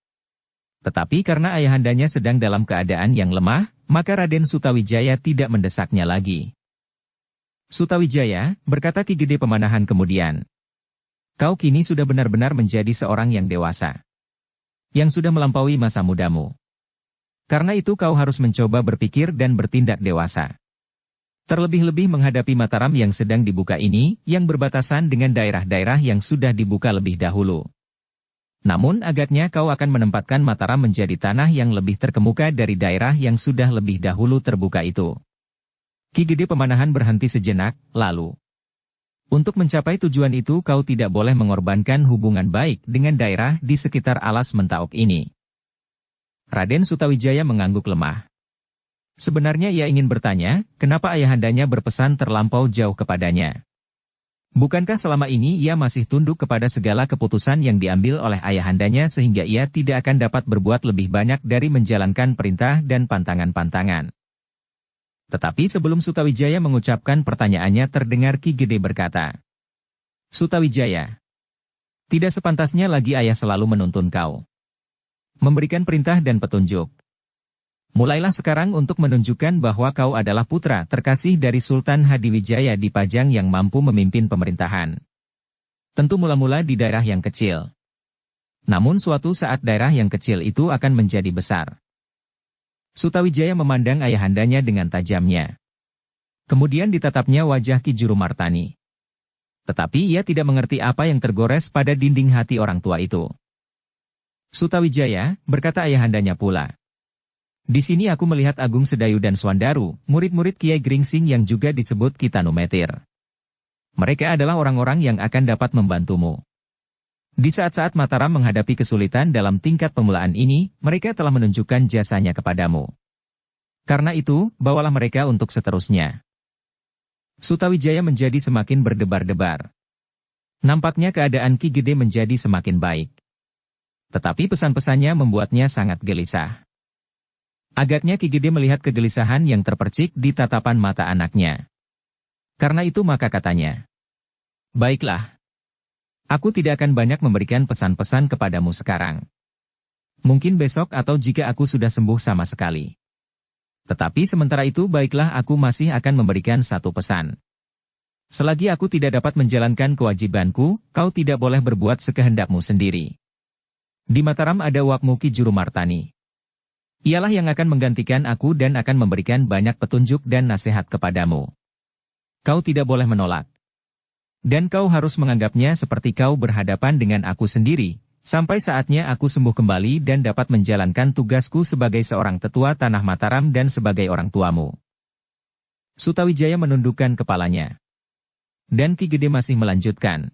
Tetapi karena ayahandanya sedang dalam keadaan yang lemah, maka Raden Sutawijaya tidak mendesaknya lagi. Sutawijaya, berkata Ki Gede Pemanahan kemudian. Kau kini sudah benar-benar menjadi seorang yang dewasa. Yang sudah melampaui masa mudamu. Karena itu kau harus mencoba berpikir dan bertindak dewasa. Terlebih-lebih menghadapi Mataram yang sedang dibuka ini, yang berbatasan dengan daerah-daerah yang sudah dibuka lebih dahulu. Namun agaknya kau akan menempatkan Mataram menjadi tanah yang lebih terkemuka dari daerah yang sudah lebih dahulu terbuka itu. Ki Gede Pemanahan berhenti sejenak, lalu. Untuk mencapai tujuan itu kau tidak boleh mengorbankan hubungan baik dengan daerah di sekitar Alas Mentaok ini. Raden Sutawijaya mengangguk lemah. Sebenarnya ia ingin bertanya, kenapa ayahandanya berpesan terlampau jauh kepadanya. Bukankah selama ini ia masih tunduk kepada segala keputusan yang diambil oleh ayahandanya sehingga ia tidak akan dapat berbuat lebih banyak dari menjalankan perintah dan pantangan-pantangan. Tetapi sebelum Sutawijaya mengucapkan pertanyaannya terdengar Ki Gede berkata, Sutawijaya, tidak sepantasnya lagi ayah selalu menuntun kau. Memberikan perintah dan petunjuk. Mulailah sekarang untuk menunjukkan bahwa kau adalah putra terkasih dari Sultan Hadiwijaya di Pajang yang mampu memimpin pemerintahan. Tentu mula-mula di daerah yang kecil. Namun suatu saat daerah yang kecil itu akan menjadi besar. Sutawijaya memandang ayahandanya dengan tajamnya. Kemudian ditatapnya wajah Ki Juru Martani. Tetapi ia tidak mengerti apa yang tergores pada dinding hati orang tua itu. Sutawijaya, berkata ayahandanya pula. Di sini aku melihat Agung Sedayu dan Swandaru, murid-murid Kiai Gringsing yang juga disebut Ki Tanumetir. Mereka adalah orang-orang yang akan dapat membantumu. Di saat-saat Mataram menghadapi kesulitan dalam tingkat pemulaan ini, mereka telah menunjukkan jasanya kepadamu. Karena itu, bawalah mereka untuk seterusnya. Sutawijaya menjadi semakin berdebar-debar. Nampaknya keadaan Ki Gede menjadi semakin baik. Tetapi pesan-pesannya membuatnya sangat gelisah. Agaknya Ki Gede melihat kegelisahan yang terpercik di tatapan mata anaknya. Karena itu maka katanya, baiklah. Aku tidak akan banyak memberikan pesan-pesan kepadamu sekarang. Mungkin besok atau jika aku sudah sembuh sama sekali. Tetapi sementara itu baiklah aku masih akan memberikan satu pesan. Selagi aku tidak dapat menjalankan kewajibanku, kau tidak boleh berbuat sekehendakmu sendiri. Di Mataram ada Wakmu Ki Juru Martani. Ialah yang akan menggantikan aku dan akan memberikan banyak petunjuk dan nasihat kepadamu. Kau tidak boleh menolak. Dan kau harus menganggapnya seperti kau berhadapan dengan aku sendiri, sampai saatnya aku sembuh kembali dan dapat menjalankan tugasku sebagai seorang tetua Tanah Mataram dan sebagai orang tuamu. Sutawijaya menundukkan kepalanya. Dan Ki Gede masih melanjutkan.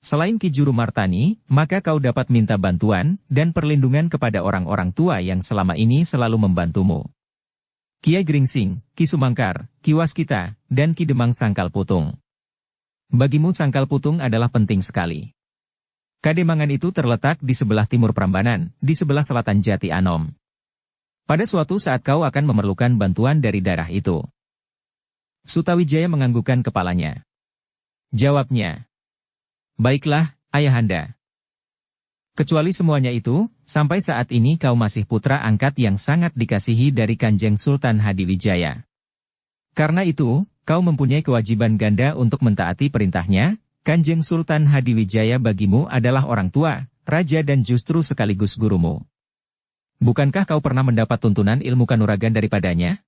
Selain Ki Juru Martani, maka kau dapat minta bantuan dan perlindungan kepada orang-orang tua yang selama ini selalu membantumu. Kiai Gringsing, Ki Sumangkar, Ki Waskita, dan Ki Demang Sangkal Putung. Bagimu Sangkal Putung adalah penting sekali. Kademangan itu terletak di sebelah timur Prambanan, di sebelah selatan Jati Anom. Pada suatu saat kau akan memerlukan bantuan dari daerah itu. Sutawijaya menganggukkan kepalanya. Jawabnya. Baiklah, Ayahanda. Kecuali semuanya itu, sampai saat ini kau masih putra angkat yang sangat dikasihi dari Kanjeng Sultan Hadiwijaya. Karena itu, kau mempunyai kewajiban ganda untuk mentaati perintahnya. Kanjeng Sultan Hadiwijaya bagimu adalah orang tua, raja dan justru sekaligus gurumu. Bukankah kau pernah mendapat tuntunan ilmu kanuragan daripadanya?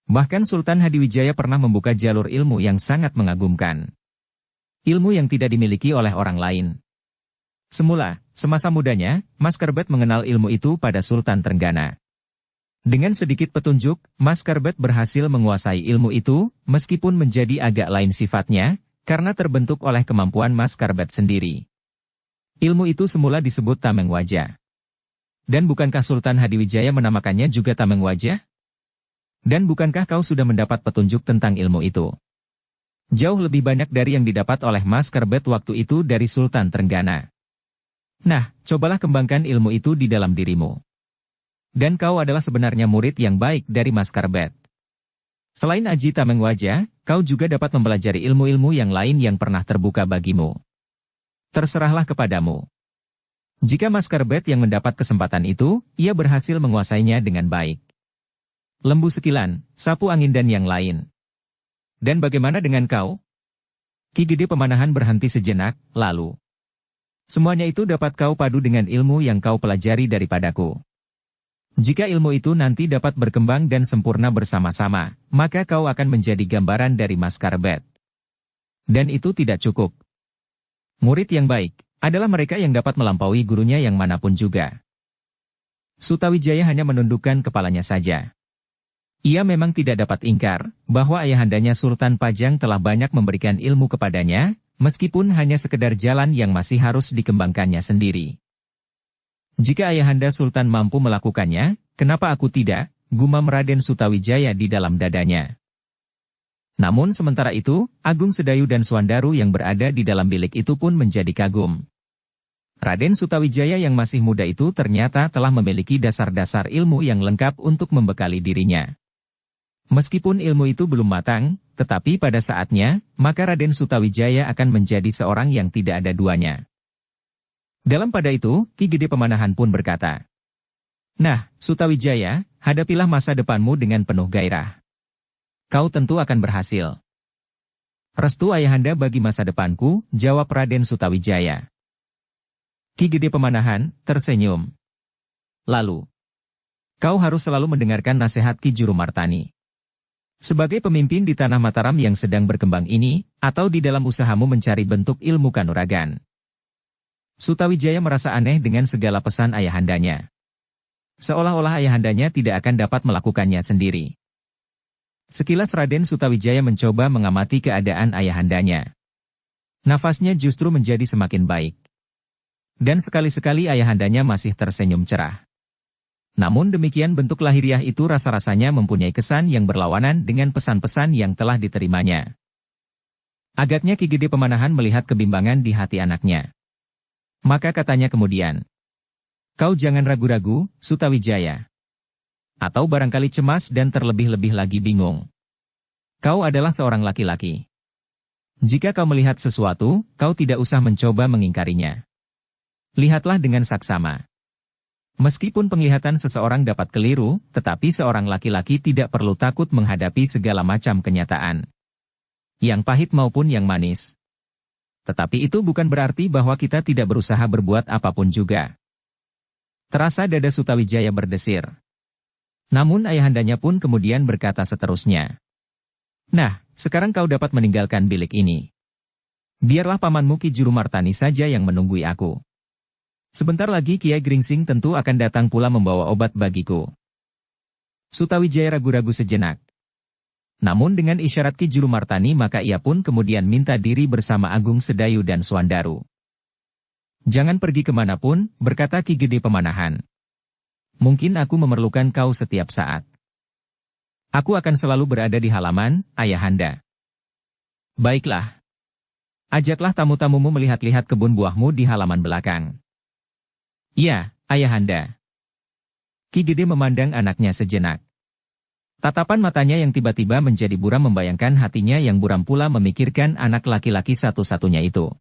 Bahkan Sultan Hadiwijaya pernah membuka jalur ilmu yang sangat mengagumkan. Ilmu yang tidak dimiliki oleh orang lain. Semula, semasa mudanya, Mas Karbet mengenal ilmu itu pada Sultan Trenggana. Dengan sedikit petunjuk, Mas Karbet berhasil menguasai ilmu itu, meskipun menjadi agak lain sifatnya, karena terbentuk oleh kemampuan Mas Karbet sendiri. Ilmu itu semula disebut Tameng Wajah. Dan bukankah Sultan Hadiwijaya menamakannya juga Tameng Wajah? Dan bukankah kau sudah mendapat petunjuk tentang ilmu itu? Jauh lebih banyak dari yang didapat oleh Mas Karbet waktu itu dari Sultan Trenggana. Nah, cobalah kembangkan ilmu itu di dalam dirimu. Dan kau adalah sebenarnya murid yang baik dari Mas Karbet. Selain Aji Tameng Wajah, kau juga dapat mempelajari ilmu-ilmu yang lain yang pernah terbuka bagimu. Terserahlah kepadamu. Jika Mas Karbet yang mendapat kesempatan itu, ia berhasil menguasainya dengan baik. Lembu Sekilan, Sapu Angin dan yang lain. Dan bagaimana dengan kau? Ki Gede Pemanahan berhenti sejenak, lalu. Semuanya itu dapat kau padu dengan ilmu yang kau pelajari daripadaku. Jika ilmu itu nanti dapat berkembang dan sempurna bersama-sama, maka kau akan menjadi gambaran dari Mas Karbet. Dan itu tidak cukup. Murid yang baik adalah mereka yang dapat melampaui gurunya yang manapun juga. Sutawijaya hanya menundukkan kepalanya saja. Ia memang tidak dapat ingkar bahwa ayahandanya Sultan Pajang telah banyak memberikan ilmu kepadanya, meskipun hanya sekedar jalan yang masih harus dikembangkannya sendiri. Jika ayahanda Sultan mampu melakukannya, kenapa aku tidak? Gumam Raden Sutawijaya di dalam dadanya. Namun sementara itu, Agung Sedayu dan Swandaru yang berada di dalam bilik itu pun menjadi kagum. Raden Sutawijaya yang masih muda itu ternyata telah memiliki dasar-dasar ilmu yang lengkap untuk membekali dirinya. Meskipun ilmu itu belum matang, tetapi pada saatnya, maka Raden Sutawijaya akan menjadi seorang yang tidak ada duanya. Dalam pada itu, Ki Gede Pemanahan pun berkata, "Nah, Sutawijaya, hadapilah masa depanmu dengan penuh gairah. Kau tentu akan berhasil." "Restu ayahanda bagi masa depanku," jawab Raden Sutawijaya. Ki Gede Pemanahan tersenyum. Lalu, "Kau harus selalu mendengarkan nasihat Ki Juru Martani. Sebagai pemimpin di tanah Mataram yang sedang berkembang ini, atau di dalam usahamu mencari bentuk ilmu kanuragan." Sutawijaya merasa aneh dengan segala pesan ayahandanya. Seolah-olah ayahandanya tidak akan dapat melakukannya sendiri. Sekilas Raden Sutawijaya mencoba mengamati keadaan ayahandanya. Nafasnya justru menjadi semakin baik. Dan sekali-sekali ayahandanya masih tersenyum cerah. Namun demikian bentuk lahiriah itu rasa-rasanya mempunyai kesan yang berlawanan dengan pesan-pesan yang telah diterimanya. Agaknya Ki Gede Pemanahan melihat kebimbangan di hati anaknya. Maka katanya kemudian, "Kau jangan ragu-ragu, Sutawijaya. Atau barangkali cemas dan terlebih-lebih lagi bingung. Kau adalah seorang laki-laki. Jika kau melihat sesuatu, kau tidak usah mencoba mengingkarinya. Lihatlah dengan saksama. Meskipun penglihatan seseorang dapat keliru, tetapi seorang laki-laki tidak perlu takut menghadapi segala macam kenyataan. Yang pahit maupun yang manis. Tetapi itu bukan berarti bahwa kita tidak berusaha berbuat apapun juga." Terasa dada Sutawijaya berdesir. Namun ayahandanya pun kemudian berkata seterusnya. "Nah, sekarang kau dapat meninggalkan bilik ini. Biarlah pamanmu Ki Juru Martani saja yang menunggui aku. Sebentar lagi Kiai Gringsing tentu akan datang pula membawa obat bagiku." Sutawijaya ragu-ragu sejenak. Namun dengan isyarat Ki Juru Martani maka ia pun kemudian minta diri bersama Agung Sedayu dan Swandaru. "Jangan pergi kemanapun," berkata Ki Gede Pemanahan. "Mungkin aku memerlukan kau setiap saat. Aku akan selalu berada di halaman, Ayahanda. Baiklah. Ajaklah tamu-tamumu melihat-lihat kebun buahmu di halaman belakang. Iya, Ayahanda. Ki Gede memandang anaknya sejenak. Tatapan matanya yang tiba-tiba menjadi buram membayangkan hatinya yang buram pula memikirkan anak laki-laki satu-satunya itu.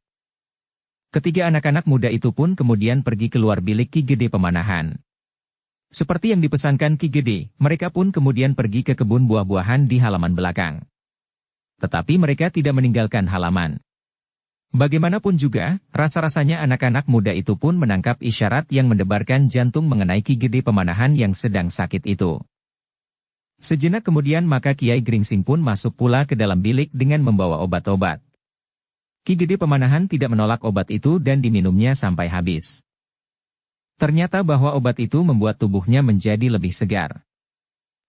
Ketiga anak-anak muda itu pun kemudian pergi keluar bilik Ki Gede Pemanahan. Seperti yang dipesankan Ki Gede, mereka pun kemudian pergi ke kebun buah-buahan di halaman belakang. Tetapi mereka tidak meninggalkan halaman. Bagaimanapun juga, rasa-rasanya anak-anak muda itu pun menangkap isyarat yang mendebarkan jantung mengenai Ki Gede Pemanahan yang sedang sakit itu. Sejenak kemudian maka Kiai Gringsing pun masuk pula ke dalam bilik dengan membawa obat-obat. Ki Gede Pemanahan tidak menolak obat itu dan diminumnya sampai habis. Ternyata bahwa obat itu membuat tubuhnya menjadi lebih segar.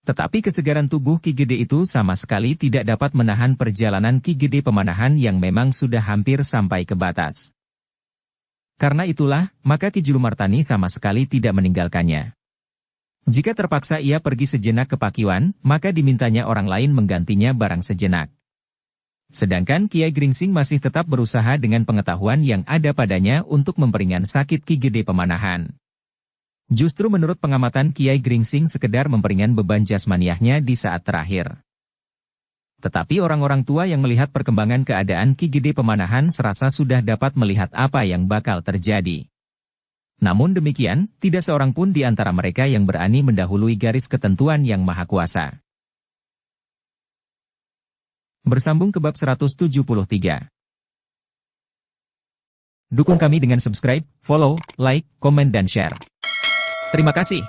Tetapi kesegaran tubuh Ki Gede itu sama sekali tidak dapat menahan perjalanan Ki Gede Pemanahan yang memang sudah hampir sampai ke batas. Karena itulah, maka Ki Julumartani sama sekali tidak meninggalkannya. Jika terpaksa ia pergi sejenak ke Pakiwan, maka dimintanya orang lain menggantinya barang sejenak. Sedangkan Kiai Gringsing masih tetap berusaha dengan pengetahuan yang ada padanya untuk memperingan sakit Ki Gede Pemanahan. Justru menurut pengamatan Kiai Gringsing sekedar memperingan beban jasmaniahnya di saat terakhir. Tetapi orang-orang tua yang melihat perkembangan keadaan Ki Gede Pemanahan serasa sudah dapat melihat apa yang bakal terjadi. Namun demikian, tidak seorang pun di antara mereka yang berani mendahului garis ketentuan yang maha kuasa. Bersambung ke bab 173. Dukung kami dengan subscribe, follow, like, komen dan share. Terima kasih.